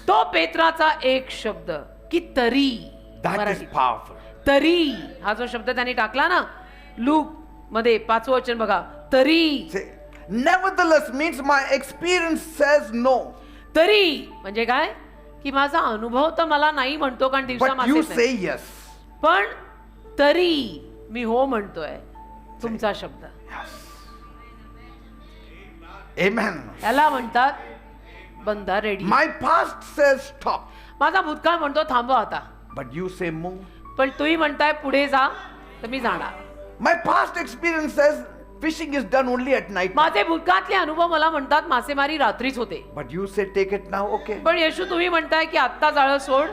S2: तो पेत्राचा एक शब्द की तरी,
S1: that is
S2: मराठीत.
S1: powerful.
S2: तरी हा जो शब्द त्यांनी टाकला ना, लूक मध्ये 5वं वचन बघा. तरी.
S1: Say, nevertheless means my experience says no.
S2: तरी म्हणजे काय? की माझा अनुभव तर मला नाही म्हणतो कारण दिवसा
S1: But you
S2: मासेच
S1: say
S2: आहे.
S1: yes.
S2: पण तरी मी हो म्हणतोय. तुमचा शब्द.
S1: Amen.
S2: याला म्हणतात बंदा ready.
S1: My past says stop.
S2: माझा भूतकाळ म्हणतो थांबवा आता.
S1: But you say move.
S2: पण तुम्ही म्हणताय पुढे जा, तर मी जाणार.
S1: My past experience says fishing is done only at night.
S2: माझे भूतकाळातले अनुभव मला म्हणतात मासेमारी रात्रीच होते.
S1: But you say take it now, okay.
S2: पण येशू तुम्ही म्हणताय की आत्ता जाळं सोड,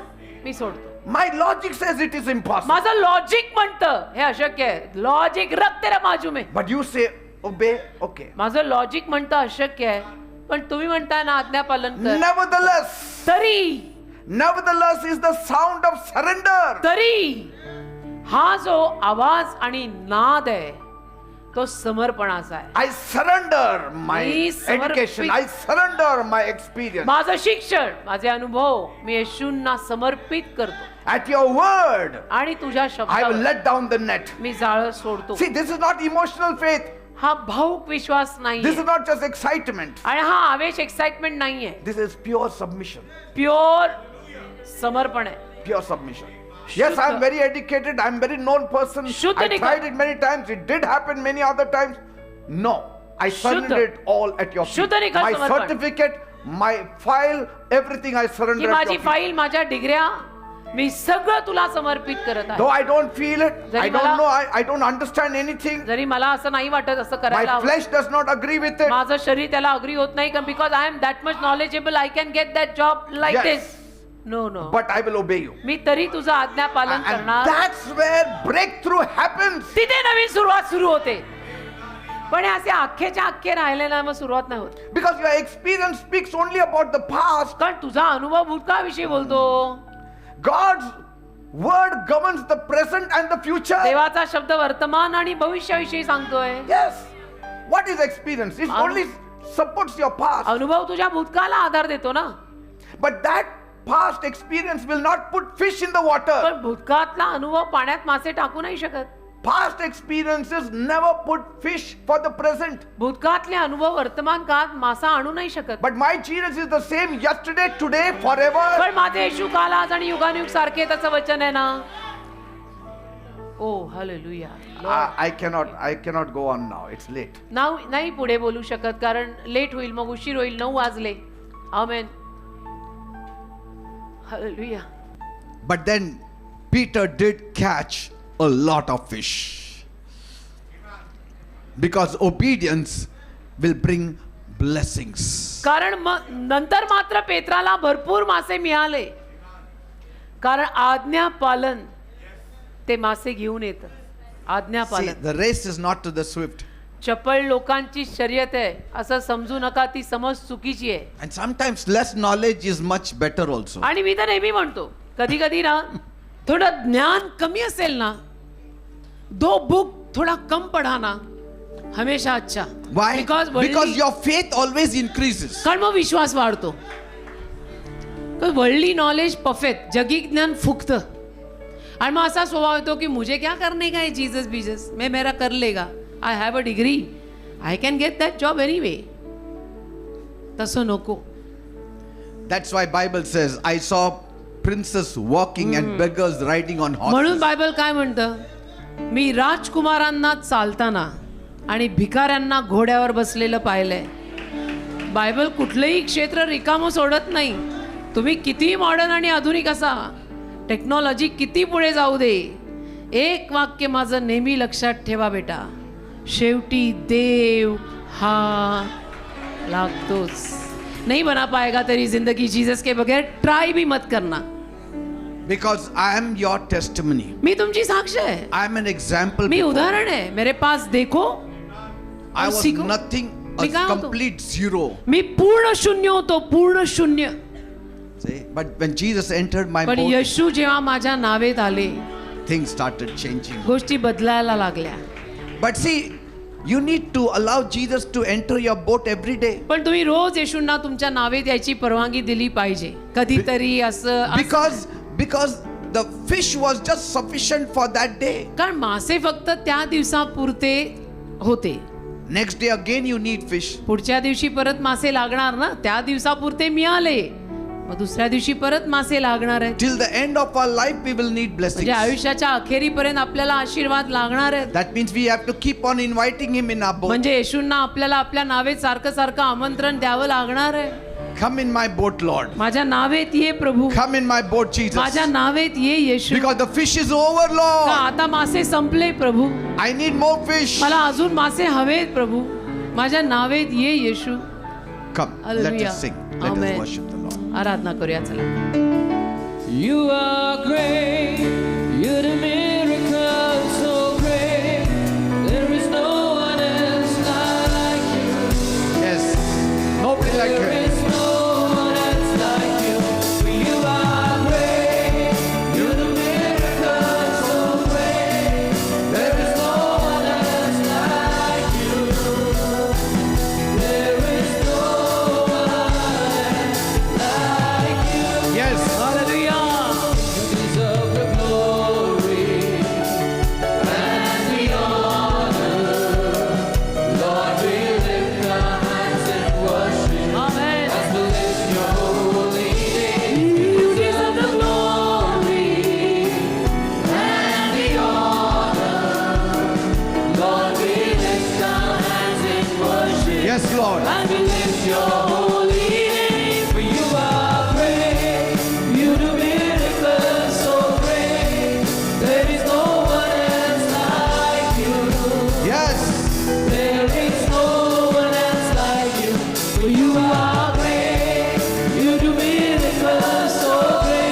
S2: मी सोडतो.
S1: My logic says it is impossible.
S2: माझं लॉजिक म्हणतं हे अशक्य आहे. लॉजिक रख तेरा बाजू में.
S1: But you say obey, okay.
S2: माझं लॉजिक म्हणतं अशक्य आहे, पण तुम्ही म्हणताय ना आज्ञापालन कर.
S1: Nevertheless,
S2: तरी
S1: nevertheless is the sound of surrender.
S2: तरी हा जो आवाज आणि नाद आहे तो समर्पणाचा आहे.
S1: I surrender my
S2: मी समर्पित-
S1: education. I surrender my experience.
S2: माझं शिक्षण, माझे अनुभव मी येशूंना समर्पित करतो.
S1: At your word,
S2: आणि तुझ्या
S1: I will
S2: शब्दावर
S1: let down the net.
S2: मी जाळं सोडतो.
S1: See, this is not emotional faith.
S2: हा भावुक विश्वास नाही.
S1: This is not just excitement.
S2: आणि हा आवेश एक्साइटमेंट नाहीये.
S1: This is pure submission.
S2: Pure समर्पण आहे.
S1: Pure submission. Yes, I am very educated. I am very known person.
S2: शुद्ध
S1: I
S2: निकल.
S1: tried it many times. It did happen many other times. No, I surrender it all at your feet.
S2: शुद्ध निकल
S1: My
S2: समर्पण.
S1: certificate, my file, everything I
S2: की
S1: surrender at
S2: माझी
S1: your feet.
S2: File, माझ्या डिग्र्या मी सगळं तुला समर्पित करत
S1: Though
S2: आहे.
S1: I don't feel it,
S2: जरी
S1: I don't
S2: मला-
S1: know, I don't understand anything.
S2: जरी मला असं नाही वाटत असं
S1: My
S2: करायला हवं.
S1: flesh does not agree with it.
S2: माझं शरीर त्याला अग्री होत नाही, because I am that much knowledgeable, I can get that job like
S1: Yes.
S2: This. No no
S1: but I will obey you.
S2: मी तरी तुझं आज्ञा पालन
S1: And
S2: करणार.
S1: that's where breakthrough happens.
S2: तिथे नवीन सुरुवात सुरू होते. पण हे असे अख्खेच्या अख्खे राहिले ना मग सुरुवात नाही होत.
S1: Because your experience speaks only about the past.
S2: कारण तुझा अनुभव भूतकाळाविषयी बोलतो.
S1: God's word governs the present and the future.
S2: देवाचा शब्द वर्तमान आणि भविष्याविषयी सांगतोय.
S1: Yes. What is experience? It only supports your past.
S2: अनुभव तुझ्या भूतकाळाला आधार देतो ना.
S1: But that past experience will not put fish in the water.
S2: पण भूतकाळातला अनुभव पाण्यात मासे टाकू नाही शकत.
S1: Past experiences never put fish for the present.
S2: भूतकाळातले अनुभव वर्तमान काळात मासा आणू नाही शकत.
S1: But my Jesus is the same yesterday, today, forever.
S2: पण माझे येशू काल आज आणि युगानुयुग सारखे त्याचं वचन आहे ना. ओ hallelujah.
S1: I cannot go on now. It's late.
S2: नाही पुढे बोलू शकत कारण लेट होईल, मग उशीर होईल. 9 वाजले. आमेन. Hallelujah.
S1: But then Peter did catch a lot of fish. Because obedience will bring blessings.
S2: कारण मग नंतर मात्र पेत्राला भरपूर मासे मिळाले. कारण आज्ञा पालन ते मासे घेऊन येतं. आज्ञा
S1: See,
S2: पालन.
S1: the race is not to the swift.
S2: चपळ लोकांची शर्यत आहे असं समजू नका. ती समज चुकीची आहे.
S1: And sometimes less knowledge is much better also.
S2: आणि मी तर नेहमी म्हणतो कधी कधी ना थोडं ज्ञान कमी असेल ना, 2 बुक थोड़ा कम पढ़ाना हमेशा अच्छा.
S1: Why?
S2: Because
S1: your faith always increases.
S2: कारण मग विश्वास वाढतो. वर्ल्डली नॉलेज परफेक्ट, जगी ज्ञान फुकतं. आणि मग असा स्वभाव येतो की मुझे क्या करने का है जीसस बीजस, मैं मेरा कर लेगा. I have a degree, I can get that job anyway. तसं नको.
S1: That's why Bible says, I saw princes walking and beggars riding on
S2: म्हणून
S1: horses.
S2: बायबल काय म्हणतं, मी राजकुमारांना चालताना आणि भिकाऱ्यांना घोड्यावर बसलेलं पाहिलंय. बायबल कुठलंही क्षेत्र रिकामं सोडत नाही. तुम्ही किती मॉडर्न आणि आधुनिक असा, टेक्नॉलॉजी किती पुढे जाऊ दे, एक वाक्य माझं नेहमी लक्षात ठेवा बेटा, शेवटी देव हा लागतोच. नहीं बना पाएगा तेरी जिंदगी जीसस के बगैर, ट्राई भी मत करना.
S1: Because I am your testimony.
S2: मी तुमची साक्ष आहे.
S1: I am an example.
S2: मी उदाहरण है. मेरे पास देखो.
S1: I was
S2: सीखो.
S1: nothing, a
S2: मी काय होतो?
S1: complete zero.
S2: मी पूर्ण शून्य होतो, पूर्ण शून्य.
S1: See? But when Jesus entered my
S2: पण
S1: boat,
S2: येशू जेव्हा माझ्या नावेत आले,
S1: things started changing.
S2: गोष्टी बदलायला लागल्या.
S1: But see, you need to allow Jesus to enter your boat every day.
S2: पण तुम्ही रोज येशूंना तुमच्या नावेत यायची परवानगी दिली पाहिजे. कधीतरी असं
S1: Because the fish was just sufficient for that day.
S2: कारण मासे फक्त त्या दिवसापुरते होते.
S1: Next day again you need fish.
S2: पुढच्या दिवशी परत मासे लागणार ना. त्या दिवसापुरते मिळाले, मग दुसऱ्या दिवशी परत मासे लागणार आहेत.
S1: Till the end of our life we will need blessings.
S2: म्हणजे आयुष्याच्या अखेरीपर्यंत आपल्याला आशीर्वाद लागणार आहेत.
S1: That means we have to keep on inviting him in our boat.
S2: म्हणजे येशूंना आपल्याला आपल्या नावेत सारखं सारखं आमंत्रण द्यावं लागणार आहे.
S1: Come in my boat, Lord.
S2: माझ्या नावेत ये प्रभू.
S1: Come in my boat, Jesus.
S2: माझ्या नावेत ये येशू.
S1: Because the fish is over,
S2: का
S1: Lord.
S2: आता मासे संपले प्रभू.
S1: I need more fish.
S2: मला अजून मासे हवेत प्रभू. माझ्या नावेत ये येशू.
S1: Come, let
S2: Hallelujah.
S1: us sing. Let us
S2: Amen.
S1: worship the Lord.
S2: आराधना करूया चला.
S3: You are great, you're the miracle so great, there is no one else like you,
S1: Yes. Nobody like
S3: there
S1: him.
S3: is no one else like you, you are great, you're the miracle so great, there is no one else like you, there is no one else like you.
S1: Yes.
S2: Hallelujah.
S3: You deserve the glory and the honor. Lord, we lift our hands in worship
S2: Amen.
S3: as we lift your holy name.
S2: You deserve the glory.
S3: And the honor. Lord, we lift our hands in worship
S1: Yes, Lord.
S3: and we lift your holy name. For you are great, you do miracles so great. There is no one else like you.
S1: Yes.
S3: There is no one else like you. For you are great, you do miracles so great.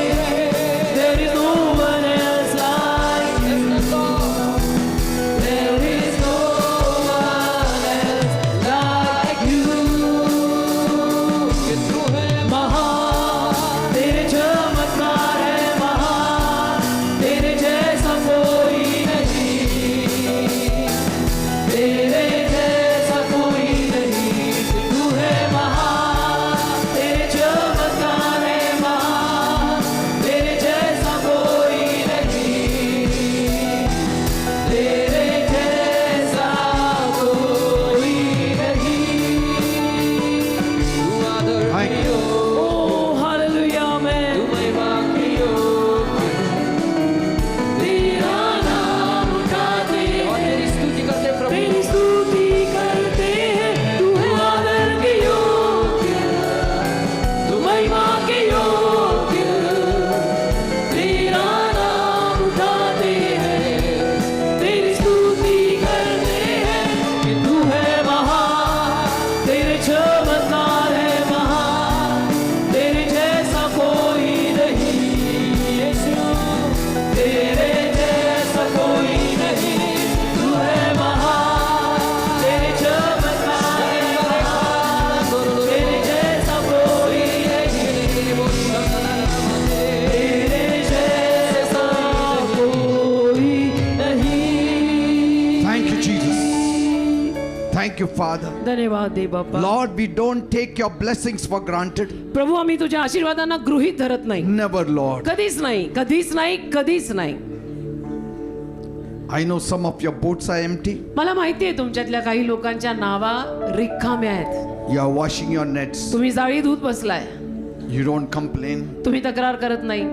S1: Thank you, Father.
S2: धन्यवाद दे बाप्पा.
S1: Lord, we don't take your blessings for granted.
S2: प्रभू आम्ही तुझ्या आशीर्वादांना गृहीत धरत नाही.
S1: Never, Lord.
S2: कधीच नाही, कधीच नाही, कधीच नाही.
S1: I know some of your boats are empty.
S2: मला माहिती आहे तुमच्यातल्या काही लोकांच्या नावा रिकाम्या आहेत.
S1: You are washing your nets.
S2: तुम्ही जाळी धुत बसलाय.
S1: You don't complain.
S2: तुम्ही तक्रार करत नाही.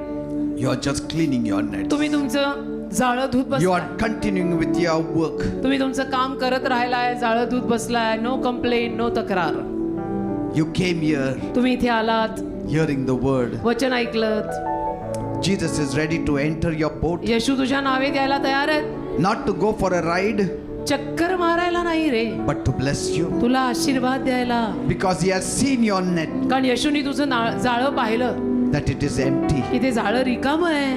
S1: You are just cleaning your nets.
S2: तुम्ही तुमचं जाळं धुत
S1: You
S2: बसलाय.
S1: are continuing with your work.
S2: तुम्ही तुमचं काम करत राहिलाय, जाळं धुत बसलाय. नो कंप्लेन, नो तक्रार.
S1: You came here
S2: तुम्ही इथे आलात,
S1: hearing the word.
S2: वचन ऐकलत.
S1: Jesus is ready to enter your boat.
S2: येशू तुझ्या नावेत यायला तयार आहेत.
S1: Not to go for a ride,
S2: चक्कर मारायला नाही रे,
S1: but to bless you.
S2: तुला आशीर्वाद द्यायला.
S1: Because he has seen your net,
S2: कारण येशूनी तुझं जाळं पाहिलं
S1: that it is empty.
S2: की ते जाळं रिकाम आहे.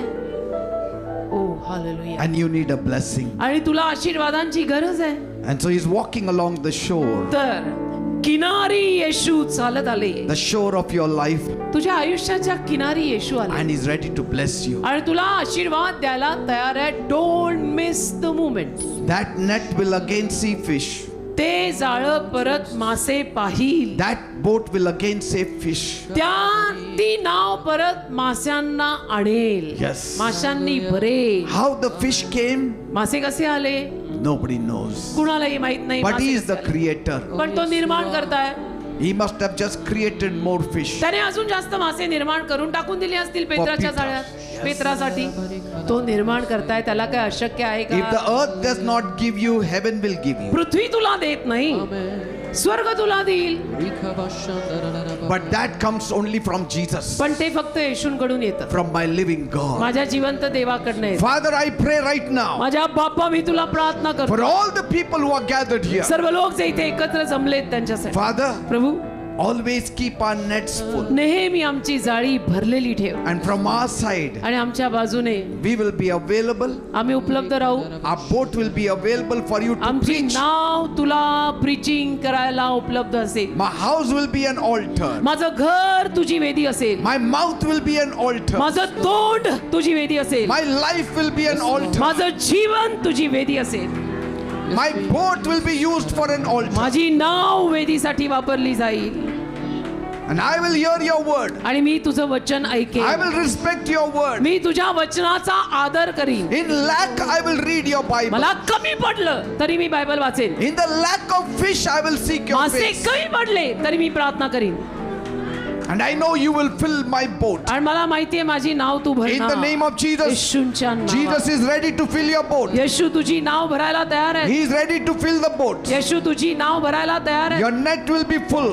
S2: ओ hallelujah.
S1: And you need a blessing.
S2: आणि तुला आशीर्वादांची गरज आहे.
S1: And so he's walking along the shore.
S2: तर किनारी येशू चालत आले.
S1: The shore of your life.
S2: तुझ्या आयुष्याच्या किनारी येशू आले.
S1: And he's ready to bless you.
S2: आणि तुला आशीर्वाद द्यायला तयार आहे. Don't miss the moment.
S1: That net will again see fish.
S2: ते जाळं परत मासे पाहिल.
S1: That boat will again save fish.
S2: ती नाव परत माशांना आणेल.
S1: Yes.
S2: माशांनी भरेल.
S1: How the fish came,
S2: मासे कसे आले
S1: nobody knows.
S2: कुणालाही माहित नाही.
S1: But
S2: मासे
S1: he is
S2: कसे
S1: the
S2: आले.
S1: creator.
S2: पण तो निर्माण करताय.
S1: He must have just created more fish.
S2: त्याने अजून जास्त मासे निर्माण करून टाकून दिले असतील पेत्राच्या
S1: Peter.
S2: जाळ्यात. पेत्रासाठी तो निर्माण करताय. त्याला काय अशक्य आहे
S1: If the
S2: का?
S1: earth does not give you, heaven will give you.
S2: पृथ्वी तुला देत नाही, स्वर्ग तुला देईल.
S1: But that comes only from Jesus,
S2: पण ते फक्त येशूंकडून येतं.
S1: from my living God.
S2: माझ्या जिवंत देवाकडनं येतं.
S1: Father, I pray right now
S2: माझ्या बाप्पा मी तुला प्रार्थना
S1: for
S2: करतो.
S1: all the people who are gathered here.
S2: सर्व लोक जे इथे एकत्र जमलेत त्यांच्यासाठी.
S1: Father,
S2: Prabhu
S1: always keep our nets full.
S2: नेहमी आमची जाळी भरलेली ठेव.
S1: And from our side,
S2: आणि आमच्या बाजूने
S1: we will be available.
S2: आम्ही उपलब्ध राहू.
S1: Our boat will be available for you to
S2: आमची
S1: preach.
S2: नाव तुला प्रीचिंग करायला उपलब्ध असेल.
S1: My house will be an altar.
S2: माझं घर तुझी वेदी असेल.
S1: My mouth will be an altar.
S2: माझं तोंड तुझी वेदी असेल.
S1: My life will be an altar.
S2: माझं जीवन तुझी वेदी असेल.
S1: My boat will be used for an altar.
S2: माझी नाव वेदीसाठी वापरली जाईल.
S1: And I will hear your word.
S2: आणि मी तुझं वचन
S1: I
S2: ऐकेन.
S1: will respect your word.
S2: मी तुझ्या वचनाचा आदर करीन.
S1: In lack, I will read your Bible.
S2: मला कमी पडलं तरी मी Bible वाचेन.
S1: In the lack of fish, I will seek your
S2: मासे
S1: face.
S2: कमी पडले तरी मी प्रार्थना करीन.
S1: And I know you will fill my boat.
S2: आणि मला माहितीये माझी नाव तू
S1: In the
S2: भरणार.
S1: name of Jesus,
S2: येशूंच्या नावात.
S1: Jesus is ready to fill your boat.
S2: येशू तुझी नाव भरायला तयार आहे.
S1: He is ready to fill the boat.
S2: येशू तुझी नाव भरायला तयार आहे.
S1: Your net will be full.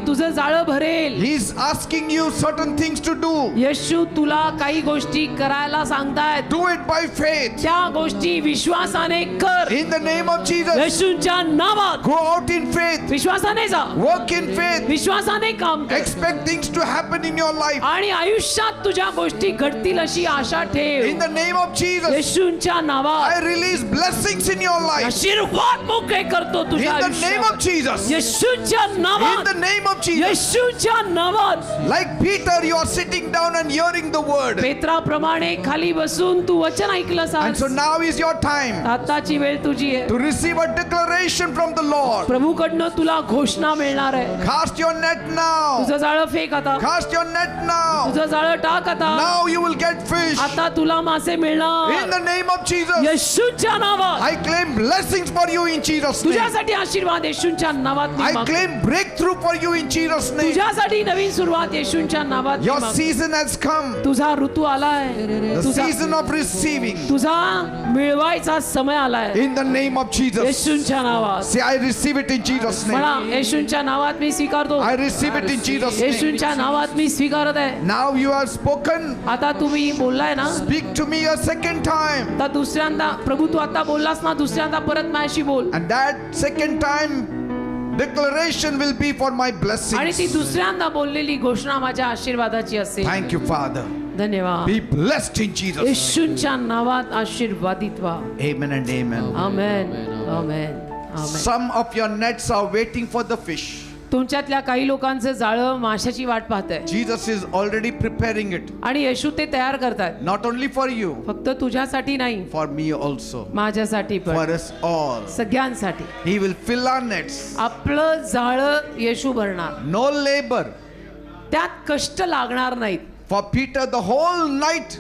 S2: तुझं जाळं भरेल.
S1: He is asking you certain things to do.
S2: येशू तुला काही गोष्टी करायला सांगतायत.
S1: Do it by faith.
S2: त्या गोष्टी विश्वासाने कर.
S1: In the name of Jesus,
S2: येशूंच्या नावात
S1: go out in faith.
S2: विश्वासाने जा.
S1: Work in faith.
S2: विश्वासाने काम कर.
S1: Expect things to happen in your life.
S2: आणि आयुष्यात तुझ्या गोष्टी घडतील अशी आशा
S1: In
S2: ठेव.
S1: the name of Jesus,
S2: येशूंच्या नावात
S1: I release blessings in your life.
S2: आशीर्वाद मोकळे करतो
S1: In
S2: तुझ्या
S1: the name of
S2: आयुष्यात.
S1: Jesus.
S2: येशूंच्या
S1: In
S2: नावात.
S1: the name of Jesus.
S2: येशूंच्या नावात.
S1: Like Peter, you are sitting down and hearing the word.
S2: पेत्राप्रमाणे खाली बसून तू वचन ऐकलंस.
S1: And so now is your time
S2: आताची वेळ तुझी आहे.
S1: to receive a declaration from the Lord.
S2: प्रभूकडनं तुला घोषणा मिळणार आहे.
S1: Cast your net now.
S2: तुझं जाळं फेक आता.
S1: Cast your net now.
S2: तुझं जाळं टाक आता.
S1: Now you will get fish.
S2: आता तुला मासे
S1: In
S2: मिळणार.
S1: the name of Jesus,
S2: येशूंच्या नावात.
S1: I claim blessings for you in Jesus' name.
S2: तुझ्यासाठी आशीर्वाद येशूंच्या नावात मी
S1: I
S2: मागतो.
S1: claim breakthrough for you in Jesus' name.
S2: तुझ्यासाठी नवीन सुरुवात येशूंच्या नावात मी
S1: Your
S2: मागतो.
S1: season has come.
S2: तुझा ऋतू आलाय.
S1: The
S2: तुझा
S1: season of receiving.
S2: तुझा मिळवायचा समय आलाय.
S1: In the name of Jesus.
S2: येशूंच्या नावात.
S1: Say, I receive it in Jesus'
S2: मला
S1: name.
S2: येशूंच्या नावात मी स्वीकारतो.
S1: I receive it in Jesus' name.
S2: येशूंच्या नावात मी स्वीकारत आहे.
S1: Now you have spoken.
S2: आता तुम्ही बोललाय ना.
S1: Speak to me a second time.
S2: आता दुसऱ्यांदा प्रभू तू आता बोललास ना. दुसऱ्यांदा परत माझ्याशी बोल.
S1: And that second time declaration will be for my
S2: आणि ती
S1: blessings.
S2: दुसऱ्यांदा बोललेली घोषणा माझ्या आशीर्वादाची असेल.
S1: Thank you, Father.
S2: धन्यवाद.
S1: Be blessed in Jesus' name.
S2: येशूंच्या नावात आशीर्वादित व्हा.
S1: Amen and amen.
S2: Amen. Amen. Amen.
S1: Some of your nets are waiting for the fish.
S2: तुमच्यातल्या काही लोकांचं जाळं माशाची वाट पाहत आहे
S1: Jesus is already preparing it.
S2: आणि येशू ते तयार करतात
S1: Not only for you,
S2: फक्त तुझ्यासाठी नाही
S1: for me also.
S2: माझ्यासाठी
S1: For
S2: पण
S1: us all.
S2: सगळ्यांसाठी
S1: He will fill our nets.
S2: आपलं जाळं येशू भरणार
S1: No labor.
S2: त्यात कष्ट लागणार नाहीत.
S1: For Peter, the whole night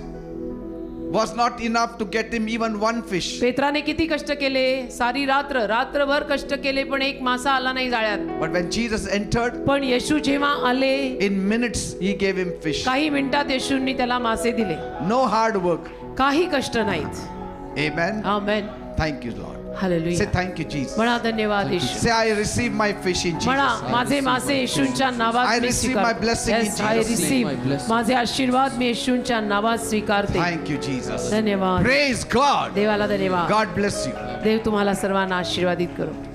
S1: was not enough to get him even one fish.
S2: पेत्राने किती कष्ट केले, सारी रात्रभर कष्ट केले, पण एक मासा आला नाही जाळ्यात.
S1: But when Jesus entered,
S2: पण येशू जेव्हा आले
S1: in minutes he gave him fish.
S2: काही मिनिटात येशूंनी त्याला मासे दिले.
S1: No hard work.
S2: काही कष्ट नाहीत.
S1: Amen.
S2: Amen.
S1: Thank you, Lord. Say
S2: hallelujah.
S1: thank you, Jesus.
S2: म्हणा धन्यवाद येशू.
S1: Say, I receive my fish in
S2: म्हणा
S1: Jesus.
S2: माझे मासे येशूंच्या नावात
S1: I
S2: मी
S1: receive my
S2: स्वीकारतो.
S1: blessing in
S2: Yes, I
S1: Jesus'
S2: receive.
S3: name. My blessing.
S2: माझे आशीर्वाद मी येशूंच्या नावात स्वीकारते.
S1: Thank you, Jesus.
S2: धन्यवाद.
S1: Praise God.
S2: देवाला धन्यवाद.
S1: God bless you.
S2: देव तुम्हाला सर्वांना आशीर्वादित करो.